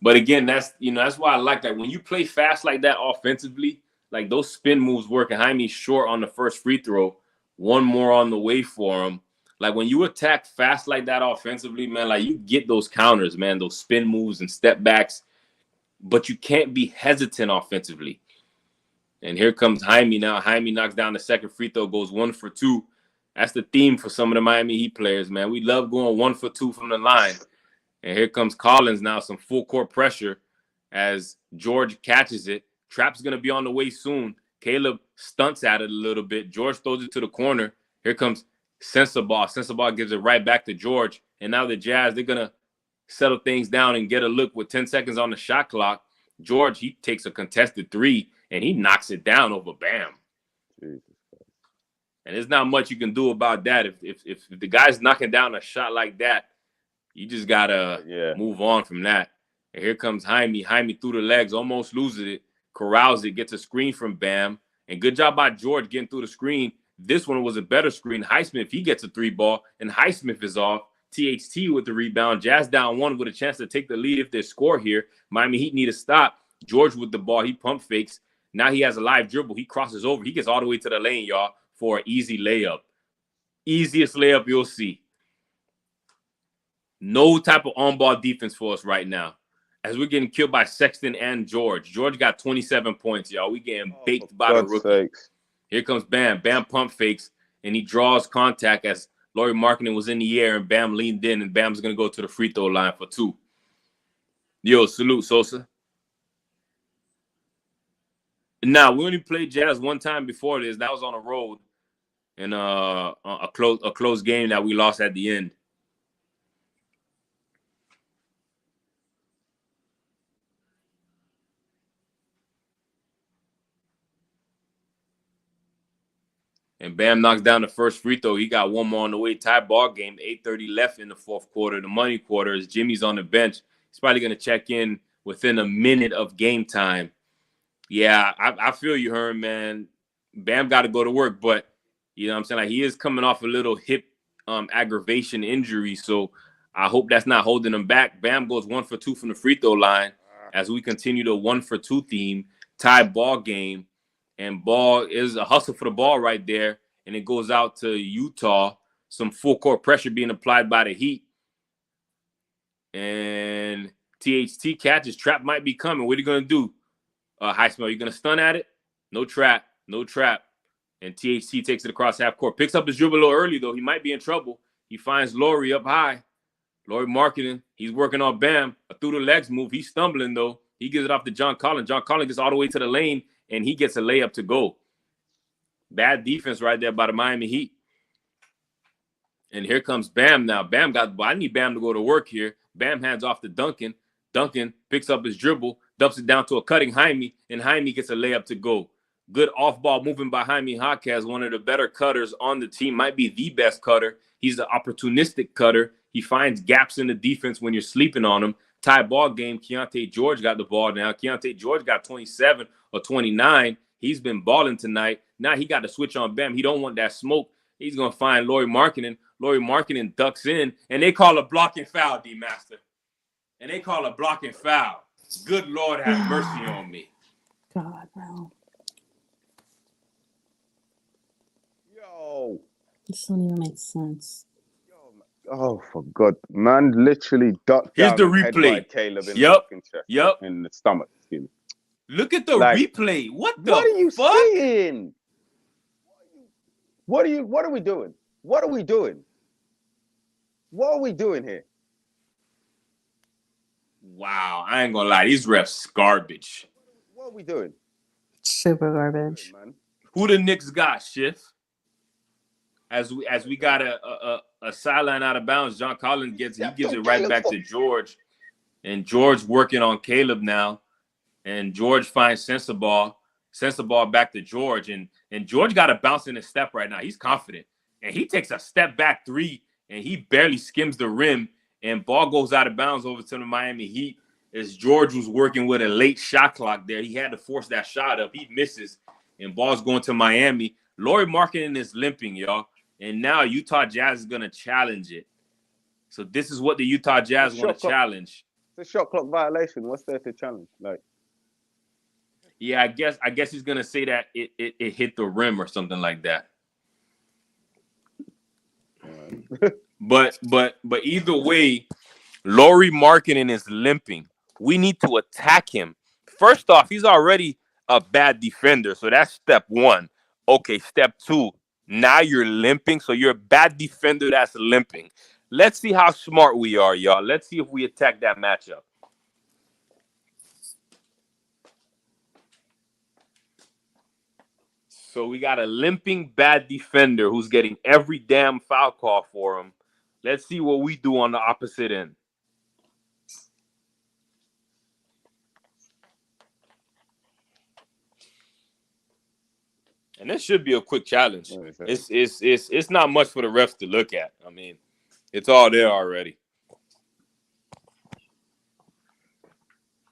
But again, that's why I like that. When you play fast like that offensively, like those spin moves work, and Jaime's short on the first free throw, one more on the way for him. Like when you attack fast like that offensively, man, like you get those counters, man, those spin moves and step backs, but you can't be hesitant offensively. And here comes Jaime now. Jaime knocks down the second free throw, goes 1 for 2. That's the theme for some of the Miami Heat players, man. We love going 1 for 2 from the line. And here comes Collins now, some full court pressure as George catches it. Trap's going to be on the way soon. Caleb stunts at it a little bit. George throws it to the corner. Here comes Sensabaugh. Sensabaugh gives it right back to George. And now the Jazz, they're going to settle things down and get a look with 10 seconds on the shot clock. George, he takes a contested 3, and he knocks it down over Bam. Jesus. And there's not much you can do about that. If the guy's knocking down a shot like that, you just got to move on from that. And here comes Jaime. Jaime through the legs, almost loses it, corrals it, gets a screen from Bam. And good job by George getting through the screen. This one was a better screen. Highsmith, he gets a 3 ball, and Highsmith is off. THT with the rebound. Jazz down 1 with a chance to take the lead if they score here. Miami Heat need a stop. George with the ball. He pump fakes. Now he has a live dribble. He crosses over. He gets all the way to the lane, y'all, for an easy layup. Easiest layup you'll see. No type of on-ball defense for us right now as we're getting killed by Sexton and George. George got 27 points, y'all. We getting baked by the rookie. Sakes. Here comes Bam. Bam pump fakes, and he draws contact as Lauri Markkanen was in the air, and Bam leaned in, and Bam's going to go to the free throw line for 2. Yo, salute, Sosa. Now, we only played Jazz one time before this. That was on the road in a close game that we lost at the end. And Bam knocks down the first free throw. He got one more on the way. Tie ball game. 8:30 left in the fourth quarter. The money quarter is Jimmy's on the bench. He's probably going to check in within a minute of game time. Yeah, I feel you, Herm, man. Bam got to go to work, but you know what I'm saying? Like, he is coming off a little hip aggravation injury, so I hope that's not holding him back. Bam goes 1 for 2 from the free throw line as we continue the 1 for 2 theme. Tie ball game. And ball is a hustle for the ball right there. And it goes out to Utah. Some full court pressure being applied by the Heat. And THT catches. Trap might be coming. What are you going to do, Highsmith? Are you going to stun at it? No trap. No trap. And THT takes it across half court. Picks up his dribble a little early, though. He might be in trouble. He finds Laurie up high. Laurie marketing. He's working on Bam. A through the legs move. He's stumbling, though. He gives it off to John Collins. John Collins gets all the way to the lane, and he gets a layup to go. Bad defense right there by the Miami Heat. And here comes Bam now. I need Bam to go to work here. Bam hands off to Duncan. Duncan picks up his dribble, dumps it down to a cutting Jaime, and Jaime gets a layup to go. Good off-ball movement by Jaime Jaquez, one of the better cutters on the team, might be the best cutter. He's an opportunistic cutter. He finds gaps in the defense when you're sleeping on him. Tie ball game, Keontae George got the ball now. Keontae George got 27 or 29. He's been balling tonight. Now he got to switch on Bam. He don't want that smoke. He's going to find Laurie Markkinen. Laurie Markkinen ducks in, and they call a blocking foul, Dmaster. And they call a blocking foul. Good Lord have mercy on me. God, bro. Yo. This don't even make sense. Oh, for God. Man literally ducked Here's down the and replay. headbutted Caleb in Yep. the fucking chest. Yep. In the stomach. Excuse me. Look at the Like, replay. What the What are you fuck? saying? What are we doing? What are we doing? What are we doing here? Wow, I ain't gonna lie. These refs garbage. What are we doing? Super garbage. Man. Who the Knicks got, Schiff? As we got a sideline out of bounds, John Collins gives it right back to George. And George working on Caleb now. And George finds Sensabaugh back to George. And George got a bounce in his step right now. He's confident. And he takes a step back three, and he barely skims the rim. And ball goes out of bounds over to the Miami Heat as George was working with a late shot clock there. He had to force that shot up. He misses, and ball's going to Miami. Laurie Markkinen is limping, y'all. And now Utah Jazz is going to challenge it. So this is what the Utah Jazz want to challenge. It's a shot clock violation. What's there to challenge? Like, yeah, I guess he's going to say that it hit the rim or something like that. But either way, Laurie Markkinen is limping. We need to attack him. First off, he's already a bad defender, so that's step one. Okay, step two, now you're limping, so you're a bad defender that's limping. Let's see how smart we are, y'all. Let's see if we attack that matchup. So we got a limping bad defender who's getting every damn foul call for him. Let's see what we do on the opposite end. And this should be a quick challenge. It's not much for the refs to look at. I mean, it's all there already.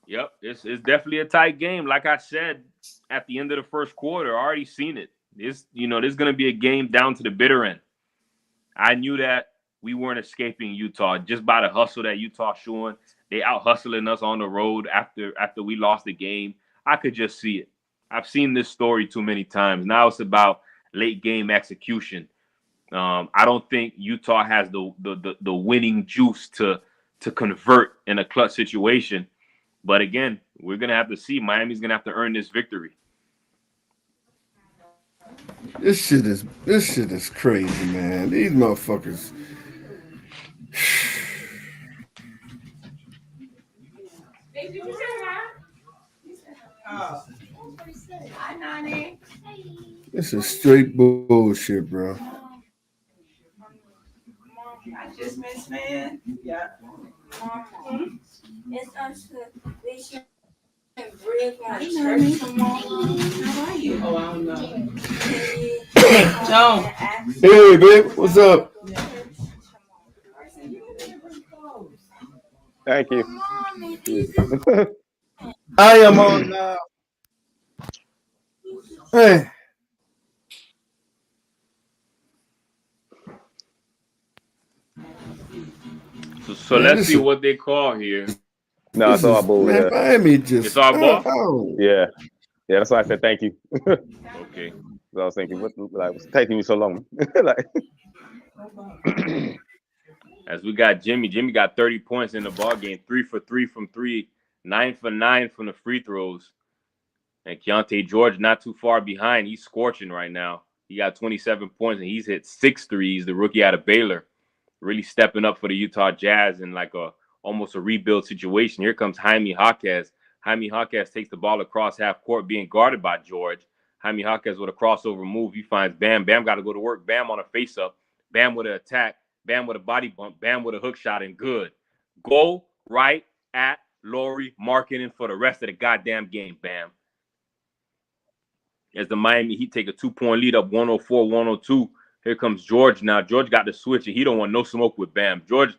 Yep, it's definitely a tight game. Like I said at the end of the first quarter, I already seen it. This is going to be a game down to the bitter end. I knew that we weren't escaping Utah just by the hustle that Utah showing. They out hustling us on the road after we lost the game. I could just see it. I've seen this story too many times. Now it's about late game execution. I don't think Utah has the winning juice to convert in a clutch situation. But again, we're gonna have to see. Miami's gonna have to earn this victory. This shit is crazy, man. These motherfuckers. This is straight bullshit, bro. I just miss man. Yeah. It's us. We should bring our church tomorrow. How are you? Oh, I don't know. Joan. Hey, babe, what's up? thank you. I am on now. Hey. So let's see what they call here. No, it's all ball. Man, Miami just. It's all ball? Yeah. Yeah, that's why I said thank you. Okay. So I was thinking, what's taking you so long? Like, As we got Jimmy. Jimmy got 30 points in the ball game. 3 for 3 from 3. 9 for 9 from the free throws. And Keontae George not too far behind. He's scorching right now. He got 27 points, and he's hit 6 threes. The rookie out of Baylor, really stepping up for the Utah Jazz in like almost a rebuild situation. Here comes Jaime Jaquez. Jaime Jaquez takes the ball across half court, being guarded by George. Jaime Jaquez with a crossover move. He finds Bam. Bam got to go to work. Bam on a face-up. Bam with an attack. Bam with a body bump. Bam with a hook shot, and good. Go right at Lauri Markkanen for the rest of the goddamn game, Bam. As the Miami Heat take a 2-point lead up 104-102. Here comes George now. George got the switch, and he don't want no smoke with Bam. George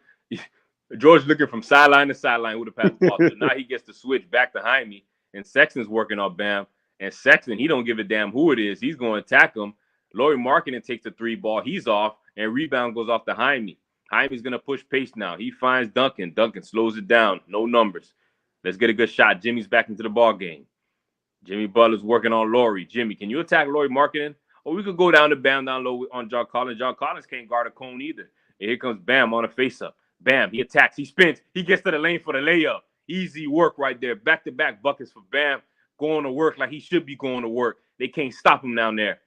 looking from sideline to sideline with the pass ball. So now he gets the switch back to Jaime, and Sexton's working on Bam. And Sexton, he don't give a damn who it is. He's going to attack him. Lauri Markkanen takes the 3 ball. He's off, and rebound goes off to Jaime. Jaime's going to push pace now. He finds Duncan. Duncan slows it down. No numbers. Let's get a good shot. Jimmy's back into the ball game. Jimmy Butler's working on Lauri. Jimmy, can you attack Lauri Markkanen? Or we could go down to Bam down low on John Collins. John Collins can't guard a cone either. And here comes Bam on a face-up. Bam, he attacks. He spins. He gets to the lane for the layup. Easy work right there. Back-to-back buckets for Bam. Going to work like he should be going to work. They can't stop him down there.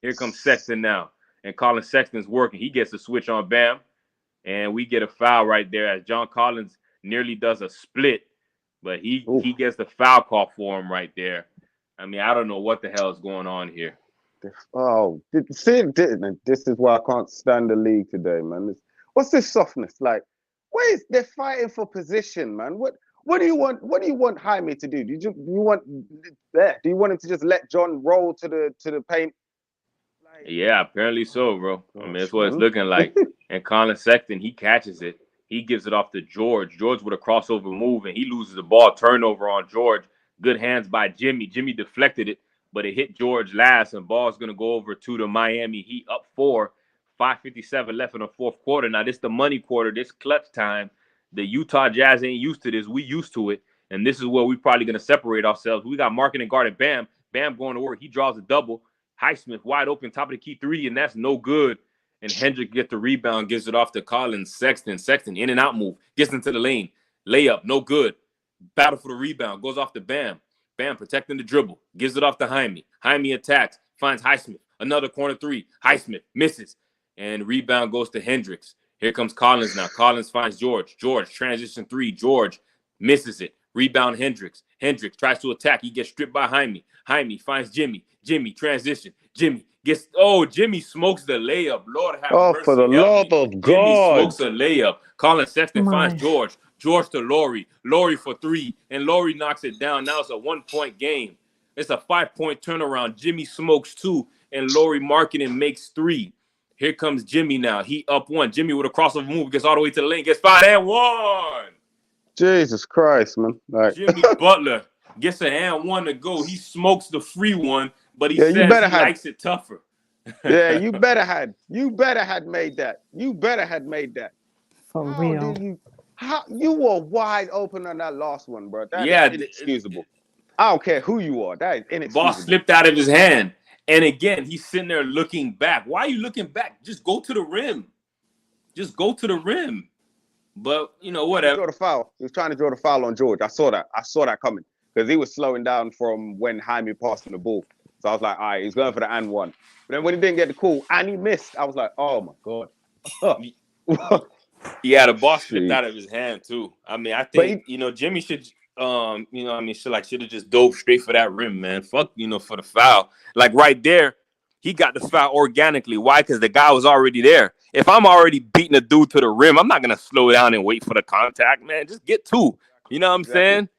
Here comes Sexton now. And Colin Sexton's working. He gets a switch on Bam. And we get a foul right there as John Collins nearly does a split. But he gets the foul call for him right there. I mean, I don't know what the hell is going on here. Oh, this is why I can't stand the league today, man. What's this softness like? They're fighting for position, man. What do you want? What do you want Jaime to do? Do you want him to just let John roll to the paint? Yeah, apparently so, bro. I mean, that's what it's looking like. And Colin Sexton, he catches it. He gives it off to George. George with a crossover move, and he loses the ball. Turnover on George. Good hands by Jimmy. Jimmy deflected it, but it hit George last, and ball's going to go over to the Miami Heat up 4. 5:57 left in the fourth quarter. Now, this the money quarter. This clutch time. The Utah Jazz ain't used to this. We used to it, and this is where we probably going to separate ourselves. We got Markkanen guarding Bam. Bam going to work. He draws a double. Highsmith wide open, top of the key 3, and that's no good. And Hendrick gets the rebound, gives it off to Collins. Sexton in and out move. Gets into the lane. Layup, no good. Battle for the rebound. Goes off to Bam. Bam protecting the dribble. Gives it off to Jaime. Jaime attacks. Finds Highsmith. Another corner 3. Highsmith misses. And rebound goes to Hendricks. Here comes Collins now. Collins finds George. George, transition 3. George misses it. Rebound Hendricks. Hendricks tries to attack. He gets stripped by Jaime. Jaime finds Jimmy. Jimmy, transition. Jimmy Jimmy smokes the layup. Lord have mercy. Oh, for the love of God. Jimmy smokes a layup. Colin Sexton finds George. George to Lauri. Lauri for 3. And Lauri knocks it down. Now it's a 1-point game. It's a 5-point turnaround. Jimmy smokes 2. And Lauri Markkanen makes 3. Here comes Jimmy now. He up 1. Jimmy with a crossover move. Gets all the way to the lane. Gets 5 and 1. Jesus Christ, man. Like, Jimmy Butler gets an and 1 to go. He smokes the free one, but he says he likes it tougher. Yeah, you better had made that. You better had made that. For real. You were wide open on that last one, bro. That is inexcusable. I don't care who you are. That is inexcusable. Ball slipped out of his hand. And again, he's sitting there looking back. Why are you looking back? Just go to the rim. Just go to the rim. But, you know, whatever. He was trying to draw the foul on George. I saw that coming. Because he was slowing down from when Jaime passed him the ball. So I was like, all right, he's going for the and 1. But then when he didn't get the call and he missed, I was like, oh, my God. Yeah, the ball slipped out of his hand, too. I mean, I think, Jimmy should... should have just dove straight for that rim, man. Fuck, for the foul. Like right there, he got the foul organically. Why? Because the guy was already there. If I'm already beating a dude to the rim, I'm not gonna slow down and wait for the contact, man. Just get 2. You know what I'm saying?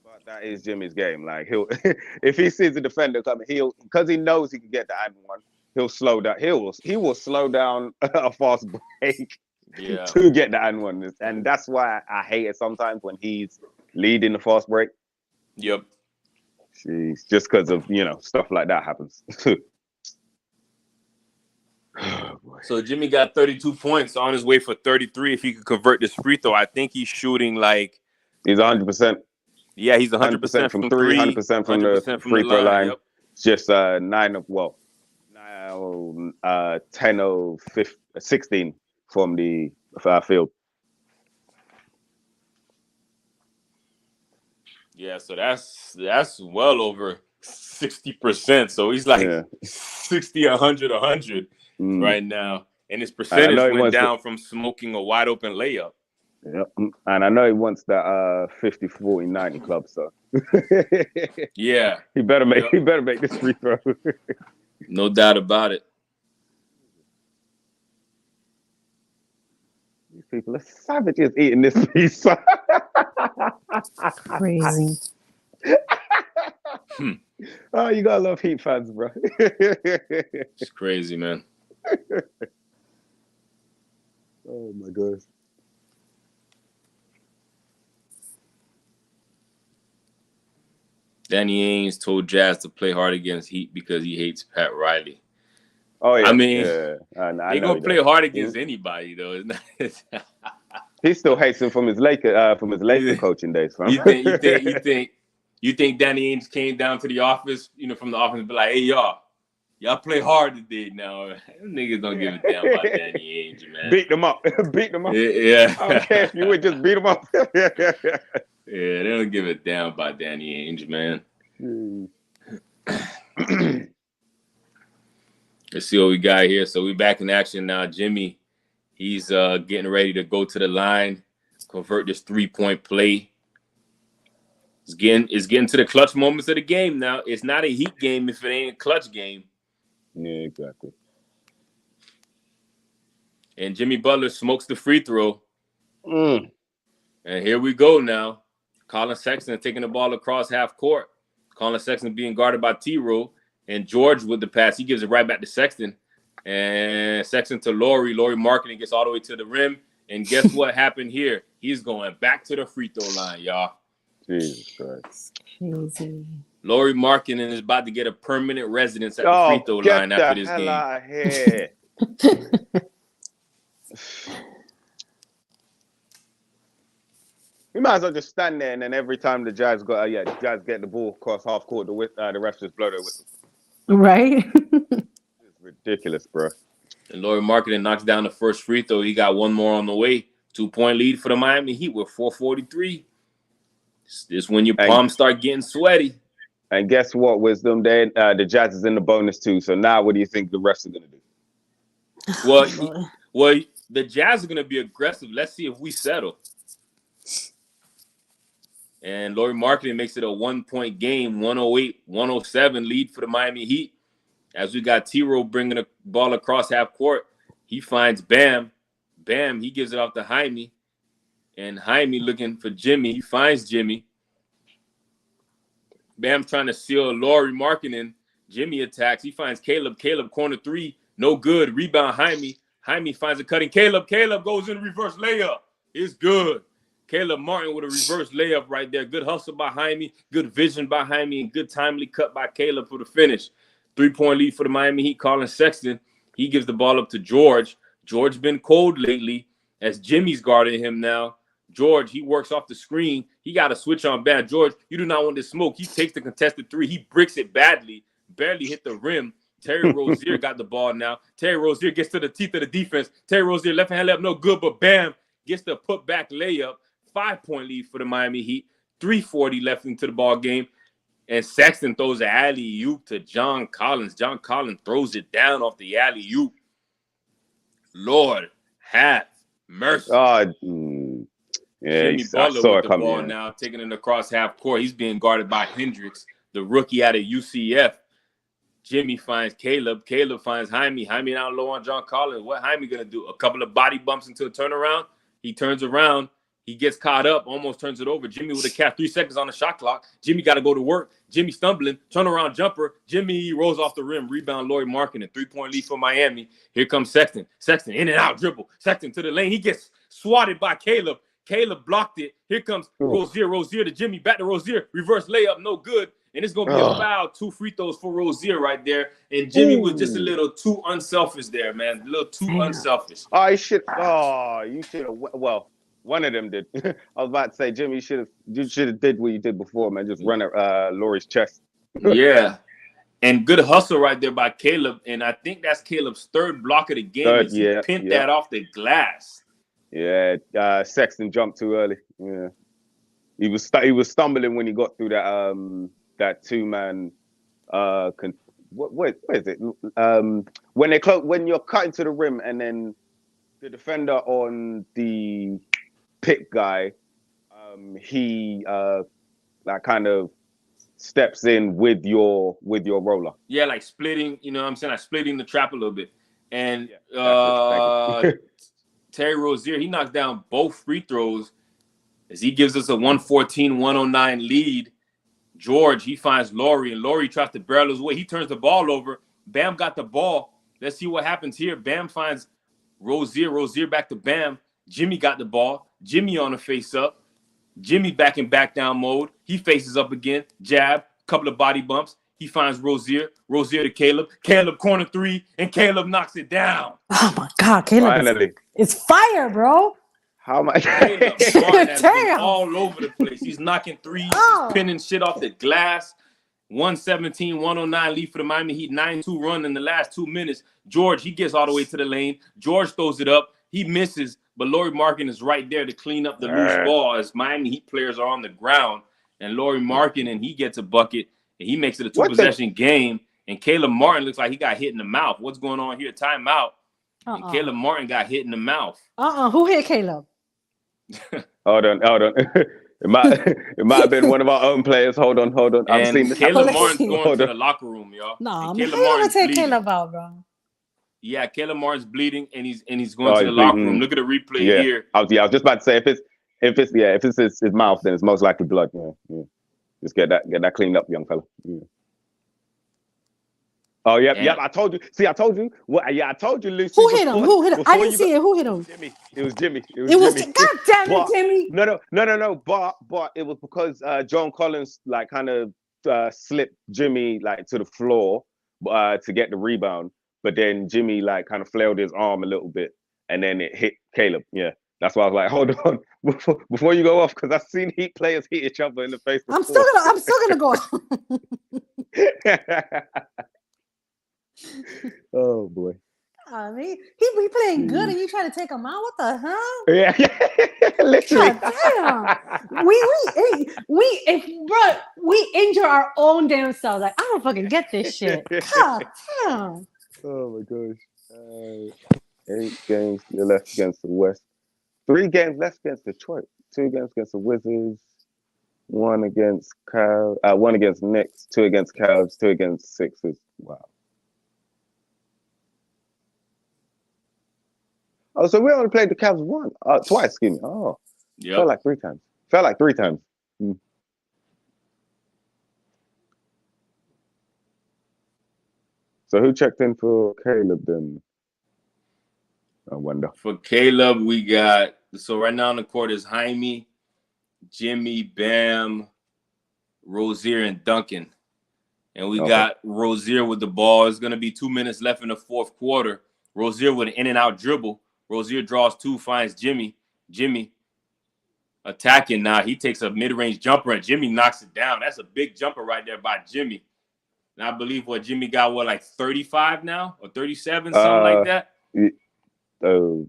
But that is Jimmy's game. Like if he sees the defender coming, because he knows he can get the and 1, he'll slow down. He will slow down a fast break. Yeah. To get the and 1. And that's why I hate it sometimes when he's leading the fast break. Yep. Jeez, just because of, stuff like that happens. So Jimmy got 32 points, on his way for 33. If he could convert this free throw, I think he's shooting like... He's 100%. Yeah, he's 100% from 3. 100% from the free throw line. Yep. Just 10 of 16 from the field. Yeah, so that's well over 60%. So he's like Yeah. 60, 100, 100 right now. And his And I percentage know he went wants down from smoking a wide open layup. Yep. And I know he wants that 50, 40, 90 club, so Yeah. he better make this free throw. No doubt about it. These people are savages eating this pizza. Crazy. Oh, you gotta love Heat fans, bro. It's crazy, man. Oh my gosh. Danny Ainge told Jazz to play hard against Heat because he hates Pat Riley. Oh yeah. I mean, I they're gonna play hard against anybody, though. It's not, he still hates him from his Laker coaching days, fam. You think Danny Ainge came down to the office, from the office and be like, hey, y'all play hard today now. Them niggas don't give a damn about Danny Ainge, man. Beat them up. Beat them up. Yeah. I don't care if you would just beat them up. Yeah, they don't give a damn about Danny Ainge, man. Let's see what we got here. So we back in action now. Jimmy, he's getting ready to go to the line, convert this 3-point play. It's getting to the clutch moments of the game now. It's not a Heat game if it ain't a clutch game. Yeah, exactly. And Jimmy Butler smokes the free throw. And here we go now. Colin Sexton taking the ball across half court. Colin Sexton being guarded by T-Row. And George with the pass. He gives it right back to Sexton. And Sexton to Laurie. Laurie marketing gets all the way to the rim. And guess what happened here? He's going back to the free throw line, y'all. Jesus Christ. Crazy. Laurie Markkinen is about to get a permanent residence at the free throw line after this game. Out of here. You might as well just stand there, and then every time the Jazz get the ball across half court, the refs just blow their whistle. Right? It's ridiculous, bro. And Laurie Markkinen knocks down the first free throw. He got one more on the way. 2-point lead for the Miami Heat with 4:43. This is when your palms start getting sweaty. And guess what, Wisdom? The Jazz is in the bonus too. So now, what do you think the refs are gonna do? Well, the Jazz are gonna be aggressive. Let's see if we settle. And Laurie Markkinen makes it a 1-point game, 108-107 lead for the Miami Heat. As we got T-Row bringing the ball across half court, he finds Bam. Bam, he gives it off to Jaime. And Jaime looking for Jimmy. He finds Jimmy. Bam's trying to seal Laurie Markkinen. Jimmy attacks. He finds Caleb. Caleb, corner 3. No good. Rebound, Jaime. Jaime finds a cutting Caleb. Caleb goes in reverse layup. It's good. Caleb Martin with a reverse layup right there. Good hustle by Jaime. Good vision by Jaime. And good timely cut by Caleb for the finish. 3-point lead for the Miami Heat. Colin Sexton. He gives the ball up to George. George been cold lately as Jimmy's guarding him now. George, he works off the screen. He got a switch on bad. George, you do not want to smoke. He takes the contested 3. He bricks it badly. Barely hit the rim. Terry Rozier got the ball now. Terry Rozier gets to the teeth of the defense. Terry Rozier, left hand layup, no good, but bam, gets the put-back layup. 5-point lead for the Miami Heat. 3:40 left into the ball game. And Sexton throws an alley-oop to John Collins. John Collins throws it down off the alley-oop. Lord have mercy. Jimmy Butler with the ball now, taking it across half court. He's being guarded by Hendricks, the rookie out of UCF. Jimmy finds Caleb. Caleb finds Jaime. Jaime now low on John Collins. What Jaime going to do? A couple of body bumps into a turnaround. He turns around. He gets caught up, almost turns it over. Jimmy with a catch, 3 seconds on the shot clock. Jimmy got to go to work. Jimmy stumbling, turnaround jumper. Jimmy rolls off the rim. Rebound, Laurie Markkinen. 3-point lead for Miami. Here comes Sexton. Sexton in and out dribble. Sexton to the lane. He gets swatted by Caleb. Caleb blocked it. Here comes Rozier. Rozier to Jimmy. Back to Rozier. Reverse layup. No good. And it's going to be a foul. 2 free throws for Rozier right there. And Jimmy was just a little too unselfish there, man. A little too unselfish. You should have. Well, one of them did. I was about to say, Jimmy, you should have did what you did before, man. Just run at Laurie's chest. Yeah. And good hustle right there by Caleb. And I think that's Caleb's 3rd block of the game. He pinned that off the glass. Yeah, Sexton jumped too early. Yeah, he was stumbling when he got through that 2-man What is it? When you're cutting to the rim and then the defender on the pick guy, he like kind of steps in with your roller. Yeah, like splitting, you know what I'm saying? Like splitting the trap a little bit. And Thank you. Terry Rozier, he knocks down both free throws as he gives us a 114-109 lead. George, he finds Laurie, and Laurie tries to barrel his way. He turns the ball over. Bam got the ball. Let's see what happens here. Bam finds Rozier. Rozier back to Bam. Jimmy got the ball. Jimmy on the face up. Jimmy back in back down mode. He faces up again. Jab. Couple of body bumps. He finds Rozier. Rozier to Caleb. Caleb corner three, and Caleb knocks it down. Oh my God, Caleb! Finally. It's fire, bro. How much? Caleb has been all over the place. He's knocking threes. He's pinning shit off the glass. 117-109 lead for the Miami Heat. 9-2 run in the last 2 minutes. George, he gets all the way to the lane. George throws it up. He misses, but Lauri Markkanen is right there to clean up the loose ball as Miami Heat players are on the ground. And Lauri Markkanen, he gets a bucket, and he makes it a two-possession game. And Caleb Martin looks like he got hit in the mouth. What's going on here? Timeout. And Caleb Martin got hit in the mouth. Who hit Caleb? Hold on. It might have been one of our own players. Hold on. I've seen this. Caleb Martin's going to the locker room, y'all. No, man, how you gonna take Caleb out, bro? Yeah, Caleb Martin's bleeding, and he's going to the locker room. Look at the replay here. I was just about to say if it's his mouth, then it's most likely blood. Yeah. Just get that cleaned up, young fella. Yeah. Oh yeah. I told you. See, I told you. I told you, Lucy. Who hit him? I didn't see it. Who hit him? Jimmy. It was Jimmy. God damn it, Jimmy. No. But it was because John Collins like kind of slipped Jimmy like to the floor to get the rebound. But then Jimmy like kind of flailed his arm a little bit, and then it hit Caleb. Yeah, that's why I was like, hold on, before you go off, because I've seen Heat players hit each other in the face before. I'm still gonna go. Oh boy. I mean, he playing good, and you trying to take him out? What the hell? Yeah, literally. God damn. We injure our own damn selves. Like, I don't fucking get this shit. God damn. Oh my gosh. 8 games left against the West. 3 games left against Detroit. 2 games against the Wizards. 1 against Cavs. 1 against Knicks. 2 against Cavs. 2 against Sixers. Wow. Oh, so we only played the Cavs twice, excuse me. Oh, yeah. Felt like 3 times. So who checked in for Caleb then? I wonder. For Caleb, we got, so right now on the court is Jaime, Jimmy, Bam, Rozier, and Duncan. And we got Rozier with the ball. It's going to be 2 minutes left in the fourth quarter. Rozier with an in-and-out dribble. Rozier draws 2, finds Jimmy. Jimmy attacking now. He takes a mid-range jumper, and Jimmy knocks it down. That's a big jumper right there by Jimmy. And I believe Jimmy got, like 35 now or 37, something like that? No,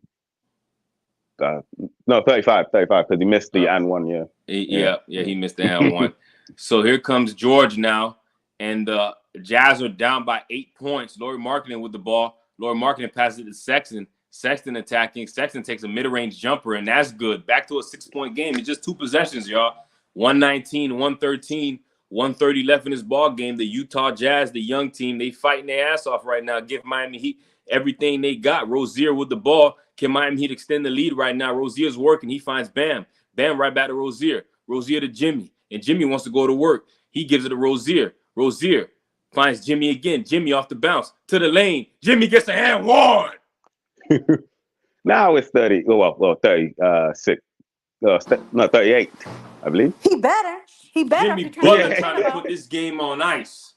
35, because he missed the and one, yeah. He missed the and one. So here comes George now, and the Jazz are down by 8 points. Lauri Markkanen with the ball. Lauri Markkanen passes it to Sexton. Sexton attacking. Sexton takes a mid-range jumper, and that's good. Back to a 6-point game. It's just 2 possessions, y'all. 119, 113, 130 left in this ball game. The Utah Jazz, the young team, they fighting their ass off right now. Give Miami Heat everything they got. Rozier with the ball. Can Miami Heat extend the lead right now? Rozier's working. He finds Bam. Bam right back to Rozier. Rozier to Jimmy. And Jimmy wants to go to work. He gives it to Rozier. Rozier finds Jimmy again. Jimmy off the bounce to the lane. Jimmy gets a hand one. Now it's 30. Well, 36. No, 38, I believe. He better. Jimmy Butler trying to put this game on ice.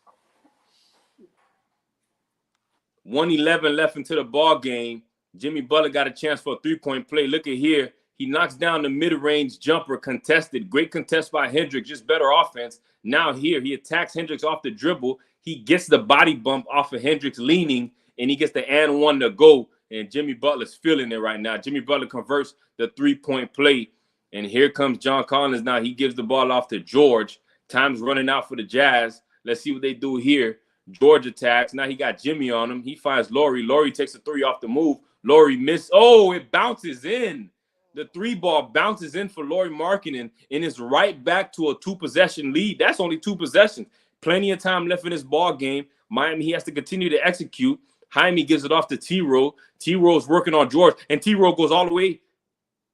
1:11 left into the ball game. Jimmy Butler got a chance for a 3-point play. Look at here. He knocks down the mid-range jumper contested. Great contest by Hendricks. Just better offense. Now here, he attacks Hendricks off the dribble. He gets the body bump off of Hendricks leaning, and he gets the and one to go. And Jimmy Butler's feeling it right now. Jimmy Butler converts the 3-point play. And here comes John Collins now. He gives the ball off to George. Time's running out for the Jazz. Let's see what they do here. George attacks. Now he got Jimmy on him. He finds Laurie. Laurie takes a three off the move. Laurie missed. Oh, it bounces in. The three ball bounces in for Laurie Markkinen and is right back to a 2-possession lead. That's only 2 possessions. Plenty of time left in this ball game. Miami, he has to continue to execute. Jaime gives it off to T-Row. T-Row's working on George, and T-Row goes all the way,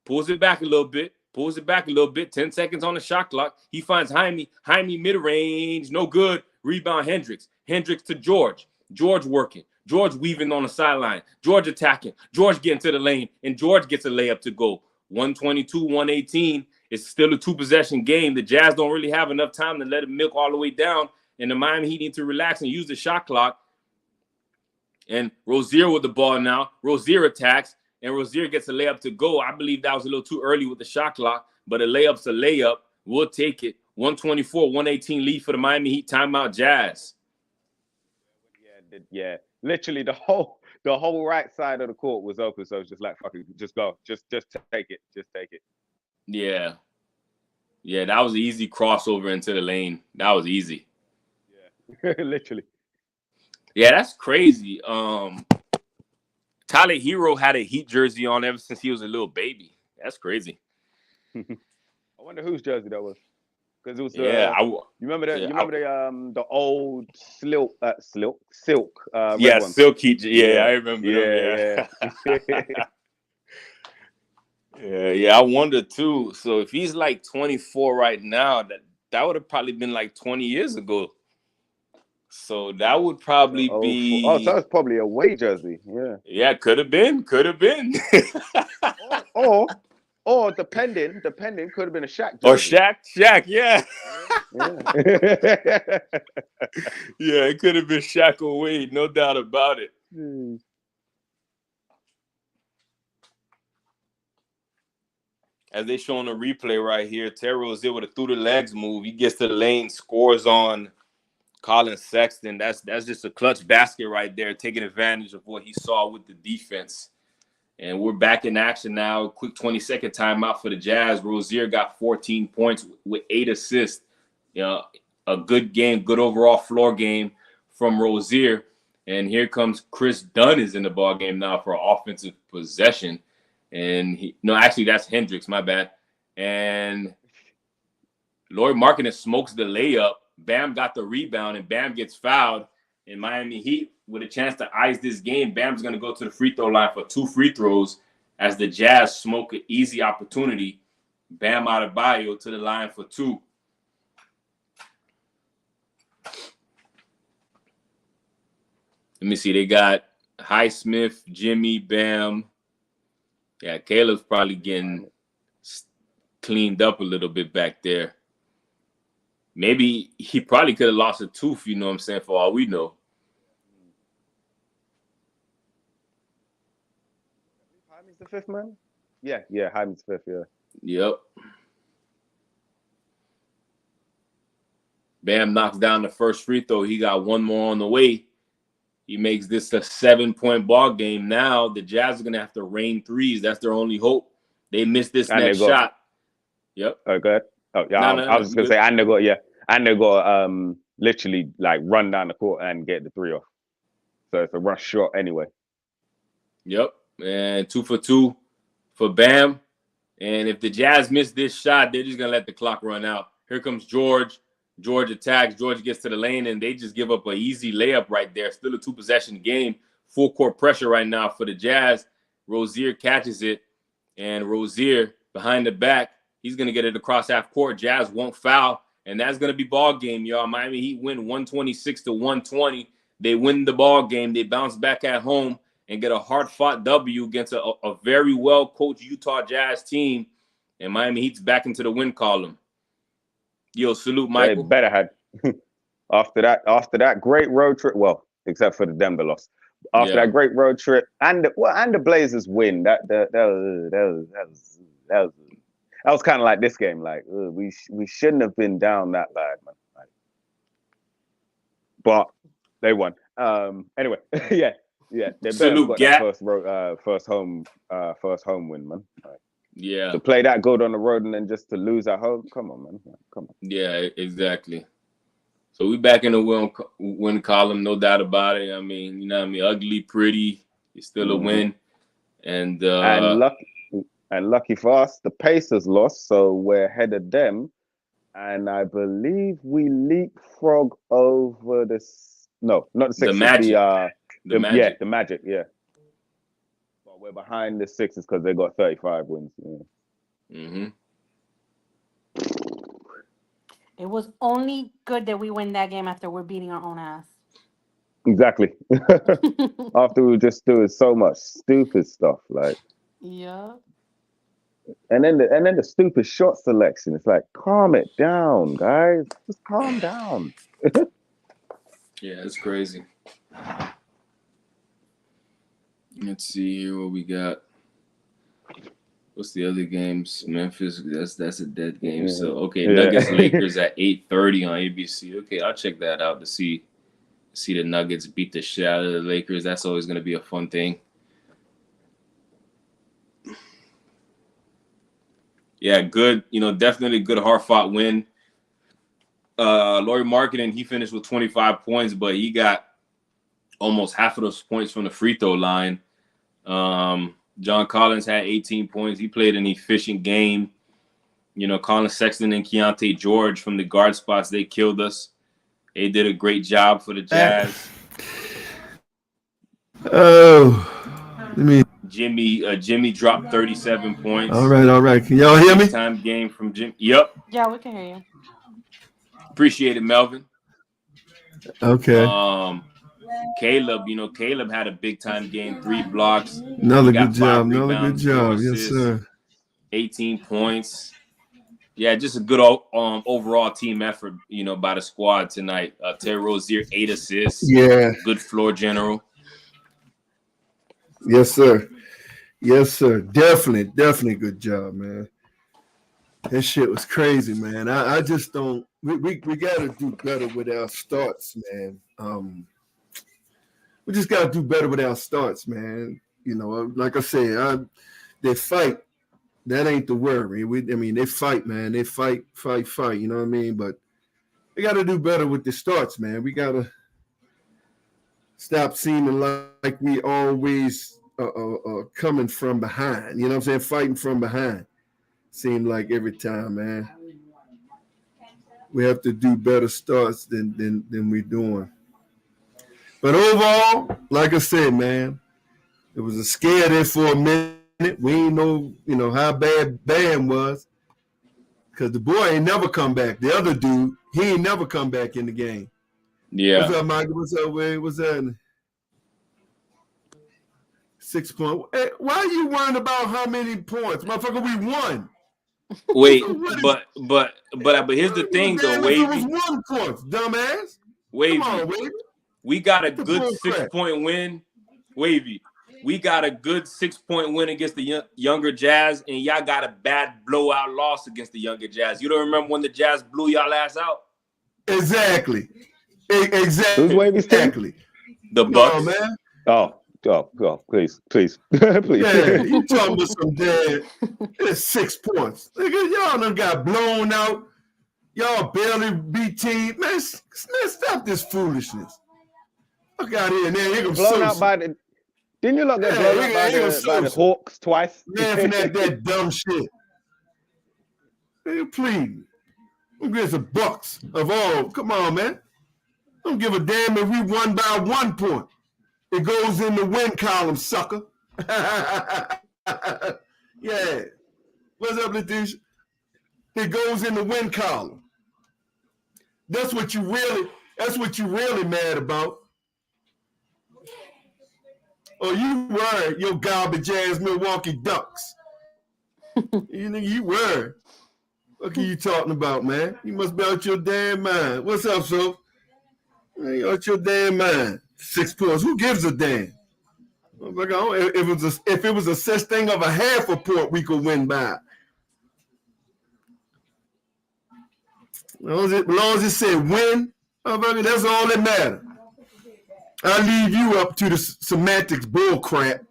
pulls it back a little bit, 10 seconds on the shot clock. He finds Jaime. Jaime mid-range, no good. Rebound Hendricks. Hendricks to George. George working. George weaving on the sideline. George attacking. George getting to the lane, and George gets a layup to go. 122-118. It's still a 2-possession game. The Jazz don't really have enough time to let it milk all the way down, and the Miami Heat need to relax and use the shot clock. And Rozier with the ball now. Rozier attacks, and Rozier gets a layup to go. I believe that was a little too early with the shot clock, but a layup's a layup. We'll take it. 124-118 lead for the Miami Heat. Timeout Jazz. Yeah. Literally the whole right side of the court was open, so it's just like, fuck it, just go. Just take it. Just take it. Yeah. Yeah, that was an easy crossover into the lane. That was easy. Yeah. Literally. Yeah, that's crazy. Tyler Hero had a Heat jersey on ever since he was a little baby. That's crazy. I wonder whose jersey that was. Because it was you remember the old silk yeah, one. silky. Yeah, I remember. Yeah. Yeah. I wonder too. So if he's like 24 right now, that would have probably been like 20 years ago. So that would probably be. Oh, so that's probably a away jersey. Yeah. Yeah, could have been. Or depending, could have been a Shaq jersey. Or Shaq, yeah. Yeah, it could have been Shaq or Wade, no doubt about it. As they show on the replay right here, Terry Rozier with a through the legs move. He gets to the lane, scores on Colin Sexton. That's just a clutch basket right there, taking advantage of what he saw with the defense. And we're back in action now. Quick 20-second timeout for the Jazz. Rozier got 14 points with 8 assists. You know, a good game, good overall floor game from Rozier. And here comes Chris Dunn is in the ball game now for offensive possession. And that's Hendricks, my bad. And Laurie Markkinen smokes the layup. Bam got the rebound, and Bam gets fouled. And Miami Heat, with a chance to ice this game, Bam's going to go to the free throw line for 2 free throws as the Jazz smoke an easy opportunity. Bam Adebayo to the line for 2. Let me see. They got Highsmith, Jimmy, Bam. Yeah, Caleb's probably getting cleaned up a little bit back there. Maybe he probably could have lost a tooth, you know what I'm saying, for all we know. Jaime's the 5th man? Yeah, Jaime's 5th, yeah. Yep. Bam knocks down the first free throw. He got one more on the way. He makes this a 7-point ball game. Now the Jazz are going to have to rain threes. That's their only hope. They missed this next shot. Yep. Oh, good. Oh, yeah. I was just going to say, and they got literally like run down the court and get the 3 off. So it's a rush shot anyway. Yep. And 2 for 2 for Bam. And if the Jazz miss this shot, they're just going to let the clock run out. Here comes George. George attacks. George gets to the lane, and they just give up an easy layup right there. Still a 2-possession game. Full court pressure right now for the Jazz. Rozier catches it, and Rozier behind the back. He's going to get it across half court. Jazz won't foul, and that's going to be ball game, y'all. Miami Heat win 126-120. They win the ball game. They bounce back at home and get a hard-fought W against a very well-coached Utah Jazz team, and Miami Heat's back into the win column. Yo, salute, Michael. They better had after that great road trip. Well, except for the Denver loss. After that great road trip and the Blazers win. That was kind of like this game. Like we shouldn't have been down that bad, man. Like, but they won. Anyway, yeah. They better got that first home win, man. Like, yeah. To play that good on the road and then just to lose at home. Come on, man. Come on. Yeah, exactly. So we back in the win column, no doubt about it. I mean, you know what I mean? Ugly, pretty, it's still a win. And lucky for us, the Pacers lost, so we're ahead of them. And I believe we leapfrog over not the Sixers. Magic. The Magic, yeah. But we're behind the Sixers because they got 35 wins. Yeah. Mm-hmm. It was only good that we win that game after we're beating our own ass. Exactly. After we were just doing so much stupid stuff, like. Yeah. And then the stupid shot selection. It's like, calm it down, guys. Just calm down. Yeah, it's crazy. Let's see here what we got. What's the other games? Memphis, that's a dead game. Yeah. So Nuggets Lakers at 8:30 on ABC. Okay, I'll check that out to see the Nuggets beat the shit out of the Lakers. That's always gonna be a fun thing. Yeah, good. Definitely good hard-fought win. Lauri Markkanen, he finished with 25 points, but he got almost half of those points from the free throw line. John Collins had 18 points. He played an efficient game. Colin Sexton and Keontae George from the guard spots, they killed us. They did a great job for the Jazz. Jimmy dropped 37 points. All right. Can y'all hear me? Time game from Jim. Yep. Yeah, we can hear you. Appreciate it, Melvin. Okay. Caleb had a big time game, 3 blocks. Another good job. Yes, sir. 18 points. Yeah, just a good overall team effort, by the squad tonight. Terry Rozier, 8 assists. Yeah. Good floor general. Yes, sir. Definitely good job, man. That shit was crazy, man. I just don't. We got to do better with our starts, man. We just got to do better with our starts, man. Like I said, they fight. That ain't the worry. They fight, man. They fight. You know what I mean? But we got to do better with the starts, man. We got to stop seeming like we always coming from behind. You know what I'm saying? Fighting from behind. Seem like every time, man. We have to do better starts than we're doing. But overall, like I said, man, it was a scare there for a minute. We ain't know, how bad Bam was. Because the boy ain't never come back. The other dude, he ain't never come back in the game. Yeah. What's up, Michael? What's up, Wade? What's that? 6 points. Hey, why are you worrying about how many points? Motherfucker, we won. Wait, but here's the thing, though, Wavy. It was 1 point, dumbass. Wavy. Come on, Wavy. We got a good 6-point win. Wavy. We got a good 6-point win against the younger Jazz, and y'all got a bad blowout loss against the younger Jazz. You don't remember when the Jazz blew y'all ass out? Exactly. Who's Wavy's team? The Bucks. Oh, man. Oh, please. Yeah, you talking about some dead. It's 6 points. Nigga, y'all done got blown out. Y'all barely beat team. Man, stop this foolishness. Fuck out here, man. Blown out by the. Didn't you look get blown out by the Hawks twice? Laughing at that dumb shit. Man, please. Who gives a Bucks of all? Come on, man. Don't give a damn if we won by 1 point. It goes in the win column, sucker. Yeah. What's up, Letitia? It goes in the win column. That's what you really mad about. Or you were your garbage ass Milwaukee Ducks. You were. What are you talking about, man? You must be out your damn mind. What's up, so? You out your damn mind. 6 points. Who gives a damn? If it was a such thing of a half a point, we could win by. As long as it said win, that's all that matters. I leave you up to the semantics bull crap.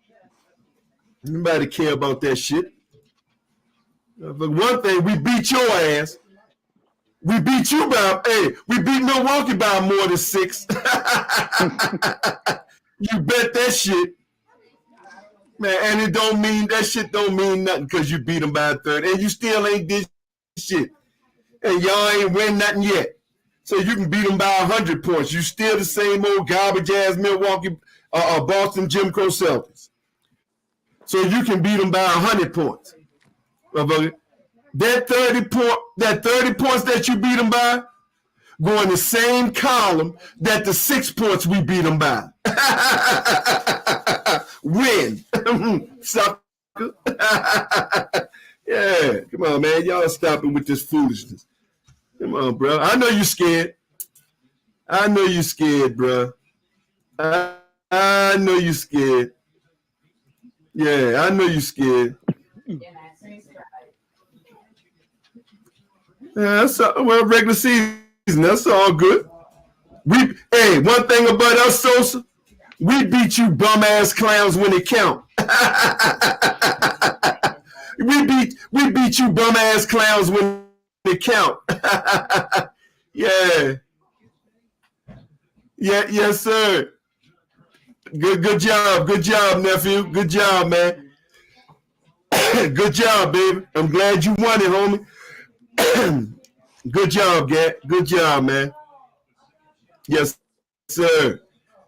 Nobody care about that shit. But one thing, we beat your ass. We beat you by we beat Milwaukee by more than 6. You bet that shit. Man, and it don't mean that shit don't mean nothing because you beat them by a third. And you still ain't did shit. And y'all ain't win nothing yet. So you can beat them by 100 points. You still the same old garbage ass Milwaukee, Boston Jim Crow Celtics. So you can beat them by 100 points. That 30 points that you beat them by go in the same column that the 6 points we beat them by. Win. Sucker. Yeah, come on, man. Y'all stop it with this foolishness. Come on, bro. I know you're scared. I know you're scared, bro. I know you're scared. Yeah, I know you're scared. Yeah, that's regular season. That's all good. One thing about us, Sosa, we beat you bum ass clowns when it count. we beat you bum ass clowns when it count. Yeah. Yeah, yes, sir. Good job, nephew. Good job, man. Good job, baby. I'm glad you won it, homie. Good job, Gat. Good job, man. Yes, sir.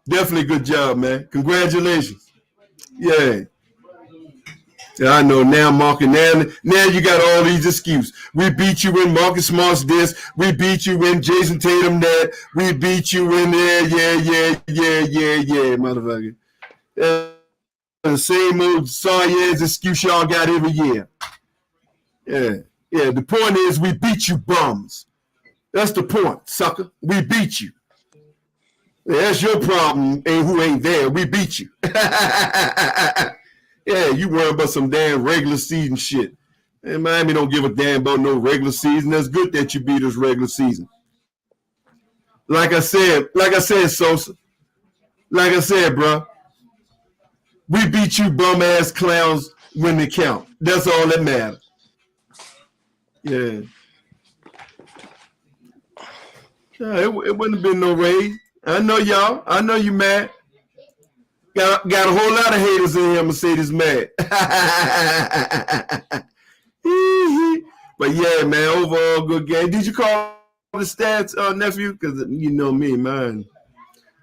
Definitely good job, man. Congratulations. Yeah. Yeah, I know now, Mark. Now you got all these excuses. We beat you when Marcus Smart's this. We beat you when Jason Tatum that. We beat you when yeah, motherfucker. The same old sorry ass excuse y'all got every year. Yeah. The point is we beat you bums. That's the point, sucker. We beat you. That's your problem, who ain't there. We beat you. Yeah, you worry about some damn regular season shit. And Miami don't give a damn about no regular season. That's good that you beat us regular season. Like I said, Sosa. Like I said, bro. We beat you bum ass clowns when they count. That's all that matters. Yeah. It wouldn't have been no raise. I know y'all. I know you mad. Got a whole lot of haters in here. Mercedes mad. But yeah, man, overall good game. Did you call the stats, nephew? Because you know me, man.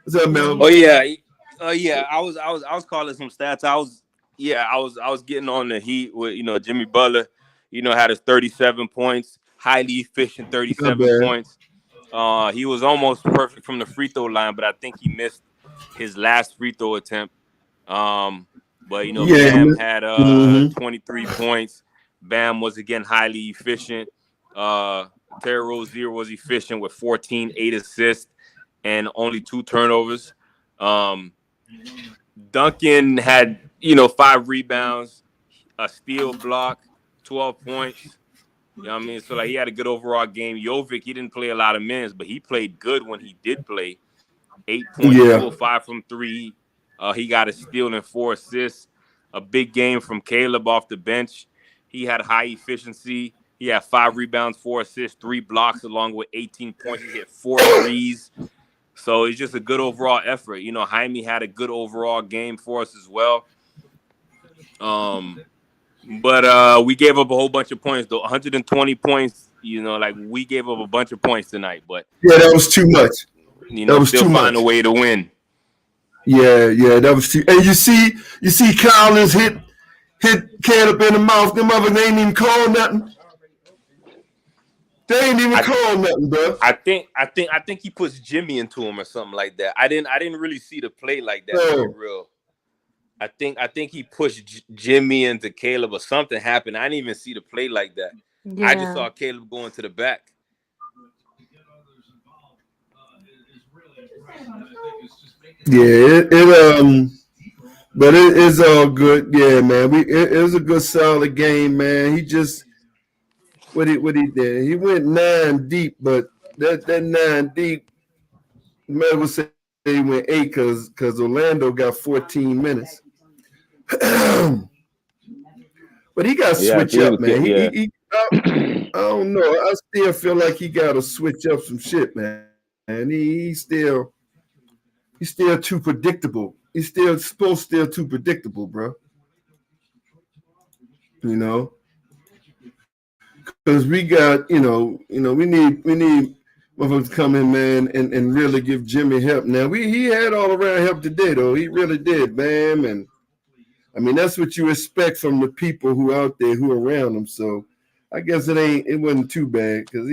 What's up, Mel? Oh yeah. I was calling some stats. I was getting on the heat with Jimmy Butler. Had his 37 points, highly efficient 37 points. He was almost perfect from the free throw line, but I think he missed his last free throw attempt. Bam had 23 points. Bam was again highly efficient. Terry Rozier was efficient with 14, 8 assists, and only 2 turnovers. Duncan had 5 rebounds, a steal block, 12 points. You know what I mean? So he had a good overall game. Jovic, he didn't play a lot of minutes, but he played good when he did play. 8 points, 2 of 5 from 3. He got a steal and 4 assists. A big game from Caleb off the bench. He had high efficiency. He had 5 rebounds, 4 assists, 3 blocks, along with 18 points. He hit 4 threes. So it's just a good overall effort. Jaime had a good overall game for us as well. But we gave up a whole bunch of points, though. 120 points, we gave up a bunch of points tonight. But yeah, that was too much. That was still find a way to win. Yeah, that was too. And you see Collins hit Caleb in the mouth. Them others ain't even called nothing. They ain't even called nothing, bro. I think he puts Jimmy into him or something like that. I didn't really see the play like that. For real. I think he pushed Jimmy into Caleb or something happened. I didn't even see the play like that. Yeah. I just saw Caleb going to the back. Yeah, but it's all good. Yeah, man. It was a good solid game, man. He just what he did. He went 9 deep, but that 9 deep, you might well say he went 8 because Orlando got 14 minutes. But he got to switch up, man. don't know. I still feel like he got to switch up some shit, man. And he's still too predictable. He's still too predictable, bro. You know, because we got, we need motherfuckers to come in, man, and really give Jimmy help. Now he had all around help today, though. He really did, man. And I mean, that's what you expect from the people who out there who are around him. So I guess it wasn't too bad because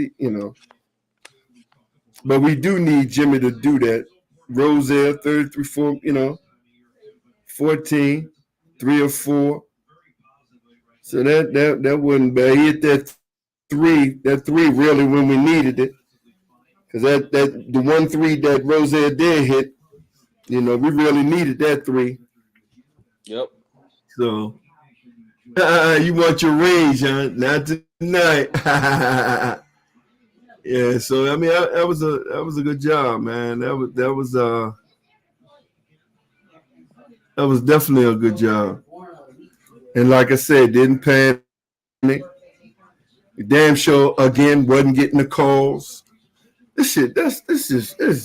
but we do need Jimmy to do that. Rozier, 33, 4, 14, 3 or 4. So that wasn't bad. He hit that three really when we needed it. Because that the 1-3 that Rozier did hit, we really needed that 3. Yep. So you want your range, huh? Not tonight. Yeah, so I mean that was a good job, man. That was definitely a good job. And like I said, didn't panic. Damn sure again wasn't getting the calls. This is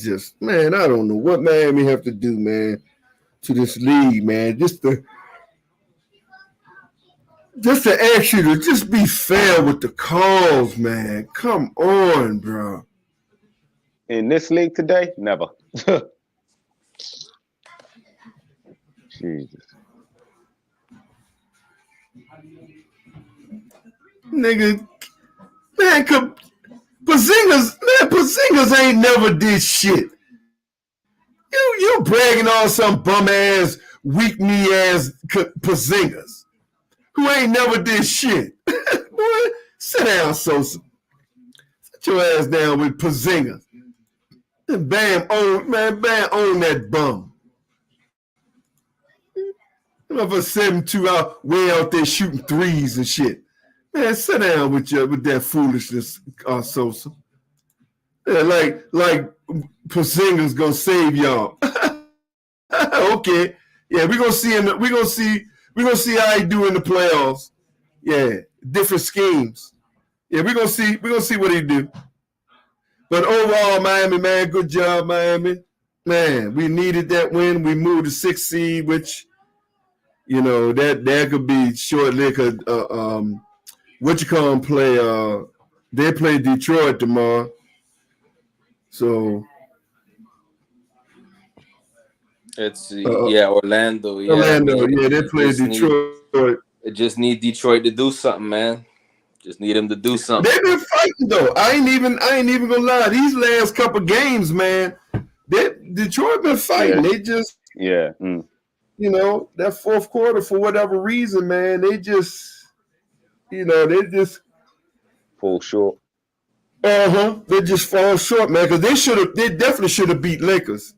just man, I don't know what Miami have to do, man, to this league, man. Just to ask you to just be fair with the calls, man. Come on, bro. In this league today, never. Jesus. Nigga, man, Porzingis ain't never did shit. You bragging on some bum ass, weak knee ass Porzingis who ain't never did shit. Boy, sit down, Sosa. Sit your ass down with Porzingis. And Bam own that bum. For 7-2 out way out there shooting threes and shit. Man, sit down with that foolishness, Sosa. Yeah, like Porzingis gonna save y'all. Okay. Yeah, we're gonna see how he do in the playoffs. Yeah, different schemes. Yeah, we're gonna see what he do. But overall, Miami, man, good job, Miami. Man, we needed that win. We moved to 6th seed, which that could be short-lived. They play Detroit tomorrow. So it's Orlando. Yeah, Orlando, they play Detroit. It just need Detroit to do something, man. Just need them to do something. They've been fighting though. I ain't even gonna lie. These last couple games, man, Detroit been fighting. Yeah. They just that fourth quarter for whatever reason, man, they just fall short. They just fall short, man, because they definitely should have beat Lakers.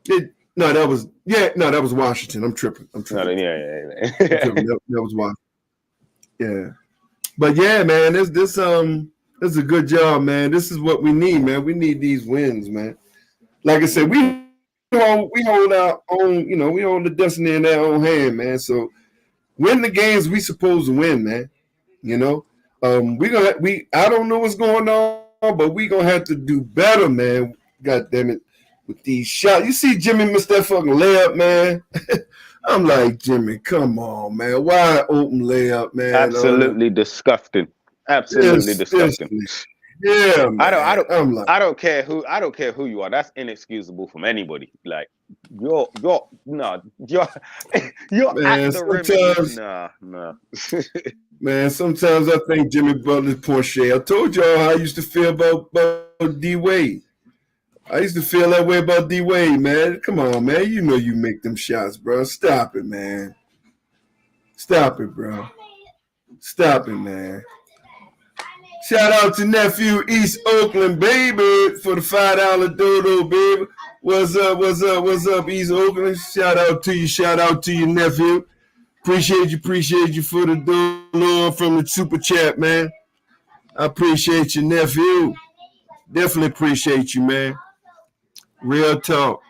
That was Washington. I'm tripping. Yeah. That was Washington. Yeah. But yeah, man, this is a good job, man. This is what we need, man. We need these wins, man. Like I said, we hold our own, we hold the destiny in our own hand, man. So win the games we supposed to win, man. I don't know what's going on, but we gonna have to do better, man. God damn it, with these shots. You see Jimmy missed that fucking layup, man. I'm like, Jimmy, come on, man. Why open layup, man? Absolutely disgusting. Absolutely disgusting. Yeah, man. I don't care who you are. That's inexcusable from anybody. Like you're at the rim. Nah. Man, sometimes I think Jimmy Butler's Porsche. I told y'all how I used to feel about D Wade. I used to feel that way about D Wade, man. Come on, man. You make them shots, bro. Stop it, man. Stop it, bro. Stop it, man. Shout out to nephew East Oakland, baby, for the $5 dodo, baby. What's up, East Oakland? Shout out to you, nephew. Appreciate you for the dodo from the super chat, man. I appreciate you, nephew. Definitely appreciate you, man. Real talk,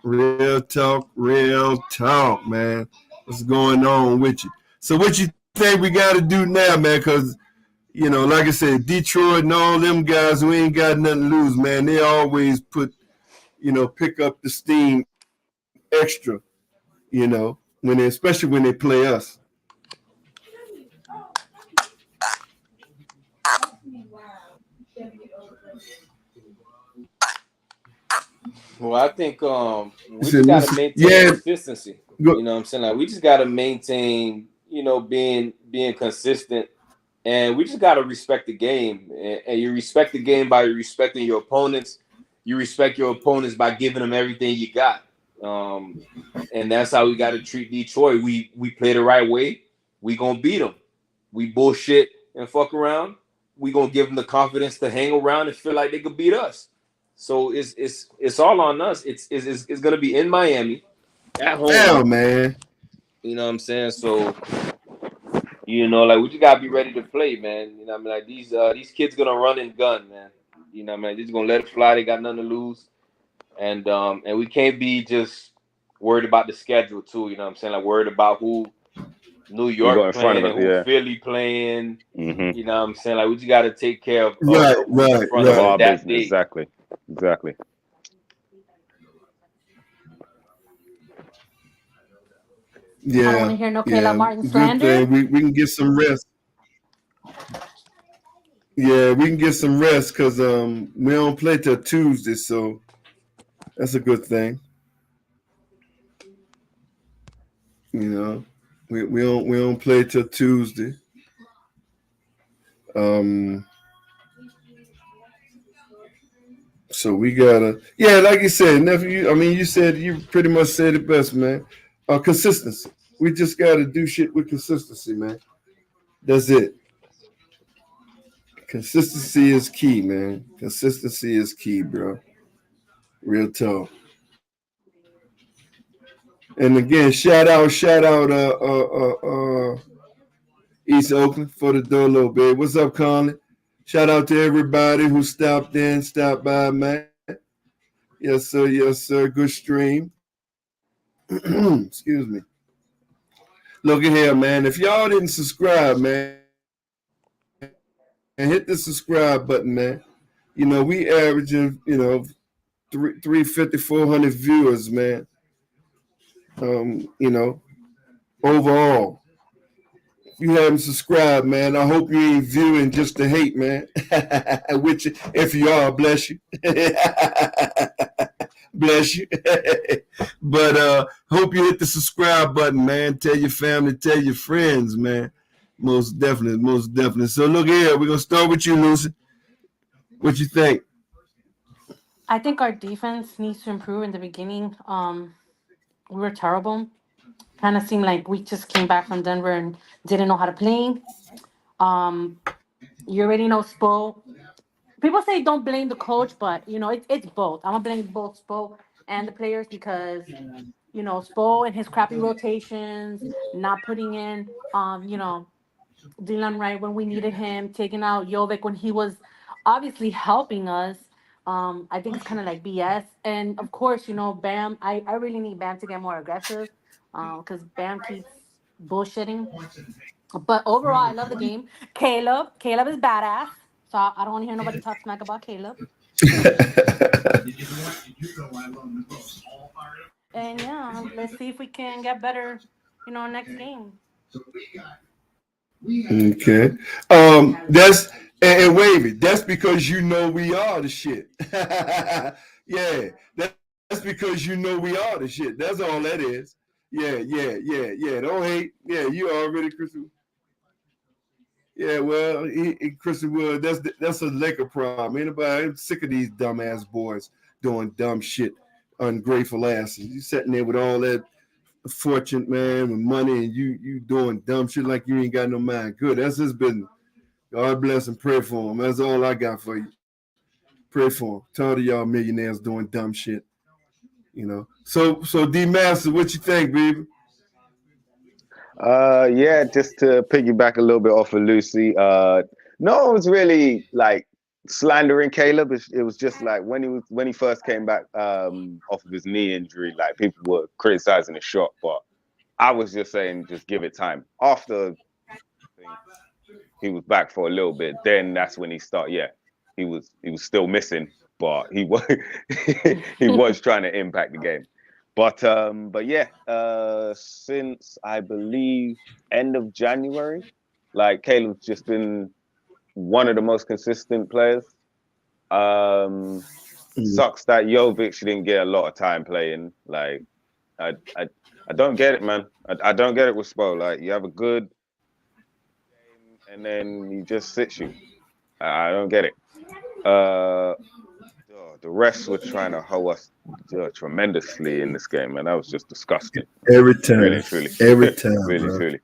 man. What's going on with you? So what you think we got to do now, man? Because you know, like I said, Detroit and all them guys who ain't got nothing to lose, man, they always pick up the steam extra, especially when they play us. Well, I think we Said, just got to maintain yeah, consistency. go, You know what I'm saying? Like we just got to maintain, being consistent, and we just got to respect the game. And you respect the game by respecting your opponents. You respect your opponents by giving them everything you got. And that's how we got to treat Detroit. We play the right way. We gonna beat them. We bullshit and fuck around. We gonna give them the confidence to hang around and feel like they could beat us. So it's all on us. It's gonna be in Miami at home. down, man. You know what I'm saying? So like we just gotta be ready to play, man. You know what I mean? Like these kids gonna run and gun, man. You know what I mean? They're just gonna let it fly. They got nothing to lose, and we can't be just worried about the schedule too. You know what I'm saying? Like worried about who New We got York in front of playing us, and who yeah. Philly playing. Mm-hmm. You know what I'm saying? Like we just gotta take care of Right, who's in right, front of Of right. us our that business, day. exactly. I don't want Yeah, to hear no Caleb yeah. Martin Good slander. thing we can get some rest. Yeah, we can get some rest because we don't play till Tuesday, so that's a good thing. You know, we don't play till Tuesday. Um, so we gotta, yeah, like you said, nephew. I mean, you pretty much said it best, man. Consistency. We just gotta do shit with consistency, man. That's it. Consistency is key, man. Consistency is key, bro. Real talk. And again, shout out, East Oakland for the door, little bit. What's up, Colin? Shout out to everybody who stopped by, man. Yes, sir. Good stream. Excuse me. Look at here, man. If y'all didn't subscribe, man, and hit the subscribe button, man. We averaging, 350, 400 viewers, man. Um, you know, overall. If you haven't subscribed, man, I hope you ain't viewing just to hate, man. Which, if you are, bless you. Bless you. But hope you hit the subscribe button, man. Tell your family, tell your friends, man. Most definitely, most definitely. So look here, we're gonna start with you, Lucy. What you think? I think our defense needs to improve in the beginning. We were terrible. Kind of seemed like we just came back from Denver and didn't know how to play. Um, you already know Spo. People say don't blame the coach, but it's both. I'm gonna blame both Spo and the players because Spo and his crappy rotations, not putting in Dylan Wright when we needed him, taking out Jovic when he was obviously helping us. I think it's kind of like BS. And of course, Bam. I really need Bam to get more aggressive because Bam keeps bullshitting. But overall, I love the game. Caleb is badass. So I don't want to hear nobody talk smack about Caleb. And yeah, let's see if we can get better, next game. Okay. That's and Wavy. That's because we are the shit. Yeah. That's because we are the shit. That's all that is. Yeah. Don't hate. Yeah, you already, Christian. Yeah, well, Christian Wood. That's a Laker problem. Anybody? I'm sick of these dumbass boys doing dumb shit, ungrateful asses. You sitting there with all that fortune, man, with money, and you doing dumb shit like you ain't got no mind. Good. That's his business. God bless and pray for him. That's all I got for you. Pray for him. Tired of y'all millionaires doing dumb shit. So Dmaster, what you think, baby? Yeah, just to piggyback a little bit off of Lucy. No one was really like slandering Caleb. It was just like when he first came back off of his knee injury, like people were criticizing his shot, but I was just saying just give it time. After back for a little bit. Then that's when he started. Yeah, he was still missing, but he was he was trying to impact the game. But yeah, since I believe end of January, like Caleb's just been one of the most consistent players. Sucks that Jovic didn't get a lot of time playing. Like, I don't get it, man. I don't get it with Spo. Like, you have a good game and then he just sits you. I don't get it. The refs were trying to hoe us tremendously in this game, and that was just disgusting. Every time, really, truly, every time, really, bro. truly.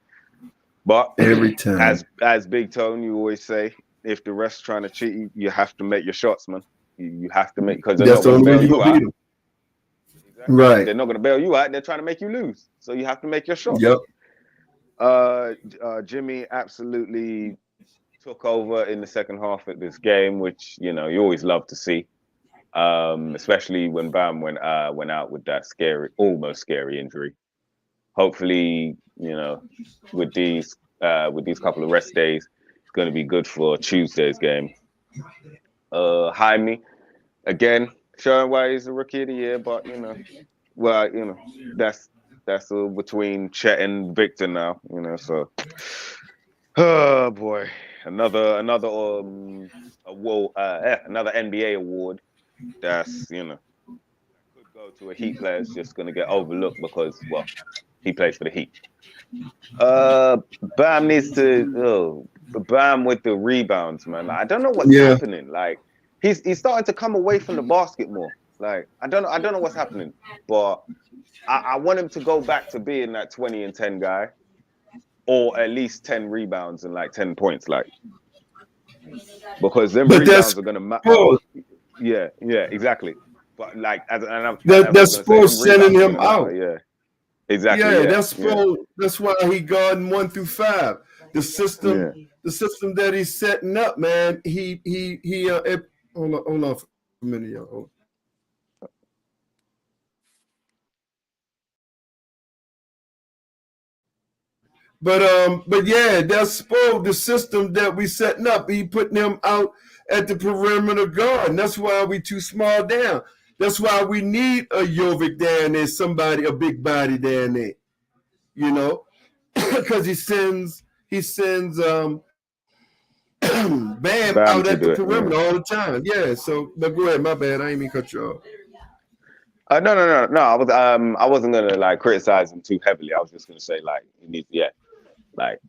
But every time, as Big Tone, you always say, if the refs trying to cheat you, you have to make your shots, man. You have to make, because they're not going to bail you out. Exactly. Right. They're not going to bail you out. They're trying to make you lose. So you have to make your shots. Yep. Jimmy absolutely took over in the second half of this game, which, you know, you always love to see. Especially when Bam went out with that almost scary injury. Hopefully, you know, with these couple of rest days, it's going to be good for Tuesday's game. Jaime, again, showing why he's the rookie of the year, but that's between Chet and Victor now, so oh boy, another NBA award that's could go to a Heat player is just gonna get overlooked because, well, he plays for the Heat. Bam needs to Bam with the rebounds, man. Like, I don't know what's happening. Like, he's starting to come away from the basket more. Like, I don't know what's happening, but I want him to go back to being that 20 and 10 guy, or at least 10 rebounds and like 10 points, like, because them rebounds are gonna matter. Yeah, exactly. But like, that's supposed sending him out. Yeah, exactly. Yeah, that's why he guarding 1 through 5. The system that he's setting up, man. He hold on for a minute, y'all. But yeah, that's the system that we setting up. He putting them out at the perimeter guard, and that's why we too small down. That's why we need a Jovic down there, a big body down there, because he sends Bam out at the perimeter all the time. Yeah. So, but go ahead. My bad. I ain't mean to cut you off. No. I wasn't gonna like criticize him too heavily. I was just gonna say, like, he needs, like,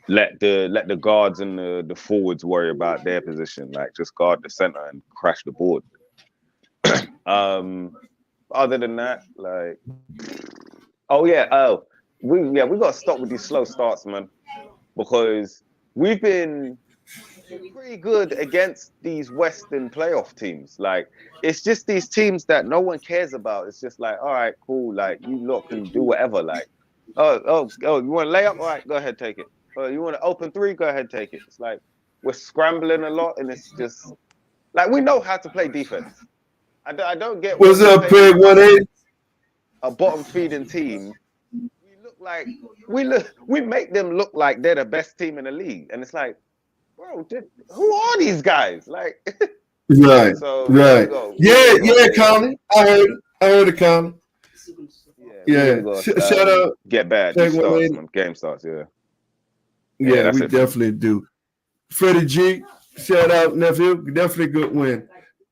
let the guards and the forwards worry about their position. Like, just guard the center and crash the board. Other than that, like, we got to stop with these slow starts, man, because we've been pretty good against these Western playoff teams. Like, it's just these teams that no one cares about. It's just like, all right, cool. Like, you lot can do whatever. Like, oh, you want to lay up? All right, go ahead, take it. You want to open 3? Go ahead, take it. It's like we're scrambling a lot, and it's just like we know how to play defense. I don't get what's up, Craig. 180. A bottom feeding team. We make them look like they're the best team in the league, and it's like, bro, who are these guys? Like, right, so, right. Yeah, Colin. I heard it, Colin. Yeah. Shout out. Get bad. Game starts. Yeah, we definitely do. Freddie G. Shout out, nephew. Definitely good win.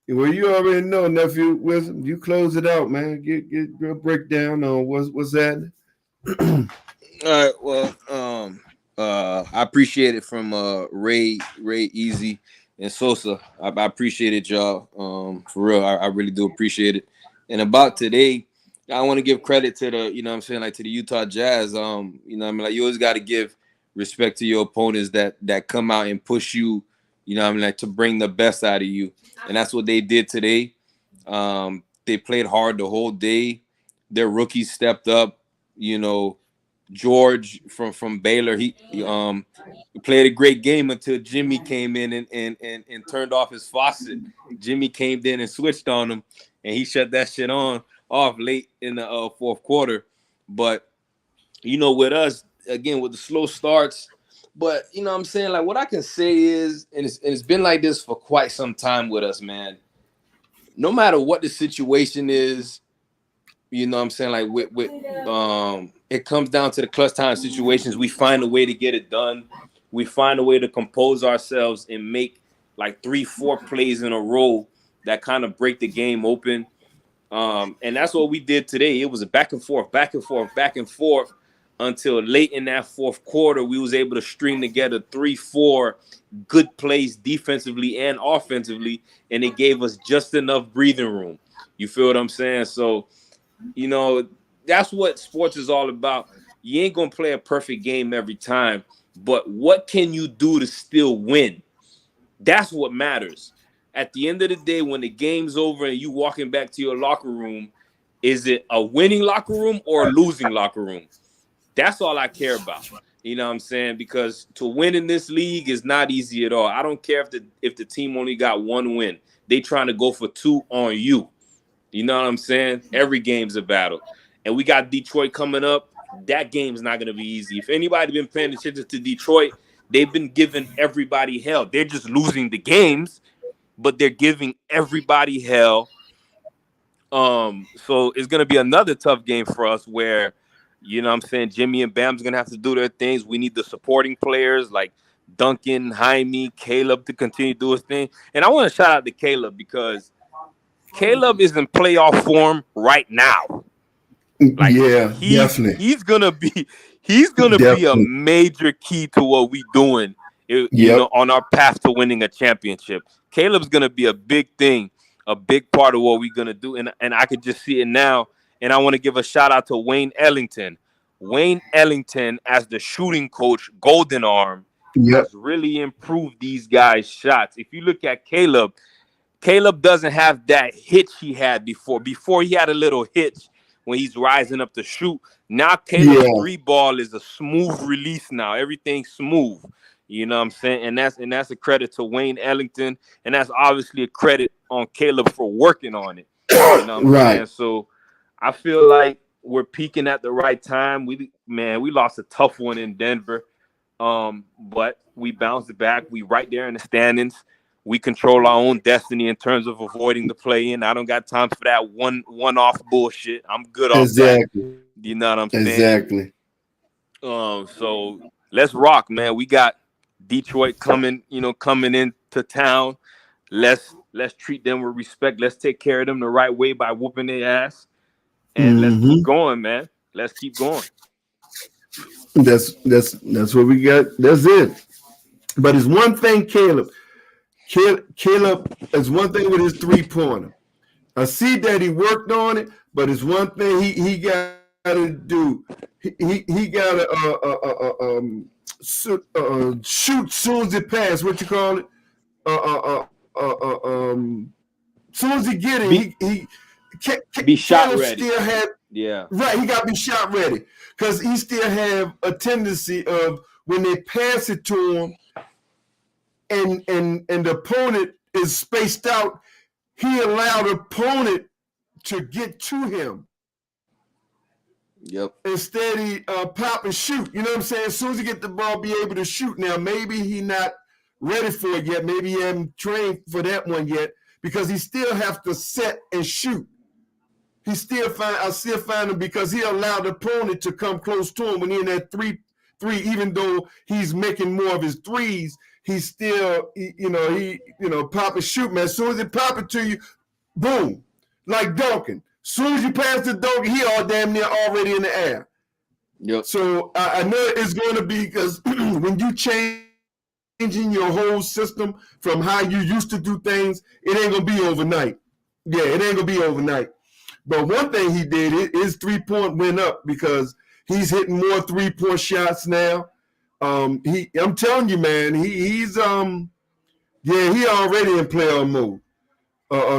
Well, you already know, nephew. Wisdom. You close it out, man. Get a breakdown on what's happening. All right. Well, I appreciate it from Ray, Easy, and Sosa. I appreciate it, y'all. For real, I really do appreciate it. And about today, I want to give credit to the, to the Utah Jazz. Like, you always got to give respect to your opponents that come out and push you, like, to bring the best out of you. And that's what they did today. They played hard the whole day. Their rookies stepped up. George from Baylor, he played a great game until Jimmy came in and turned off his faucet. Jimmy came in and switched on him, and he shut that shit off late in the fourth quarter. But with us, again, with the slow starts, But you know what I'm saying? Like what I can say is, and it's been like this for quite some time with us, man. No matter what the situation is, you know what I'm saying? Like with it comes down to the clutch time situations. We find a way to get it done. We find a way to compose ourselves and make like 3-4 plays in a row that kind of break the game open. And that's what we did today. It was a back and forth, back and forth, back and forth until late in that fourth quarter, we was able to string together 3-4 good plays defensively and offensively, and it gave us just enough breathing room. You feel what I'm saying? So, you know, that's what sports is all about. You ain't going to play a perfect game every time, but what can you do to still win? That's what matters. At the end of the day, when the game's over and you walking back to your locker room, is it a winning locker room or a losing locker room? That's all I care about. You know what I'm saying? Because to win in this league is not easy at all. I don't care if the team only got one win. They trying to go for 2 on you. You know what I'm saying? Every game's a battle. And we got Detroit coming up. That game's not going to be easy. If anybody been paying attention to Detroit, they've been giving everybody hell. They're just losing the games, but they're giving everybody hell. So it's going to be another tough game for us where, you know what I'm saying, Jimmy and Bam's going to have to do their things. We need the supporting players like Duncan, Jaime, Caleb to continue to do his thing. And I want to shout out to Caleb because Caleb is in playoff form right now. Like, yeah, definitely. He's gonna be a major key to what we doing, you know, on our path to winning a championship. Caleb's gonna be a big thing, a big part of what we're gonna do, and I could just see it now. And I want to give a shout out to Wayne Ellington. Wayne Ellington, as the shooting coach, Golden Arm, has really improved these guys' shots. If you look at Caleb doesn't have that hitch he had before. Before he had a little hitch when he's rising up to shoot. Now Caleb's 3-ball is a smooth release now. Everything's smooth. You know what I'm saying? And that's a credit to Wayne Ellington. And that's obviously a credit on Caleb for working on it. You know what I'm saying? So I feel like we're peaking at the right time. We lost a tough one in Denver. But we bounced back. We right there in the standings. We control our own destiny in terms of avoiding the play-in. I don't got time for that one-off bullshit. I'm good off that. You know what I'm saying? Exactly. So let's rock, man. We got Detroit coming into town. Let's treat them with respect. Let's take care of them the right way by whooping their ass. And let's keep going, man. Let's keep going. That's what we got. That's it. But it's one thing, Caleb is one thing with his 3-pointer. I see that he worked on it, but it's one thing he got to do. He got to shoot soon as it pass. What you call it? Soon as he get it, he be shot ready. Still have, right. He got to be shot ready because he still have a tendency of when they pass it to him. And the opponent is spaced out, he allowed the opponent to get to him. Yep. Instead, he pop and shoot. You know what I'm saying? As soon as he get the ball, be able to shoot. Now, maybe he not ready for it yet. Maybe he haven't trained for that one yet because he still have to set and shoot. I still find him because he allowed the opponent to come close to him when he in that three. Even though he's making more of his threes, he's still, pop and shoot, man. As soon as he pop it to you, boom, like Duncan. As soon as you pass the Duncan, he all damn near already in the air. Yep. So I know it's going to be because when you changing your whole system from how you used to do things, it ain't going to be overnight. Yeah, it ain't going to be overnight. But one thing he did, his 3-point went up because he's hitting more 3-point shots now. I'm telling you, man, he's already in playoff mode.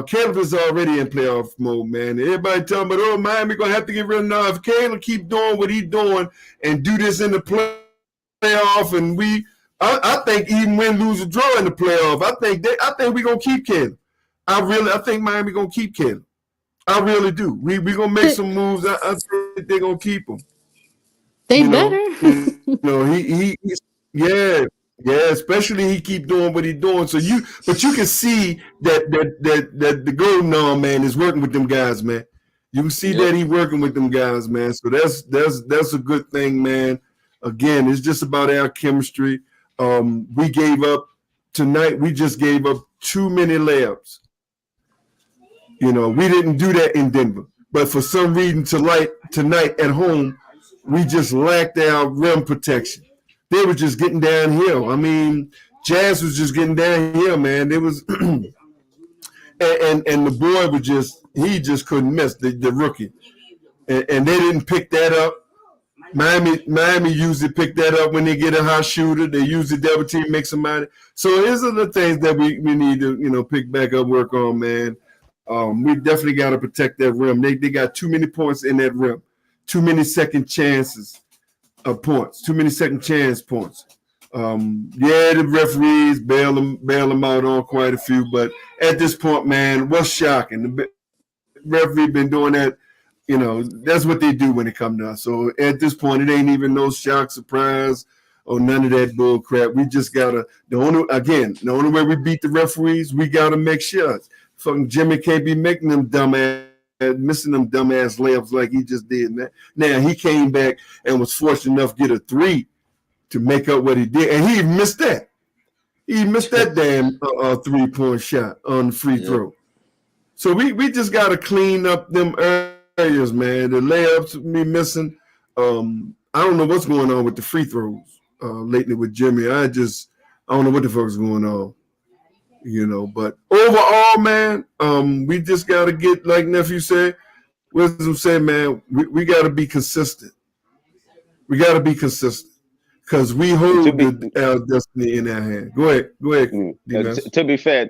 Caleb is already in playoff mode, man. Everybody talking about, Miami gonna have to get rid of now. If Caleb keep doing what he's doing and do this in the playoff, and I think even win, lose, or draw in the playoff, I think we're gonna keep Caleb. I think Miami gonna keep Caleb. I really do. We gonna make some moves. I think they're gonna keep him. They better. Yeah, yeah. Especially he keep doing what he doing. So but you can see that the golden arm man is working with them guys, man. You can see Yep. that he working with them guys, man. So that's a good thing, man. Again, it's just about our chemistry. We gave up tonight. We just gave up too many layups. You know, we didn't do that in Denver, but for some reason tonight at home, we just lacked our rim protection. They were just getting downhill. I mean, Jazz was just getting downhill, man. It was, and the boy was he just couldn't miss the rookie, and they didn't pick that up. Miami usually pick that up when they get a hot shooter. They usually double team, make somebody. So these are the things that we need to pick back up, work on, man. We definitely got to protect that rim. They got too many points in that rim, too many second chances of points, too many second chance points. The referees bail them out on quite a few, but at this point, man, what's shocking? The referee been doing that. That's what they do when it comes to us. So at this point, it ain't even no shock, surprise, or none of that bull crap. We just gotta the only way we beat the referees, we gotta make shots. Fucking Jimmy can't be making them missing them dumbass layups like he just did, man. Now he came back and was fortunate enough to get a 3 to make up what he did, and he missed that. He missed that damn 3-point shot on the free throw. So we just gotta clean up them areas, man. The layups me missing. I don't know what's going on with the free throws lately with Jimmy. I don't know what the fuck's going on. But overall, man, we just got to get, like Nephew said, Wisdom said, man, we got to be consistent. We got to be consistent because we hold our destiny in our hand. Go ahead. To be fair,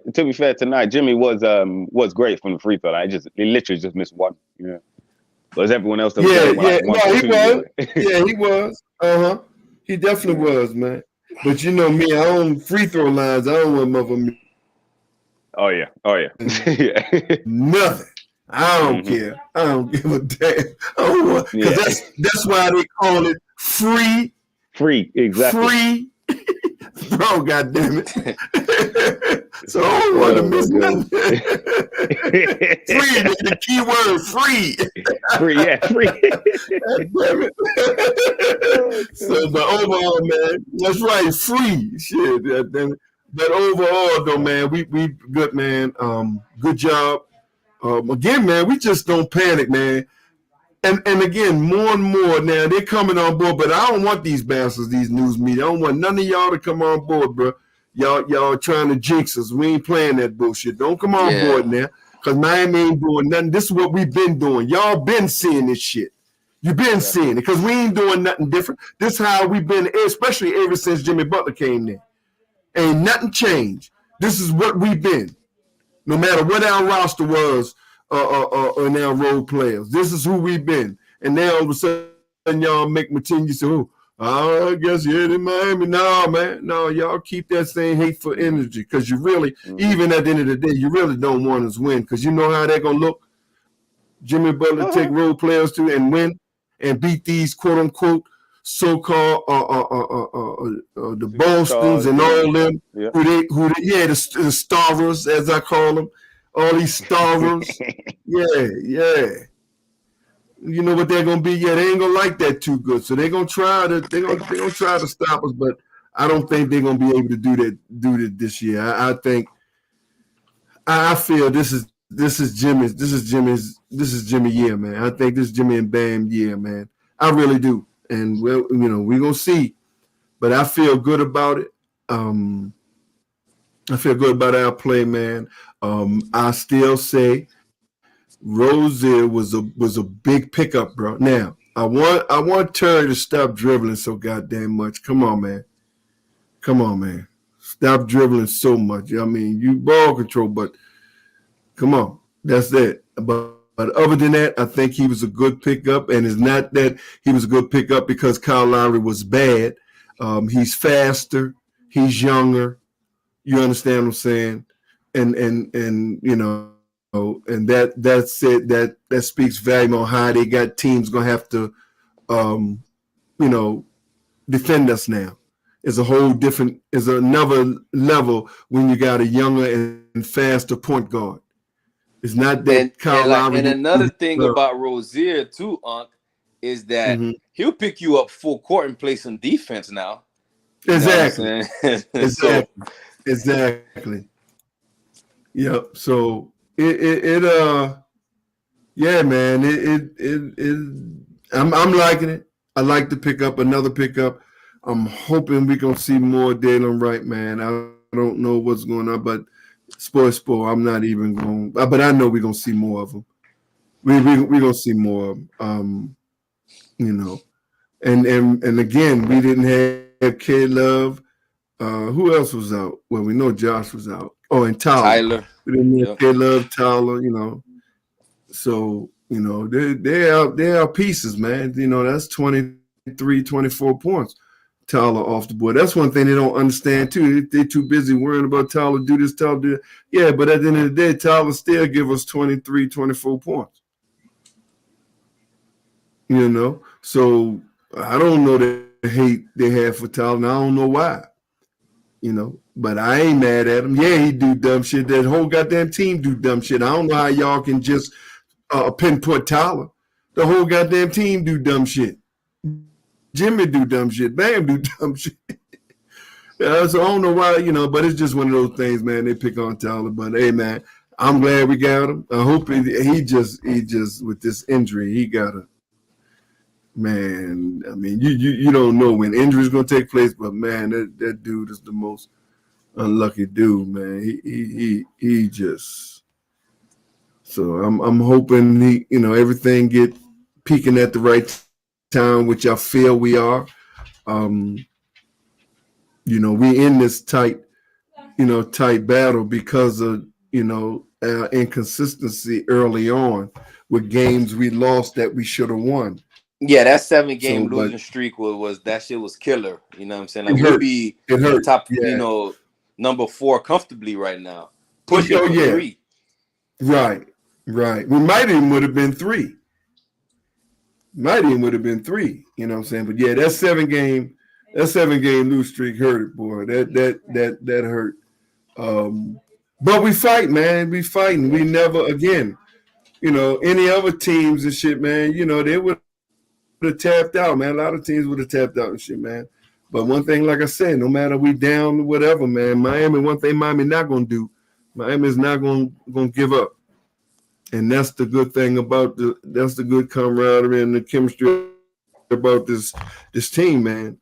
tonight Jimmy was great from the free throw. He literally just missed one. Yeah, was everyone else? That he was. He definitely was, man. But me, I own free throw lines. I don't want motherfucker. Oh yeah. Yeah. Nothing. I don't care. I don't give a damn. Because that's why they call it free. Free, exactly. Free. Bro, goddamn it. So I don't want to miss nothing. Free, the key word, free. Free, yeah, free. Damn it. So, but overall, man, that's right, free. Shit, damn it. But overall, though, man, we good, man. Good job. Again, man, we just don't panic, man. And again, more and more now, they're coming on board, but I don't want these bastards, these news media. I don't want none of y'all to come on board, bro. Y'all trying to jinx us. We ain't playing that bullshit. Don't come on board now, because Miami ain't doing nothing. This is what we've been doing. Y'all been seeing this shit. You've been seeing it, because we ain't doing nothing different. This is how we've been, especially ever since Jimmy Butler came there. Ain't nothing changed. This is what we've been. No matter what our roster was, and our role players. This is who we've been. And now all of a sudden y'all make Martin, you say, I guess you're in Miami. No, man. No, y'all keep that same hateful energy, because you really, even at the end of the day, you really don't want us to win, because you know how they're going to look. Jimmy Butler take role players too and win and beat these quote-unquote so-called the Bostons and all them, the starvers, as I call them. All these starvers, yeah. You know what they're gonna be? Yeah, they ain't gonna like that too good. So they're gonna try to stop us, but I don't think they're gonna be able to do that this year. I feel this is Jimmy year, man. I think this is Jimmy and Bam year, man. I really do, and we're gonna see, but I feel good about it. I feel good about our play, man. I still say Rozier was a big pickup, bro. Now I want Terry to stop dribbling so goddamn much. Come on, man. Stop dribbling so much. I mean, you ball control, but come on, that's it. But other than that, I think he was a good pickup, and it's not that he was a good pickup because Kyle Lowry was bad. He's faster. He's younger. You understand what I'm saying? And and that's it. That speaks value on how they got teams gonna have to defend us now. is a whole different, is another level when you got a younger and faster point guard. It's not that Kyle Lowry. And another thing about Rozier too, Unc, is that he'll pick you up full court and play some defense now. Exactly. So, exactly. Yep. So yeah, man. I'm liking it. I like to pick up another pickup. I'm hoping we're gonna see more Dalen Wright, man. I don't know what's going on, but sport. I'm not even going. But I know we're gonna see more of them. We're gonna see more of them. You know, and again, we didn't have K Love. Who else was out? Well, we know Josh was out. Oh, and Tyler. We didn't have K Love, Tyler. You know, so you know they are pieces, man. You know, that's 23, 24 points. Tyler off the board. That's one thing they don't understand too. They're too busy worrying about Tyler do this, Tyler do that. Yeah, but at the end of the day, Tyler still give us 23, 24 points. You know, so I don't know the hate they have for Tyler, and I don't know why. You know, but I ain't mad at him. Yeah, he do dumb shit. That whole goddamn team do dumb shit. I don't know how y'all can just pinpoint Tyler. The whole goddamn team do dumb shit. Jimmy do dumb shit. Bam do dumb shit. So I don't know why, you know, but it's just one of those things, man. They pick on Tyler. But hey, man, I'm glad we got him. I hope he just with this injury, he got a man. I mean, you don't know when injury's gonna take place, but man, that dude is the most unlucky dude, man. He just. So I'm hoping he, you know, everything get peaking at the right time, which I feel we are. You know, we in this tight battle because of, you know, inconsistency early on with games we lost that we should have won. Yeah, that 7-game losing streak was that shit was killer. You know what I'm saying? Like we'll be in the top, you know, number 4 comfortably right now. Pushing for 3. Right. We might even would have been 3. You know what I'm saying? But yeah, that 7-game lose streak hurt, boy. That hurt. But we fight, man. We fighting. We never again. You know, any other teams and shit, man. You know, they would have tapped out, man. A lot of teams would have tapped out and shit, man. But one thing, like I said, no matter we down or whatever, man. One thing Miami not gonna do. Miami is not gonna give up. And that's the good thing about that's the good camaraderie and the chemistry about this team, man.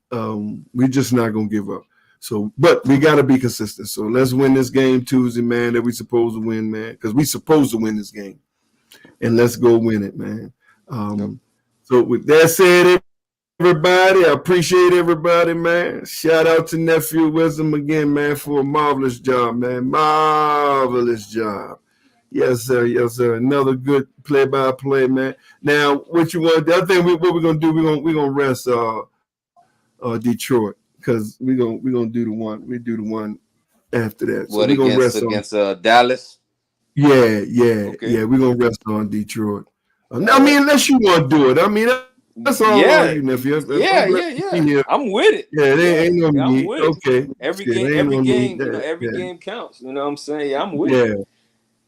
We just not gonna give up. So, but we gotta be consistent. So let's win this game Tuesday, man. That we supposed to win, man, because we supposed to win this game, and let's go win it, man. So with that said, everybody, I appreciate everybody, man. Shout out to Nephew Wisdom again, man, for a marvelous job, man. Marvelous job. Yes, sir. Yes, sir. Another good play-by-play, man. Now, what you want? The other thing, what we're gonna do? We're gonna rest Detroit because we're gonna do the one. We do the one after that. So what we're gonna rest against Dallas? Yeah. We're gonna rest on Detroit. I mean, unless you want to do it. I mean, that's all on you, nephew. Yeah. I'm with it. Yeah, there ain't no need. Okay. Every game counts. You know what I'm saying? Yeah, I'm with it.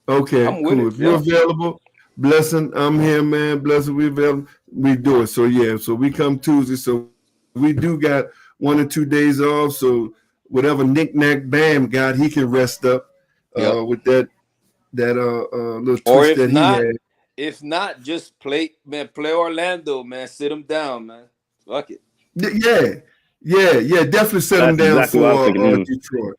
Okay, cool. If you're available, blessing, I'm here, man. Blessing, we available. We do it. So yeah, so we come Tuesday. So we do got 1 or 2 days off. So whatever knick-knack Bam got, he can rest up with that little twist that he had. If not, just play Orlando, man. Sit him down, man. Fuck it. Yeah. Definitely sit him down for Detroit.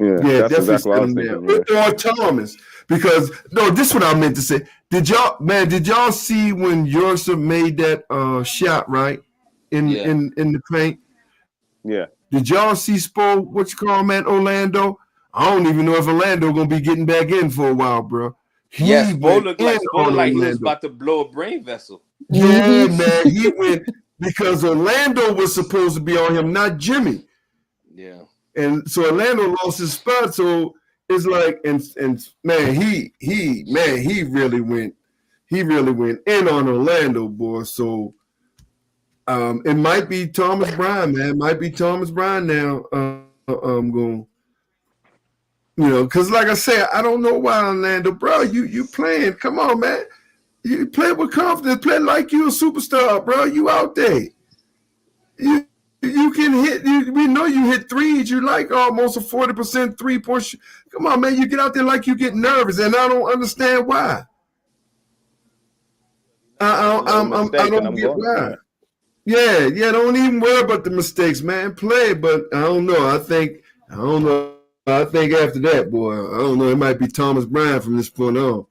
Yeah, definitely sit him down. Or Thomas. Because this is what I meant to say. Did y'all see when Yursa made that shot right in the paint? Yeah. Did y'all see Orlando? I don't even know if Orlando gonna be getting back in for a while, bro. Spo looked like he was about to blow a brain vessel. Yeah, man. He went because Orlando was supposed to be on him, not Jimmy. Yeah. And so Orlando lost his spot. So it's like, and man, he really went in on Orlando, boy. So It might be Thomas Bryant, man. It might be Thomas Bryant now. Going, because like I said, I don't know why, Orlando, bro. You playing? Come on, man. You play with confidence. Play like you a superstar, bro. You out there. You can hit. We know you hit threes. You like almost a 40% 3-point. Come on, man. You get out there like you get nervous, and I don't understand why. I don't get why. Yeah. Don't even worry about the mistakes, man. Play, but I don't know. I think after that, boy, I don't know. It might be Thomas Bryant from this point on,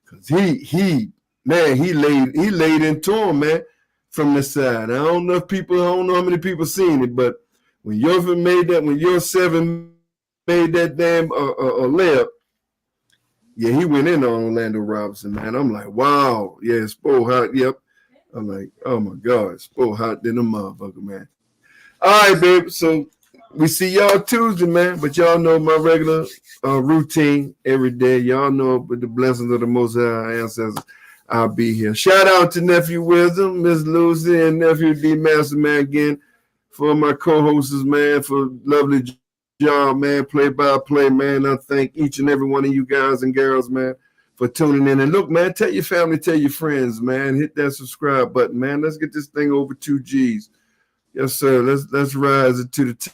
cause he laid into him, man, from the side. I don't know how many people seen it, but when Jordan made that, when your 7 made that damn layup, yeah, he went in on Orlando Robinson, man. I'm like, wow, yeah, Spo hot, yep. I'm like, oh my God, Spo hot than a motherfucker, man. All right, babe. So we see y'all Tuesday, man. But y'all know my regular routine every day. Y'all know with the blessings of the Most High ancestors, I'll be here. Shout out to Nephew Wisdom, Miss Lucy, and Nephew Dmaster, man, again, for my co-hosts, man, for lovely job, man, play-by-play, man. I thank each and every one of you guys and girls, man, for tuning in. And look, man, tell your family, tell your friends, man. Hit that subscribe button, man. Let's get this thing over 2 G's. Yes, sir. Let's rise it to the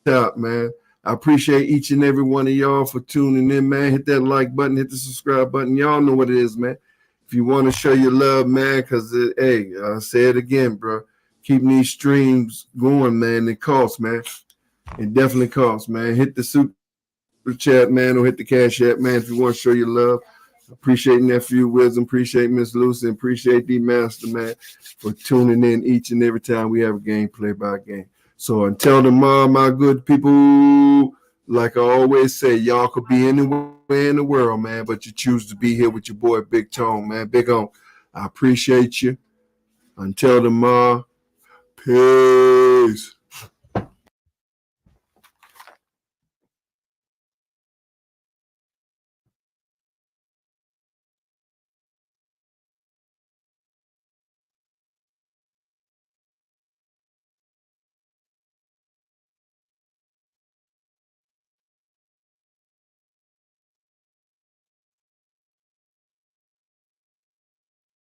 top, man. I appreciate each and every one of y'all for tuning in, man. Hit that like button, hit the subscribe button. Y'all know what it is, man. If you want to show your love, man, because, hey, I say it again, bro. Keeping these streams going, man, it costs, man. It definitely costs, man. Hit the super chat, man, or hit the cash app, man, if you want to show your love. Appreciate Nephew Wisdom, appreciate Miss Lucym, appreciate Dmaster, man, for tuning in each and every time we have a game, play by game. So until tomorrow, my good people, like I always say, y'all could be anywhere in the world, man, but you choose to be here with your boy BigTone, man. Big on. I appreciate you. Until tomorrow, peace.